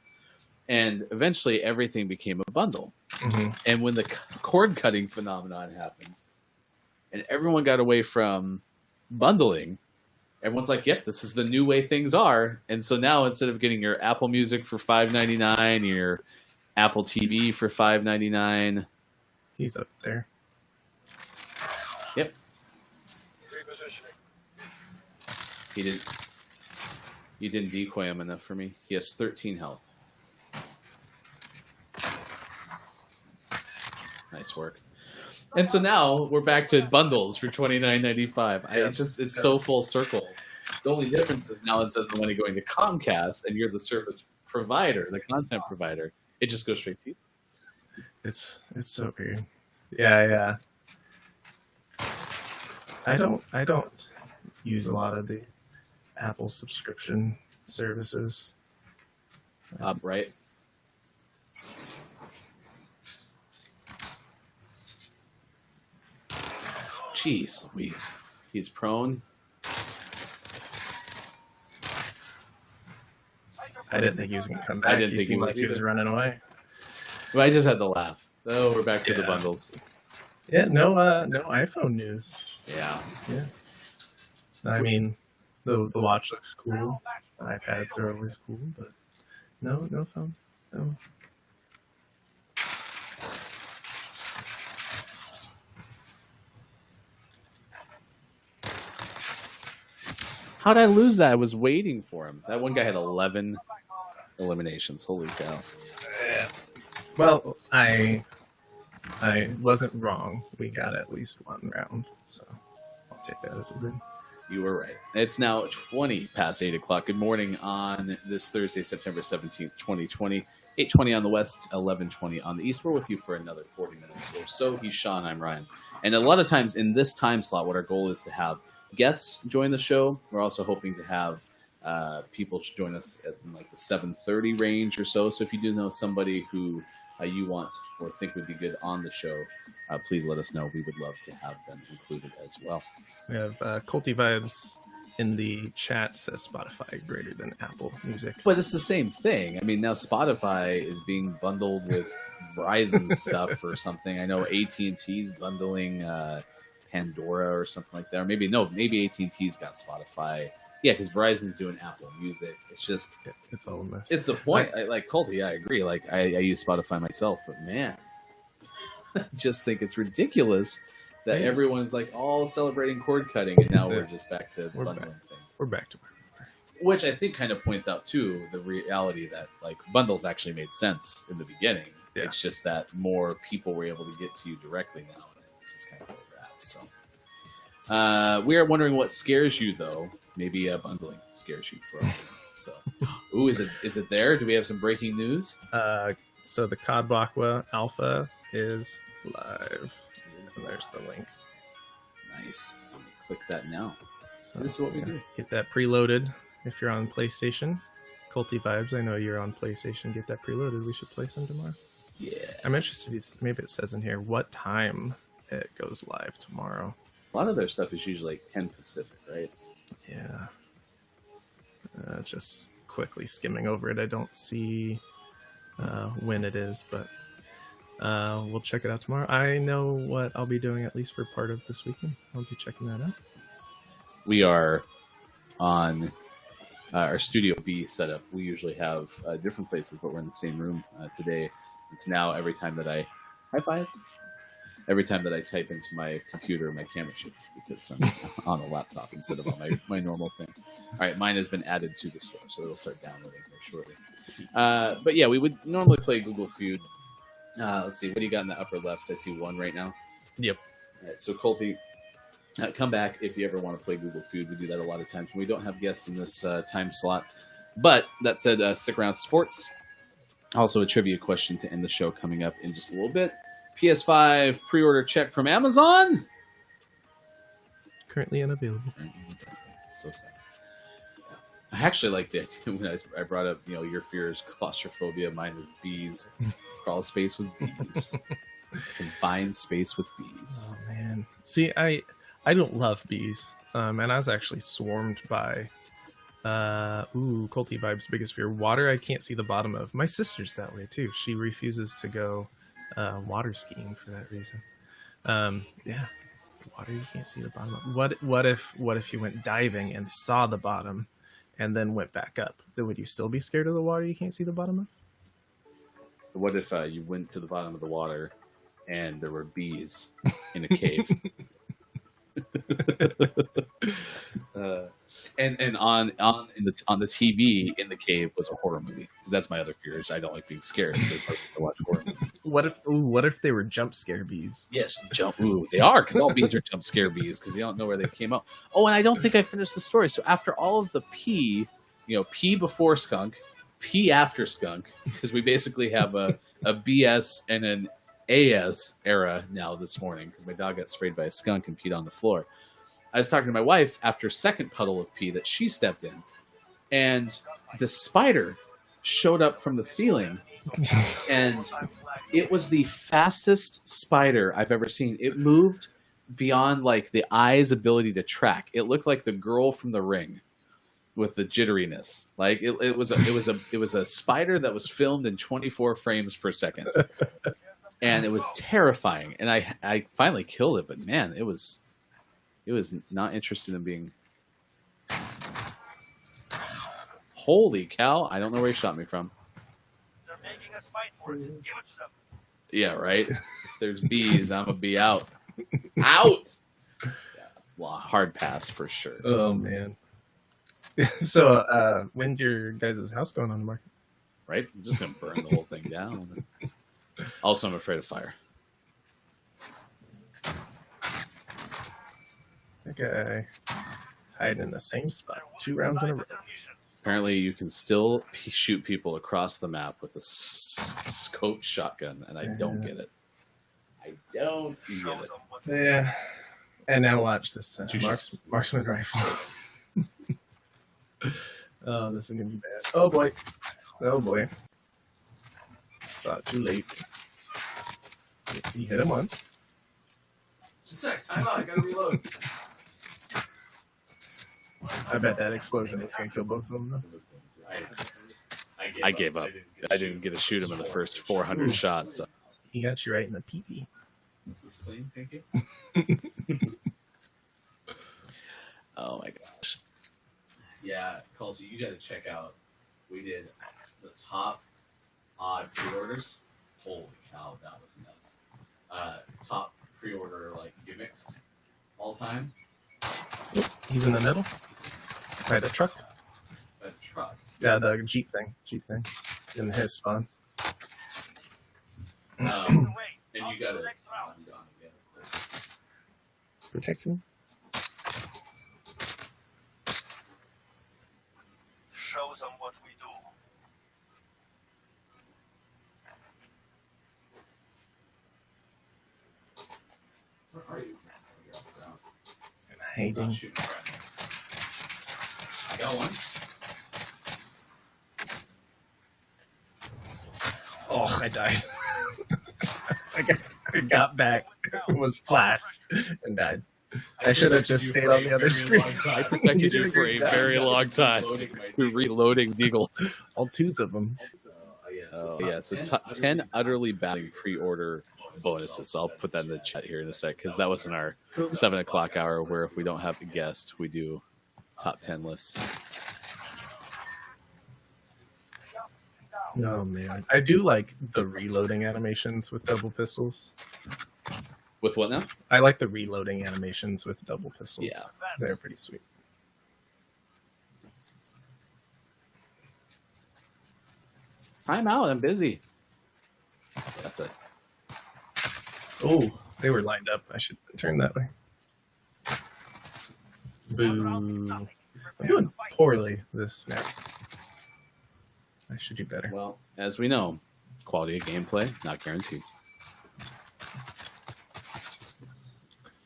And eventually everything became a bundle. Mm-hmm. And when the cord cutting phenomenon happened and everyone got away from bundling, everyone's like, yep, this is the new way things are. And so now instead of getting your Apple Music for $5.99, your Apple TV for $5.99. He's up there. Yep. Repositioning. You didn't decoy him enough for me. He has 13 health. Nice work. And so now we're back to bundles for $29.95. It's so full circle. The only difference is now instead of the money going to Comcast and you're the service provider, the content provider, it just goes straight to you. It's so weird. Yeah. I don't use a lot of the Apple subscription services. Up, right? Jeez Louise. He's prone. I didn't think he was going to come back. I didn't think he seemed was like he was either. running away. But I just had to laugh. Oh, we're back to the Yeah. bundles. Yeah, no iPhone news. Yeah. I mean, the watch looks cool. iPads are always cool, but no phone. No. How'd I lose that? I was waiting for him. That one guy had 11 eliminations. Holy cow. Well, I wasn't wrong. We got at least one round, so I'll take that as a win. You were right. It's now 20 past 8 o'clock. Good morning on this Thursday, September 17th, 2020. 8:20 on the west, 11:20 on the east. We're with you for another 40 minutes or so. He's Sean, I'm Ryan. And a lot of times in this time slot, what our goal is to have guests join the show. We're also hoping to have people join us at like the 7:30 range or so. So if you do know somebody who you want or think would be good on the show, please let us know. We would love to have them included as well. We have Culty Vibes in the chat says Spotify greater than Apple Music. But it's the same thing. I mean, now Spotify is being bundled with Verizon stuff or something. I know AT&T's bundling Pandora or something like that. Or maybe AT&T's got Spotify. Yeah, because Verizon's doing Apple Music. It's just, It's all a mess. it's the point. Like Colty, I agree. Like I use Spotify myself, but man, I just think it's ridiculous that Yeah. everyone's like all celebrating cord cutting, and now we're just back to We're bundling back. things. We're back to where we were. Which I think kind of points out too the reality that like bundles actually made sense in the beginning. Yeah. It's just that more people were able to get to you directly now, and this is kind of where we're at. So we are wondering what scares you though. Maybe bundling scares you for all. So, ooh, is it there? Do we have some breaking news? So the COD Blackwell Alpha is live. And there's the link. Nice. Click that now. So this is what we do. Get that preloaded if you're on PlayStation. Culty Vibes, I know you're on PlayStation. Get that preloaded. We should play some tomorrow. Yeah. I'm interested. Maybe it says in here what time it goes live tomorrow. A lot of their stuff is usually like 10 Pacific, right? Yeah. Just quickly skimming over it. I don't see when it is, but We'll check it out tomorrow. I know what I'll be doing at least for part of this weekend. I'll be checking that out. We are on our Studio B setup. We usually have different places, but we're in the same room today. It's now every time that I high five. Every time that I type into my computer, my camera shifts because I'm on a laptop instead of on my normal thing. All right, mine has been added to the store, so it'll start downloading here shortly. But yeah, we would normally play Google Feud. Let's see, what do you got in the upper left? I see one right now. Yep. All right, so Colty, come back if you ever want to play Google Feud. We do that a lot of times when we don't have guests in this time slot. But that said, stick around. Sports. Also a trivia question to end the show coming up in just a little bit. PS5 pre-order check from Amazon. Currently unavailable. So sad. I actually liked it when I brought up, your fear is claustrophobia. Mine was bees. Crawl space with bees. Confined space with bees. Oh man. See, I don't love bees. And I was actually swarmed by Colty Vibes' biggest fear. Water I can't see the bottom of. My sister's that way too. She refuses to go water skiing for that reason. Yeah. Water you can't see the bottom of. What if you went diving and saw the bottom and then went back up? Then would you still be scared of the water you can't see the bottom of? What if you went to the bottom of the water and there were bees in a cave? And on the TV in the cave was a horror movie, because that's my other fear. Is I don't like being scared. So I watch horror movies. What if they were jump scare bees? Yes, jump. Ooh, they are, because all bees are jump scare bees because you don't know where they came out. Oh, and I don't think I finished the story. So after all of the pee, pee before skunk, pee after skunk, because we basically have a BS and an AS era now this morning, because my dog got sprayed by a skunk and peed on the floor. I was talking to my wife after second puddle of pee that she stepped in, and the spider showed up from the ceiling, and it was the fastest spider I've ever seen. It moved beyond like the eye's ability to track. It looked like the girl from The Ring with the jitteriness. Like it was a spider that was filmed in 24 frames per second, and it was terrifying. And I finally killed it, but man, it was not interested in being. Holy cow! I don't know where he shot me from. They're making us fight for it. Give it to them. Yeah, right. If there's bees, I'm gonna be out. Out. Yeah, well, hard pass for sure. Oh man. So, when's your guys' house going on the market? Right? I'm just gonna burn the whole thing down. Also, I'm afraid of fire. That guy hiding in the same spot 2 rounds in a row. Apparently, you can still shoot people across the map with a scoped shotgun, and I don't get it. I don't get it. Yeah. And now watch this Two shots. marksman rifle. Oh, this is gonna be bad. Oh boy. Oh boy. Saw it too late. He hit him once. Just a sec. Time out. I gotta reload. I bet that explosion is gonna kill both of them though. I gave up. I didn't get to shoot him in the first 400 shots. So. He got you right in the pee-pee. That's the sling, thank you. Oh my gosh. Yeah, Colty, you got to check out. We did the top odd pre-orders. Holy cow, that was nuts. Top pre-order like gimmicks all time. He's in the middle. By the truck. A truck. Yeah, the Jeep thing. In his spawn. And you got to Protection. Show them what we do. Where are you? Hiding. I got one. Oh, I died. I got back, was flashed, and died. I should have just stayed on the other screen. I protected you for a very long time. We're reloading Deagle. All 2s of them. Oh yeah, so 10 utterly battling pre-order bonuses. So I'll put that in the chat here in a sec because that was in our 7 o'clock hour where if we don't have a guest, we do top 10 lists. No, man. I do like the reloading animations with double pistols. With what now? I like the reloading animations with double pistols. Yeah. They're pretty sweet. I'm out. I'm busy. That's it. Oh, they were lined up. I should turn that way. Boo. I'm doing poorly this map. I should do better. Well, as we know, quality of gameplay not guaranteed.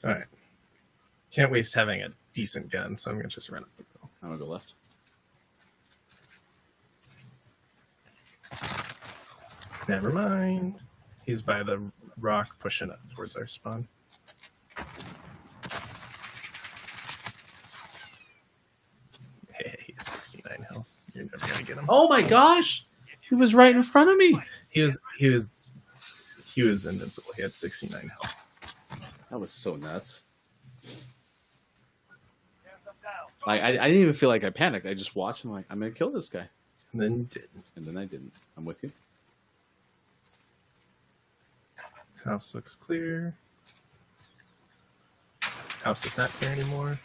All right. Can't waste having a decent gun, so I'm going to just run up the hill. I'm gonna go left. Never mind. He's by the rock pushing up towards our spawn. Hey, he has 69 health. You're never going to get him. Oh my gosh! He was right in front of me. He was invincible. He had 69 health. That was so nuts. Hands up down. Like I didn't even feel like I panicked. I just watched and I'm like, I'm gonna kill this guy, And then you didn't. and then I didn't. I'm with you. House looks clear. House is not clear anymore.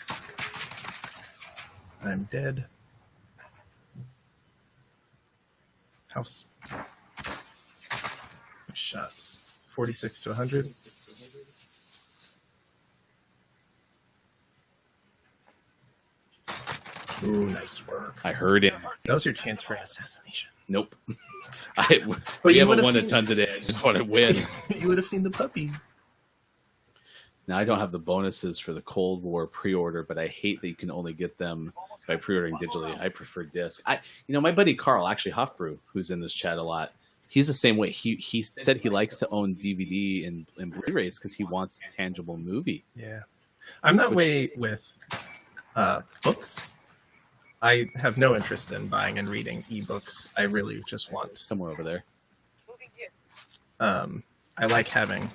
I'm dead. House. Shots. 46 to 100. Ooh, nice work. I heard it. That was your chance for an assassination. Nope. But We you haven't would've won a seen ton today. I just want to win. You would have seen the puppy. Now I don't have the bonuses for the Cold War pre-order, but I hate that you can only get them by pre-ordering digitally. I prefer disc. My buddy Carl, actually Hofbrew, who's in this chat a lot, he's the same way. He said he likes to own DVD and Blu-rays because he wants a tangible movie. Yeah. I'm that way with books. I have no interest in buying and reading ebooks. I really just want. Somewhere over there. Moving here. I like having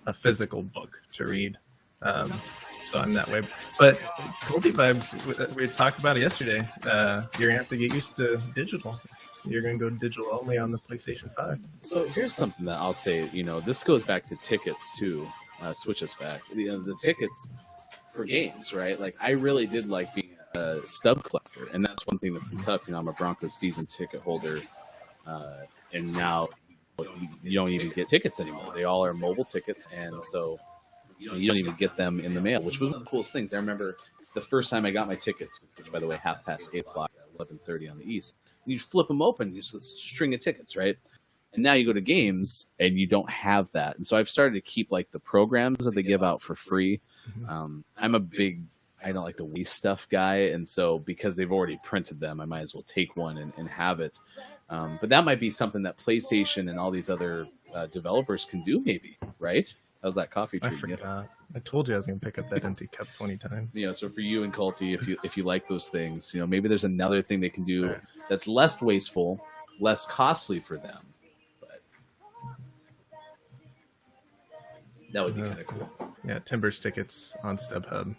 a physical book to read. So I'm that way. But Goldie Vibes, we talked about it yesterday. You're gonna have to get used to digital. You're gonna go digital only on the PlayStation 5. So here's something that I'll say. This goes back to tickets too. Switch us back. The tickets for games, right? Like I really did like being a stub collector, and that's one thing that's been tough. I'm a Broncos season ticket holder, and now you don't even get tickets anymore. They all are mobile tickets, and so you don't even get them in the mail, which was one of the coolest things. I remember the first time I got my tickets, which by the way, 8:30, 11:30 on the East. You flip them open, just a string of tickets, right? And now you go to games and you don't have that. And so I've started to keep like the programs that they give out for free. I'm a big, I don't like the waste stuff guy. And so because they've already printed them, I might as well take one and have it. But that might be something that PlayStation and all these other developers can do maybe, right? How's that coffee I treating you? forgot. I told you I was gonna pick up that empty cup 20 times. So for you and Culty, if you like those things, maybe there's another thing they can do Right. that's less wasteful, less costly for them. But that would be kind of cool. Yeah, Timbers tickets on StubHub.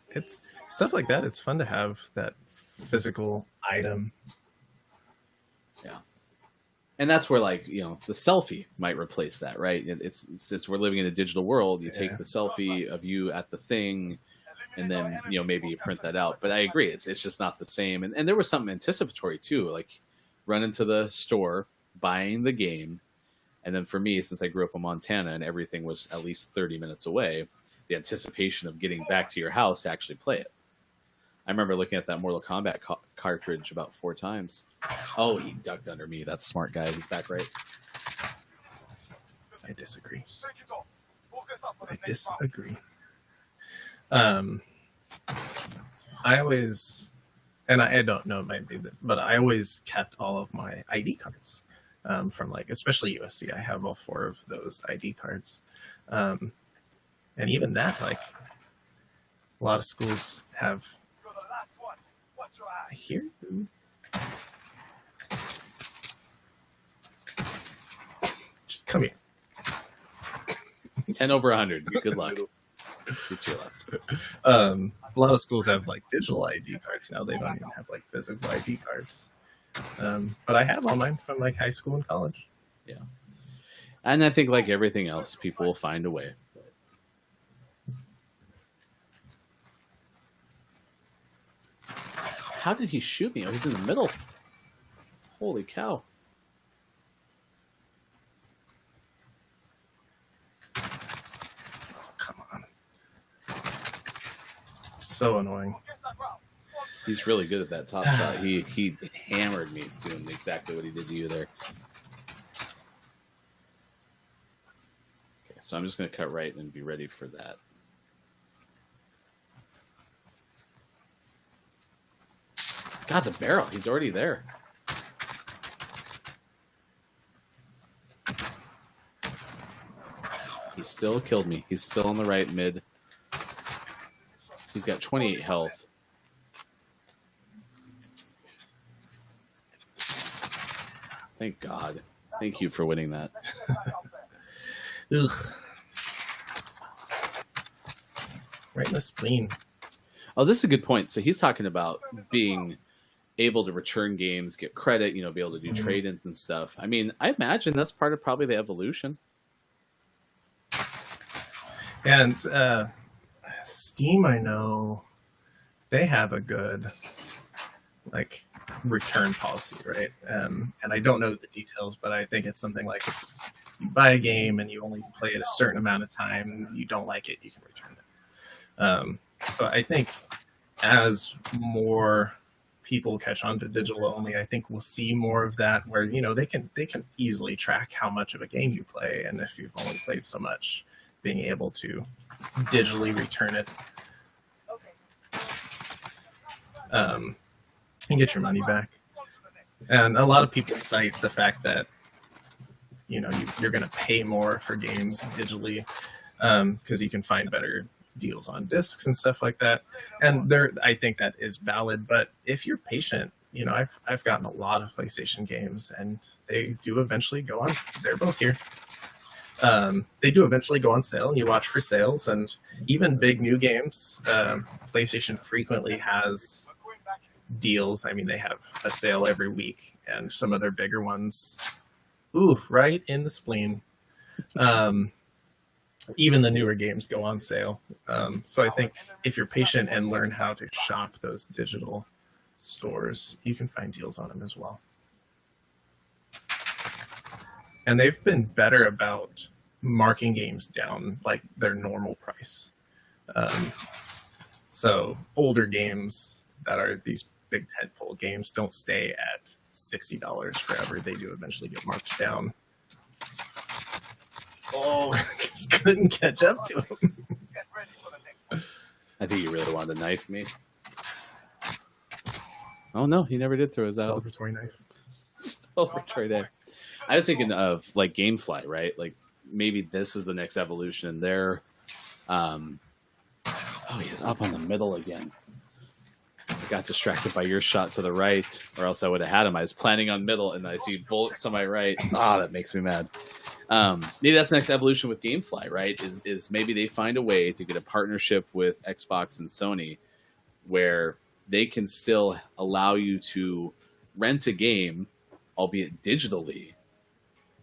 It's stuff like that. It's fun to have that physical item. Yeah. And that's where the selfie might replace that, right? It's since we're living in a digital world, you take Yeah. the selfie of you at the thing, and then maybe you print that out. But I agree, it's just not the same. And there was something anticipatory too, like running to the store, buying the game, and then for me, since I grew up in Montana and everything was at least 30 minutes away, the anticipation of getting back to your house to actually play it. I remember looking at that Mortal Kombat cartridge about 4 times. Oh, he ducked under me. That's a smart guy. He's back right. I disagree. Shake it off. Focus up on I the next round. disagree. I always, and I don't know, it might be, but I always kept all of my ID cards from especially USC. I have all 4 of those ID cards. And even that, a lot of schools have. You're the last one. Watch your I eyes. hear you. Come here. 10 over 100. Good luck. He's to your left. A lot of schools have like digital ID cards now. They don't even have like physical ID cards. But I have all mine from like high school and college. Yeah. And I think like everything else, people will find a way. How did he shoot me? Oh, he's in the middle. Holy cow. Come on. So annoying. He's really good at that top shot. He hammered me doing exactly what he did to you there. Okay, so I'm just going to cut right and be ready for that. God, the barrel. He's already there. He still killed me. He's still on the right mid. He's got 28 health. Thank God. Thank you for winning that. Ugh. Right in the spleen. Oh, this is a good point. So he's talking about being able to return games, get credit, be able to do trade-ins and stuff. I mean, I imagine that's part of probably the evolution. And Steam, I know, they have a good like return policy, right? And I don't know the details, but I think it's something like if you buy a game and you only play it a certain amount of time, you don't like it, you can return it. So I think as more people catch on to digital only, I think we'll see more of that where they can easily track how much of a game you play, and if you've only played so much, being able to digitally return it and get your money back. And a lot of people cite the fact that you're going to pay more for games digitally because you can find better deals on discs and stuff like that. And I think that is valid. But if you're patient, I've gotten a lot of PlayStation games, and they do eventually go on. They're both here. They do eventually go on sale, and you watch for sales. And even big new games, PlayStation frequently has deals. I mean, they have a sale every week, and some of their bigger ones, right in the spleen. Even the newer games go on sale. So I think if you're patient and learn how to shop those digital stores, you can find deals on them as well. And they've been better about marking games down like their normal price. So older games that are these big tentpole games don't stay at $60 forever. They do eventually get marked down. Oh, just couldn't catch up to him. I think you really wanted to knife me. Oh no, he never did throw his out. Celebratory knife. Celebratory knife. I was thinking of like GameFly, right? Like maybe this is the next evolution. They're, he's up on the middle again. I got distracted by your shot to the right, or else I would have had him. I was planning on middle, and I see bullets to my right. That makes me mad. Maybe that's the next evolution with GameFly, right? Is maybe they find a way to get a partnership with Xbox and Sony where they can still allow you to rent a game, albeit digitally,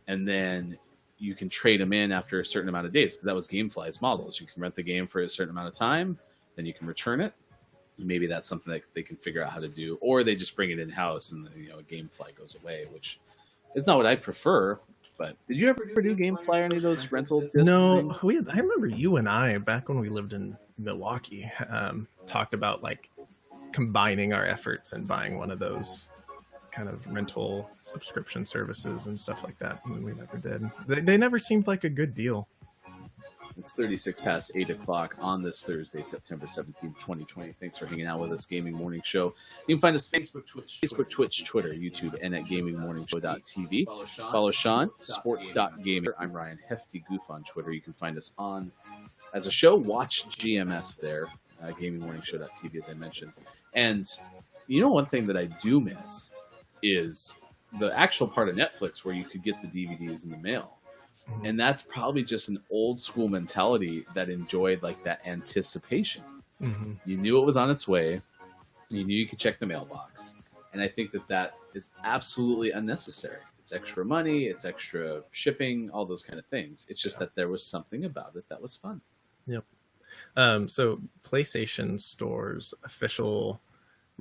and then you can trade them in after a certain amount of days, because that was GameFly's models. You can rent the game for a certain amount of time, then you can return it. Maybe that's something that they can figure out how to do, or they just bring it in house and GameFly goes away, which is not what I prefer. But did you ever do GameFly or any of those rental discs? No, I remember you and I back when we lived in Milwaukee talked about like combining our efforts and buying one of those kind of rental subscription services and stuff like that, and we never did. They never seemed like a good deal. It's 36 past 8 o'clock on this Thursday, September 17th, 2020. Thanks for hanging out with us, Gaming Morning Show. You can find us Facebook, Twitch, Twitter, YouTube, and at gamingmorningshow.tv. Follow Sean, sports.gaming. I'm Ryan, Hefty Goof on Twitter. You can find us on, as a show, watch GMS there, gamingmorningshow.tv, as I mentioned. And one thing that I do miss is the actual part of Netflix where you could get the DVDs in the mail. And that's probably just an old school mentality that enjoyed like that anticipation. Mm-hmm. You knew it was on its way. You knew you could check the mailbox. And I think that is absolutely unnecessary. It's extra money, it's extra shipping, all those kind of things. It's just that there was something about it that was fun. Yep. So PlayStation Store's official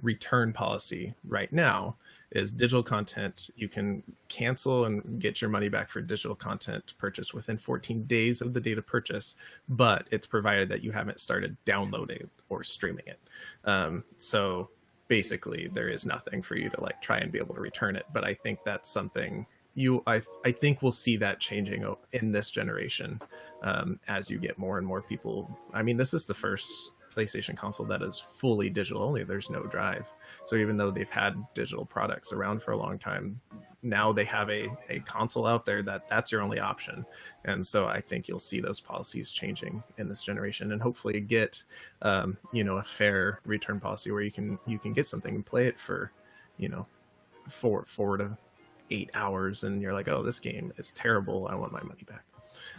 return policy right now is digital content. You can cancel and get your money back for digital content purchased within 14 days of the date of purchase, but it's provided that you haven't started downloading or streaming it. So basically there is nothing for you to like try and be able to return it. But I think that's something I think we'll see that changing in this generation as you get more and more people. I mean, this is the first PlayStation console that is fully digital only. There's no drive. So even though they've had digital products around for a long time, now they have a console out there that's your only option. And so I think you'll see those policies changing in this generation, and hopefully get a fair return policy where you can get something and play it for 4 to 8 hours, and you're like, oh, this game is terrible, I want my money back.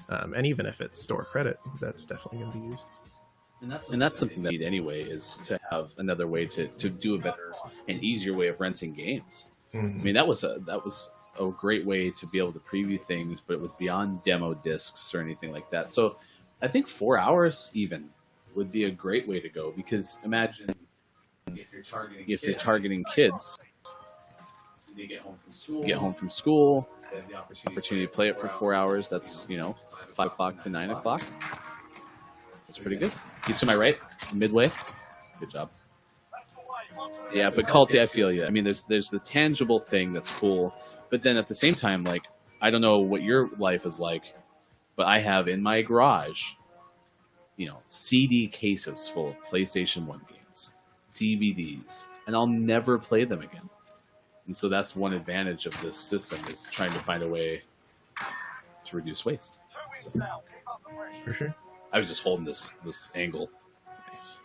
And even if it's store credit, that's definitely going to be used. And that's something that we need anyway, is to have another way to do a better and easier way of renting games. Mm-hmm. I mean, that was a great way to be able to preview things, but it was beyond demo discs or anything like that. So I think 4 hours even would be a great way to go, because imagine if you're targeting kids, they get home from school, the opportunity to play it for 4 hours. That's 5 o'clock to 9 o'clock. That's pretty good. He's to my right, midway. Good job. Yeah, but Culty, I feel you. I mean, there's the tangible thing that's cool, but then at the same time, like, I don't know what your life is like, but I have in my garage, CD cases full of PlayStation 1 games, DVDs, and I'll never play them again. And so that's one advantage of this system, is trying to find a way to reduce waste. So, For sure. I was just holding this angle. Nice.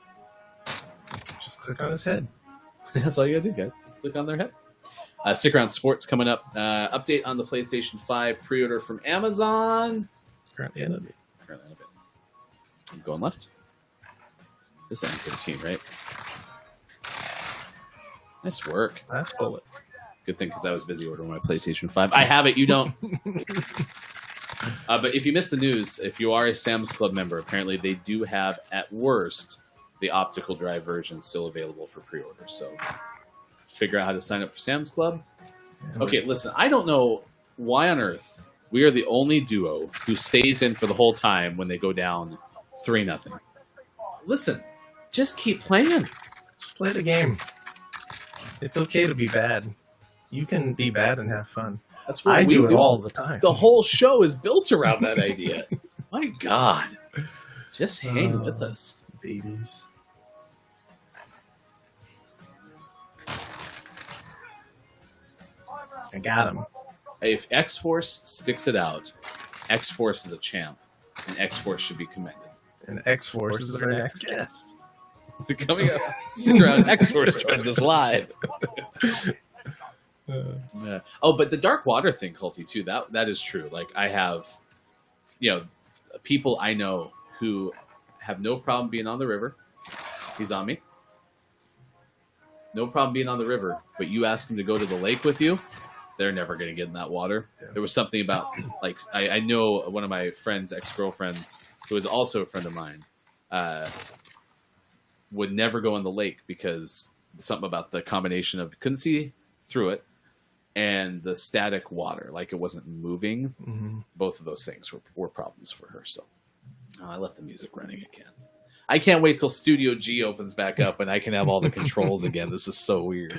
Just click on his head. That's all you gotta do, guys. Just click on their head. Stick around. Sports coming up. Update on the PlayStation 5 pre-order from Amazon. Currently unabated. I'm going left. This is M13, right? Nice work. Last bullet. Good thing, because I was busy ordering my PlayStation 5. I have it. You don't. But if you missed the news, if you are a Sam's Club member, apparently they do have, at worst, the optical drive version still available for pre-order. So figure out how to sign up for Sam's Club. Okay, listen, I don't know why on earth we are the only duo who stays in for the whole time when they go down 3-0. Listen, just keep playing. Just play the game. It's okay to be bad. You can be bad and have fun. That's what I we do it all the time. The whole show is built around that idea. My God. Just hang with us. Babies. I got him. If X-Force sticks it out, X-Force is a champ, and X-Force should be commended. And X-Force is our next guest. Coming up, stick around. X-Force joins us live. Yeah. Oh, but the dark water thing, Culty, too, that is true. Like, I have, people I know who have no problem being on the river. He's on me. No problem being on the river, but you ask them to go to the lake with you, they're never going to get in that water. Yeah. There was something about, like, I know one of my friends' ex-girlfriends, who is also a friend of mine, would never go in the lake because something about the combination of couldn't see through it and the static water, like it wasn't moving. Mm-hmm. Both of those things were problems for her. So I left the music running again. I can't wait till Studio G opens back up and I can have all the controls again. This is so weird.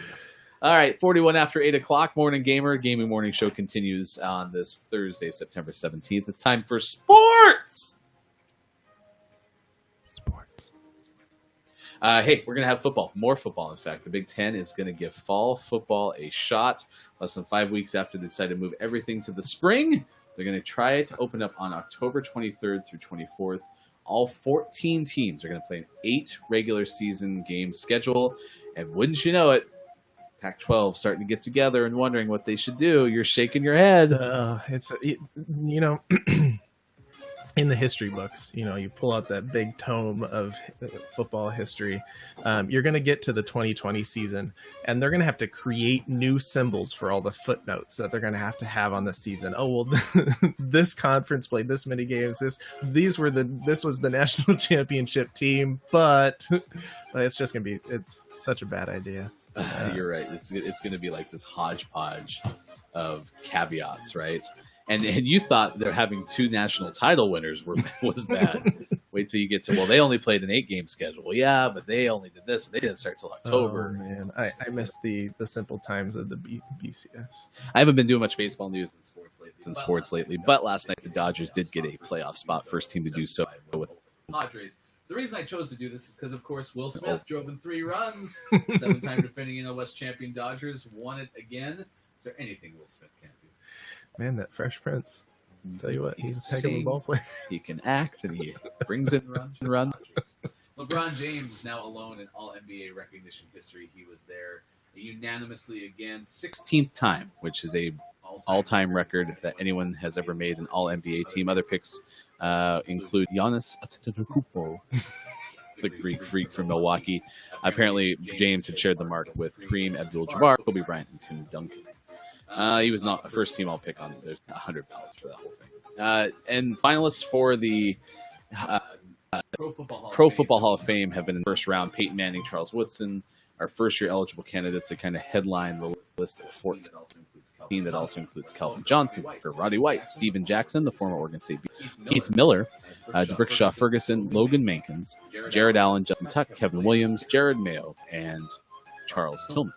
All right, 41 after 8 o'clock, Morning Gamer. Gaming Morning Show continues on this Thursday, September 17th. It's time for sports! Hey, we're going to have football. More football, in fact. The Big Ten is going to give fall football a shot. Less than 5 weeks after they decided to move everything to the spring, they're going to try to open up on October 23rd through 24th. All 14 teams are going to play an 8 regular season game schedule. And wouldn't you know it, Pac-12 starting to get together and wondering what they should do. You're shaking your head. In the history books, you pull out that big tome of football history. You're going to get to the 2020 season, and they're going to have to create new symbols for all the footnotes that they're going to have on the season. Oh well, this conference played this many games. This was the national championship team, but it's just going to be it's such a bad idea. You're right. It's going to be like this hodgepodge of caveats, right? And you thought they're having 2 national title winners was bad. Wait till you get to, well, they only played an 8-game schedule. Well, yeah, but they only did this. They didn't start till October. Oh, man. I miss the simple times of the BCS. I haven't been doing much baseball news in sports lately, but last night the Dodgers did get a playoff spot, first team to do so with Padres. The reason I chose to do this is because, of course, Will Smith drove in 3 runs. 7-time defending NL West champion Dodgers won it again. Is there anything Will Smith can't do? Man, that Fresh Prince. I'll tell you what, he's a heck of a ball player. He can act, and he brings in runs. LeBron James now alone in all NBA recognition history. He was there unanimously again, 16th time, which is a all-time record that anyone has ever made an all NBA team. Other picks include Giannis Antetokounmpo, the Greek freak from Milwaukee. Apparently, James had shared the mark with Kareem Abdul-Jabbar, Kobe Bryant, and Tim Duncan. He was not a first-team All-Pick on. There's 100 ballots for that whole thing. And finalists for the Pro Football Hall of Fame have been in the first round. Peyton Manning, Charles Woodson, our first-year eligible candidates that kind of headline the list of 14. That also includes Calvin Johnson, Roddy White, Steven Jackson, the former Oregon State, Keith Miller, Brickshaw Ferguson, Logan Mankins, Jared Allen, Justin Tuck, Kevin Williams, Jared Mayo, and Charles Tillman.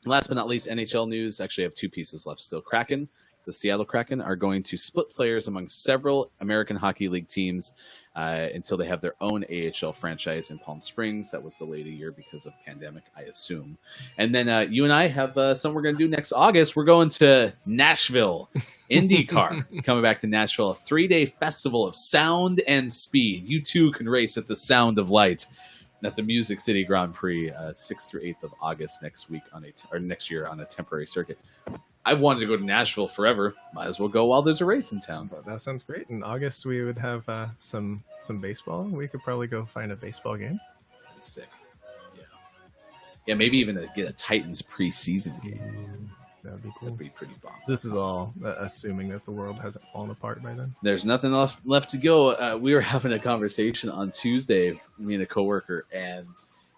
Last but not least, NHL news. Actually, I have 2 pieces left still. Kraken, the Seattle Kraken, are going to split players among several American Hockey League teams until they have their own AHL franchise in Palm Springs. That was delayed a year because of pandemic, I assume. And then you and I have something we're going to do next August. We're going to Nashville, IndyCar, coming back to Nashville, a 3-day festival of sound and speed. You too can race at the Sound of Light at the Music City Grand Prix, 6th through 8th of August next year on a temporary circuit. I wanted to go to Nashville forever. Might as well go while there's a race in town. That sounds great. In August, we would have some baseball. We could probably go find a baseball game. That'd be sick. Yeah, maybe even get a Titans preseason game. That'd be cool. That'd be pretty bomb. This is all assuming that the world hasn't fallen apart by then. There's nothing left to go. We were having a conversation on Tuesday, me and a coworker, and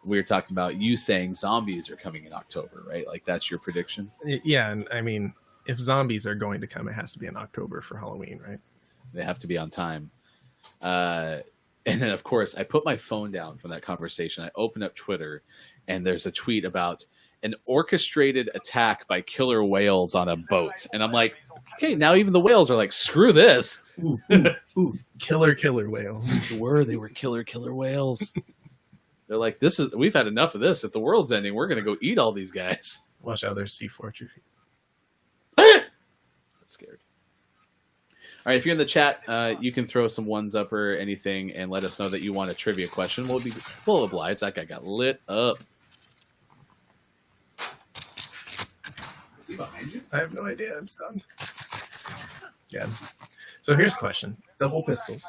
we were talking about you saying zombies are coming in October, right? Like that's your prediction? Yeah, and I mean, if zombies are going to come, it has to be in October for Halloween, right? They have to be on time. And then, of course, I put my phone down from that conversation. I opened up Twitter, and there's a tweet about an orchestrated attack by killer whales on a boat. And I'm like, okay, now even the whales are like, screw this. Ooh, killer whales. They were killer whales. They're like, we've had enough of this. If the world's ending, we're going to go eat all these guys. Watch out, there's C4 at your feet. I'm scared. All right, if you're in the chat, you can throw some ones up or anything and let us know that you want a trivia question. We'll oblige. That guy got lit up. Is he behind you? I have no idea. I'm stunned. Yeah. So here's a question. Double pistols.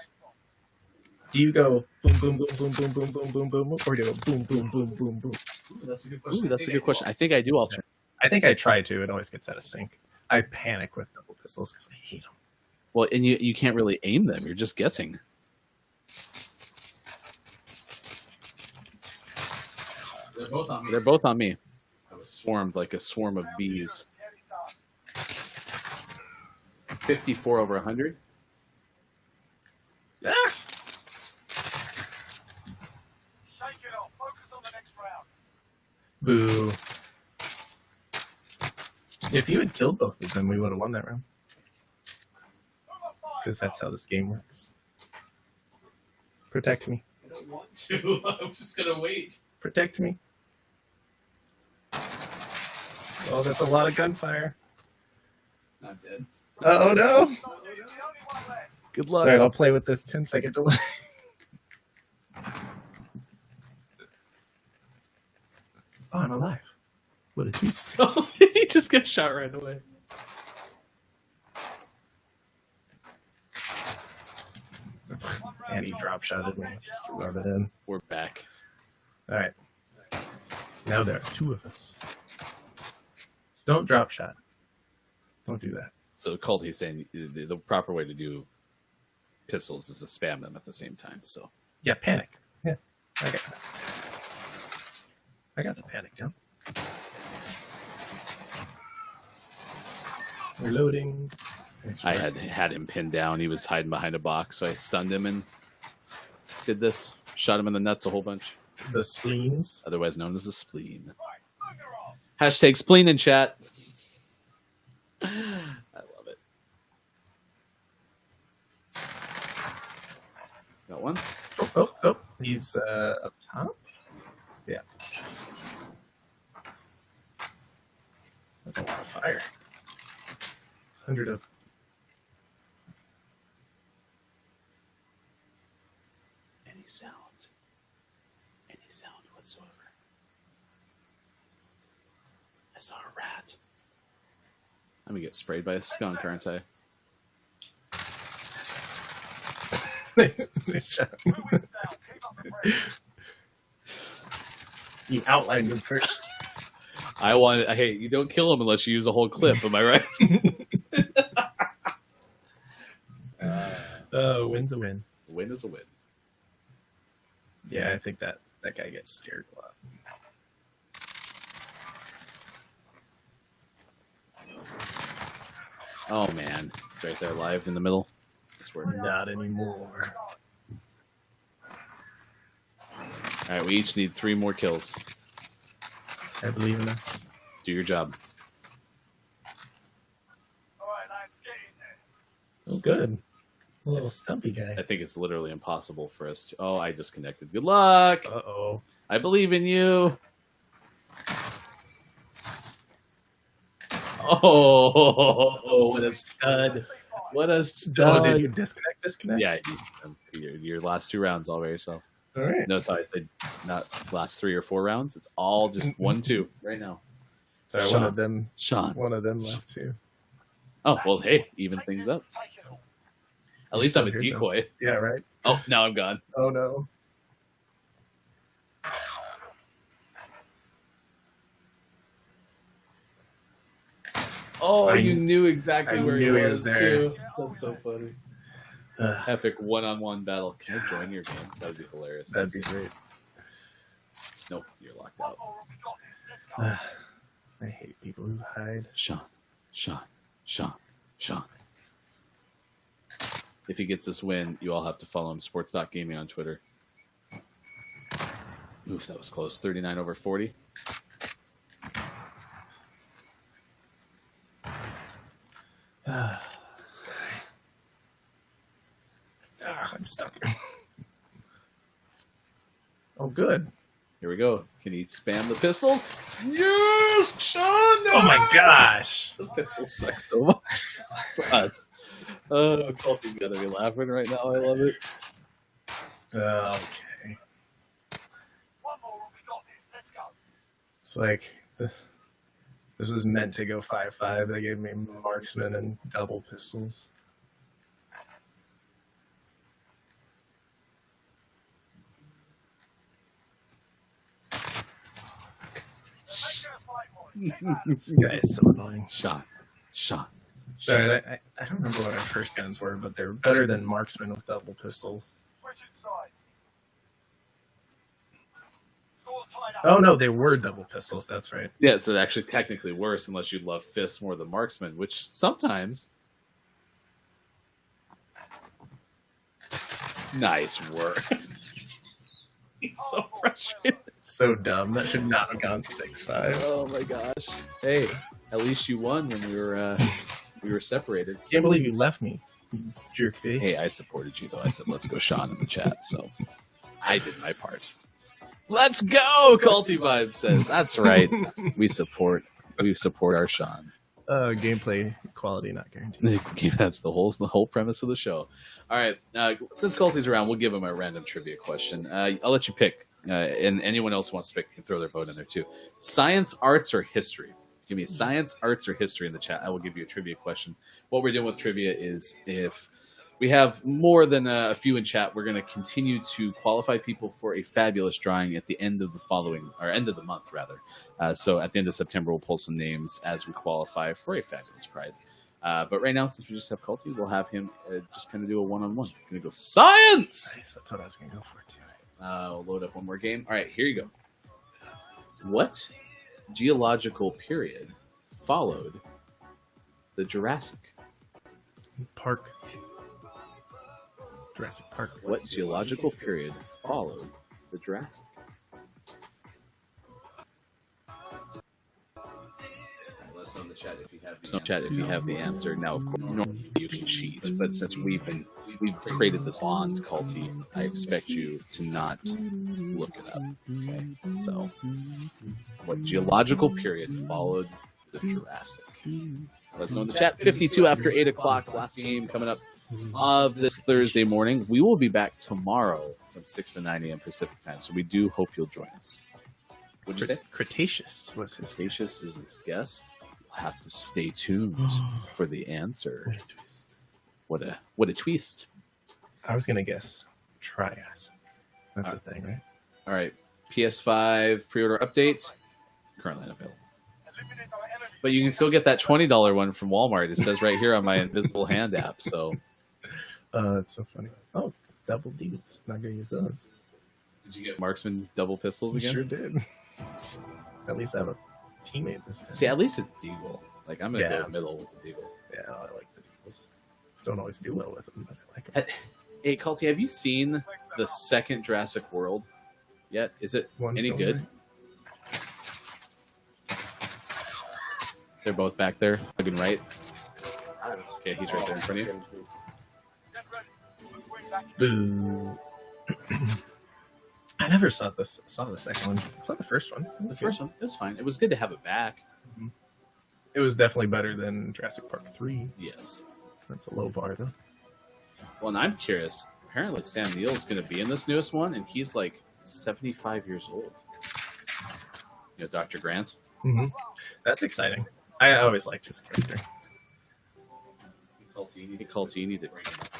Do you go boom, boom, boom, boom, boom, boom, boom, boom, boom, or do you go boom, boom, boom, boom, boom? Ooh, that's a good question. I think I do alternate. I think I try to. It always gets out of sync. I panic with double pistols because I hate them. Well, and you can't really aim them. You're just guessing. They're both on me. I was swarmed like a swarm of bees. 54 over 100. Ah! Boo. If you had killed both of them, we would have won that round. Because that's how this game works. Protect me. I don't want to. I'm just going to wait. Protect me. Oh, that's a lot of gunfire. I'm dead. Oh, no. Good luck. Alright, I'll play with this 10-second delay. Oh, I'm alive. What did he steal? Oh, he just gets shot right away. And he drop shotted me. Just to rub it in. We're back. All right. Now there are two of us. Don't drop shot. Don't do that. So Culty's saying the proper way to do pistols is to spam them at the same time. So Yeah, panic. Yeah, I got that. I got the panic down. Reloading. I had him pinned down. He was hiding behind a box, so I stunned him and did this. Shot him in the nuts a whole bunch. The spleens. Otherwise known as a spleen. Hashtag spleen in chat. I love it. Got one? Oh. He's up top? Yeah. That's a lot of fire. 100 of... Any sound. Any sound whatsoever. I saw a rat. I'm gonna get sprayed by a skunk, aren't I? You outlined him first. Hey, you don't kill him unless you use a whole clip, am I right? Win's a win. A win is a win. Yeah, I think that guy gets scared a lot. Oh man, it's right there live in the middle. I swear. Not anymore. Alright, we each need 3 more kills. I believe in us. Do your job. All right, lads, get in there. Oh, good. A little stumpy guy. I think it's literally impossible for us to... Oh, I disconnected. Good luck! Uh-oh. I believe in you! Oh, what a stud. What a stud. Oh, did you disconnect? Yeah, your last 2 rounds all by yourself. All right. No, sorry, I said not last 3 or 4 rounds. It's all just 1, 2 right now. Sorry, Sean. one of them left too. Oh, well, hey, even things up. Take it all. At least I'm a decoy. Yeah, right? Oh, now I'm gone. Oh, no. Oh, you knew exactly I where knew he he was, was there. too. That's so funny. Epic one-on-one battle. Can I join your game? That would be hilarious. That'd be great. Nope, you're locked out. Oh, we got this. Let's go. I hate people who hide. Sean. If he gets this win, you all have to follow him, sports.gaming on Twitter. Oof, that was close. 39 over 40. This guy. I'm stuck. Oh, good. Here we go. Can he spam the pistols? Yes, Sean! No! Oh my gosh. The pistols suck so much for us. Oh, Colty's gonna be laughing right now. I love it. Okay. One more, we got this. Let's go. It's like this was meant to go 5-5. They gave me marksman and double pistols. This guy is so annoying. Sean. Sorry, I don't remember what our first guns were, but they're better than marksman with double pistols. Switching sides. Scores tied up. Oh no, they were double pistols. That's right. Yeah, it's actually technically worse unless you love fists more than marksman, which sometimes. Nice work. He's so frustrated. So dumb. That should not have gone 6-5. Oh my gosh. Hey, at least you won when we were separated. Can't believe you left me, you jerk face. Hey, I supported you though. I said let's go Sean in the chat, so I did my part. Let's go, Culty Vibe says. That's right. We support our Sean. Gameplay quality not guaranteed. That's the whole premise of the show. All right, since Culty's around, we'll give him a random trivia question. I'll let you pick and anyone else who wants to pick can throw their vote in there too. Science, arts, or history? Give me science, arts, or history in the chat. I will give you a trivia question. What we're doing with trivia is if we have more than a few in chat, we're going to continue to qualify people for a fabulous drawing at the end of the end of the month, rather. So at the end of September, we'll pull some names as we qualify for a fabulous prize. But right now, since we just have Culty, we'll have him just kind of do a one-on-one. Going to go science! Nice, that's what I was going to go for, too. We'll load up one more game. All right, here you go. What geological period followed the Jurassic? Park. Jurassic Park. What geological period followed the Jurassic? Let us know in the chat if you have the answer. Now, of course, normally you can cheat, but since we've created this bond, Culty, I expect you to not look it up. Okay, so what geological period followed the Jurassic? Let us know in the chat. 52 after 8 o'clock. Last game coming up of this Thursday morning. We will be back tomorrow from 6 to 9 a.m. Pacific time. So we do hope you'll join us. What'd you say? Cretaceous was his Cretaceous is his guess. You'll have to stay tuned for the answer. What a twist. What a twist. I was going to guess Triassic. That's a thing, right? All right. PS5 pre-order update. Currently unavailable. But you can still get that $20 one from Walmart. It says right here on my Invisible Hand app. So that's so funny. Oh, double Deeds. Not going to use those. Did you get marksman double pistols again? Sure did. At least I have a teammate this time. See, at least a Deagle. Like, I'm going to go middle with the Deagle. Yeah, I like the Deagles. Don't always do well with them, but I like them. Hey, Culty, have you seen the second Jurassic World yet? Is it any good? Right. They're both back there, looking right. Okay, he's right there in front of you. Boo. I never saw the second one. I saw the first one. The first one, it was fine. It was good to have it back. Mm-hmm. It was definitely better than Jurassic Park 3. Yes. That's a low bar, though. Well, and I'm curious. Apparently, Sam Neill is going to be in this newest one, and he's like 75 years old. You know, Dr. Grant. Mm-hmm. That's exciting. I always liked his character. Culty, you need to bring in the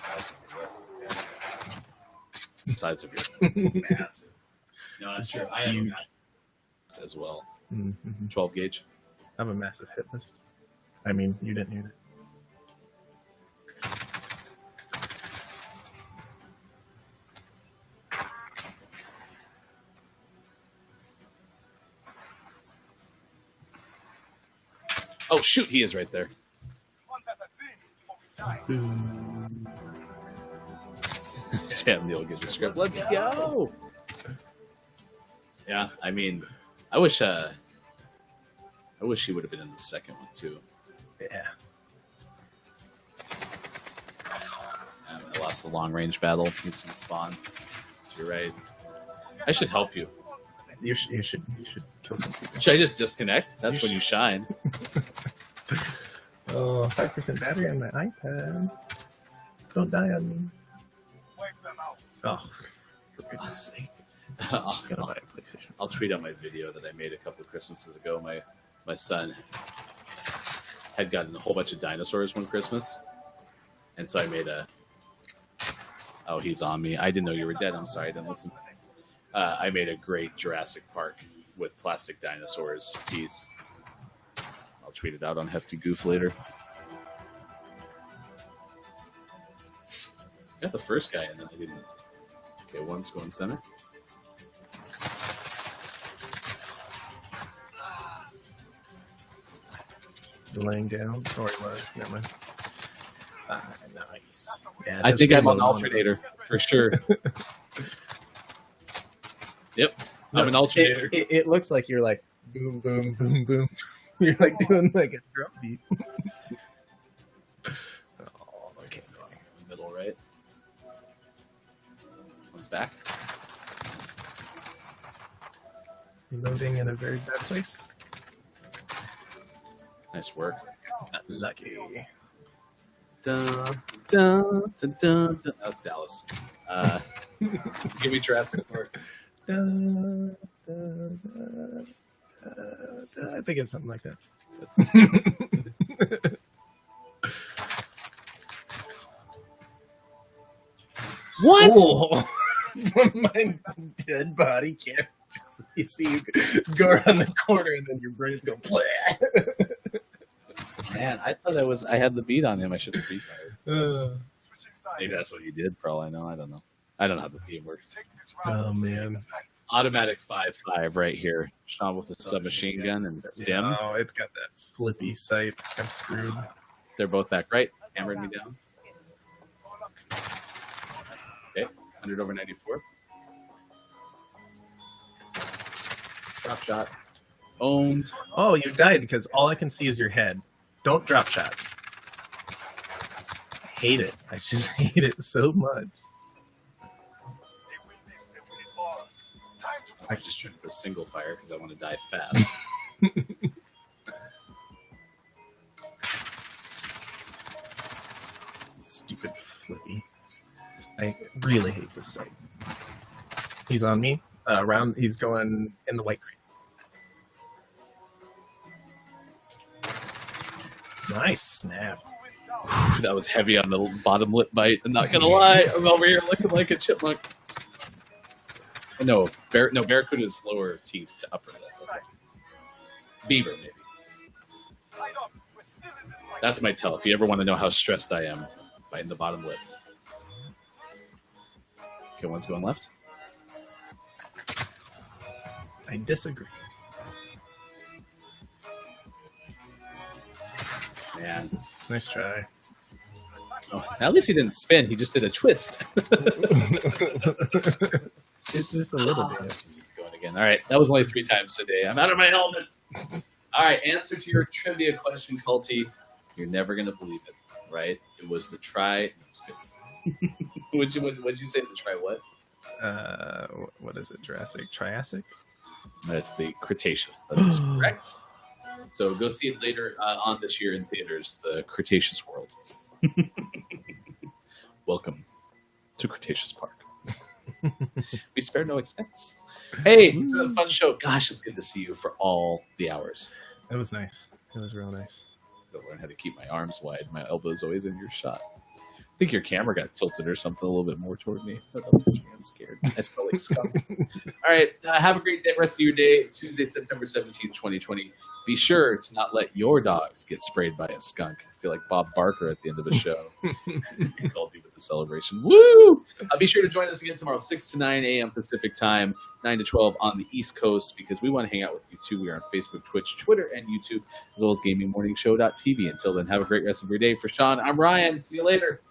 size of your it's massive. No, that's true. I have a massive as well. Mm-hmm. 12 gauge. I have a massive hit list. I mean, you didn't need it. Oh, shoot, he is right there. Sam Neill gets the script. Let's go. Yeah, I mean, I wish he would have been in the second one too. Yeah. I lost the long range battle. He's been spawn. You're right. I should help you. You should kill some people. Should I just disconnect? That's when you shine. Oh, 5% battery on my iPad. Don't die on me. Oh, for goodness sake. I'm just gonna buy a PlayStation. I'll tweet out my video that I made a couple of Christmases ago. My son had gotten a whole bunch of dinosaurs one Christmas, and so I made a. Oh, he's on me. I didn't know you were dead. I'm sorry, I didn't listen. I made a great Jurassic Park with plastic dinosaurs piece. I'll tweet it out on Hefty Goof later. Got the first guy, and then I didn't. Okay, one's going center. He's laying down. Or he was. Never mind. Nice. Yeah, I think I'm on alternator for sure. Yep, I'm an alternator. It looks like you're like boom, boom, boom, boom. You're like doing like a drum beat. Oh, okay, middle right. One's back. Loading in a very bad place. Nice work. Lucky. Dun, dun, dun, dun, dun. That's Dallas. Give me Jurassic Park. Da, da, I think it's something like that. What? Oh, from my dead body camera, you see you go around the corner and then your brains go. Man, I thought I had the beat on him. I should have pre-fired. Switching sides. Maybe that's what he did. For all I know, I don't know. I don't know how this game works. Take this round Oh, and see man. the effect. Automatic 5.5 right here. Sean with a submachine gun and stem. Oh, it's got that flippy sight. I'm screwed. They're both back right. Hammered me down. Okay, 100 over 94. Drop shot. Owned. Oh, you died because all I can see is your head. Don't drop shot. I hate it. I just hate it so much. They win these balls. Time to I just tried the single fire because I want to die fast. Stupid flippy. I really hate this sight. He's on me. Around. He's going in the white crate. Nice snap. Whew, that was heavy on the bottom lip bite. I'm not gonna lie. I'm over here looking like a chipmunk. No, Barracuda's lower teeth to upper lip. Okay. Beaver, maybe. tied up. We're still in this fight. That's my tell. If you ever want to know how stressed I am, biting the bottom lip. Okay, one's going left. I disagree. Man. Nice try. Oh, at least he didn't spin. He just did a twist. It's just a little bit. He's going again. All right, that was only 3 times today. I'm out of my helmet. All right, answer to your trivia question, Culty. You're never gonna believe it, right? It was the try. What'd you say? The try what? What is it? Jurassic, Triassic? That's the Cretaceous. That is correct. So go see it later on this year in theaters. The Cretaceous World. Welcome to Cretaceous Park. We spare no expense. Hey, it's been a fun show. Gosh, it's good to see you for all the hours. That was nice. It was real nice. Gotta learn how to keep my arms wide. My elbow's always in your shot. I think your camera got tilted or something a little bit more toward me. Don't touch me. I'm scared. I smell like skunk. All right. Have a great day, rest of your day. Tuesday, September 17th, 2020. Be sure to not let your dogs get sprayed by a skunk. I feel like Bob Barker at the end of a show. I'll do with the celebration. Woo! Be sure to join us again tomorrow, 6 to 9 a.m. Pacific time, 9 to 12 on the East Coast, because we want to hang out with you too. We are on Facebook, Twitch, Twitter, and YouTube, as well as GamingMorningShow.tv. Until then, have a great rest of your day. For Sean, I'm Ryan. See you later.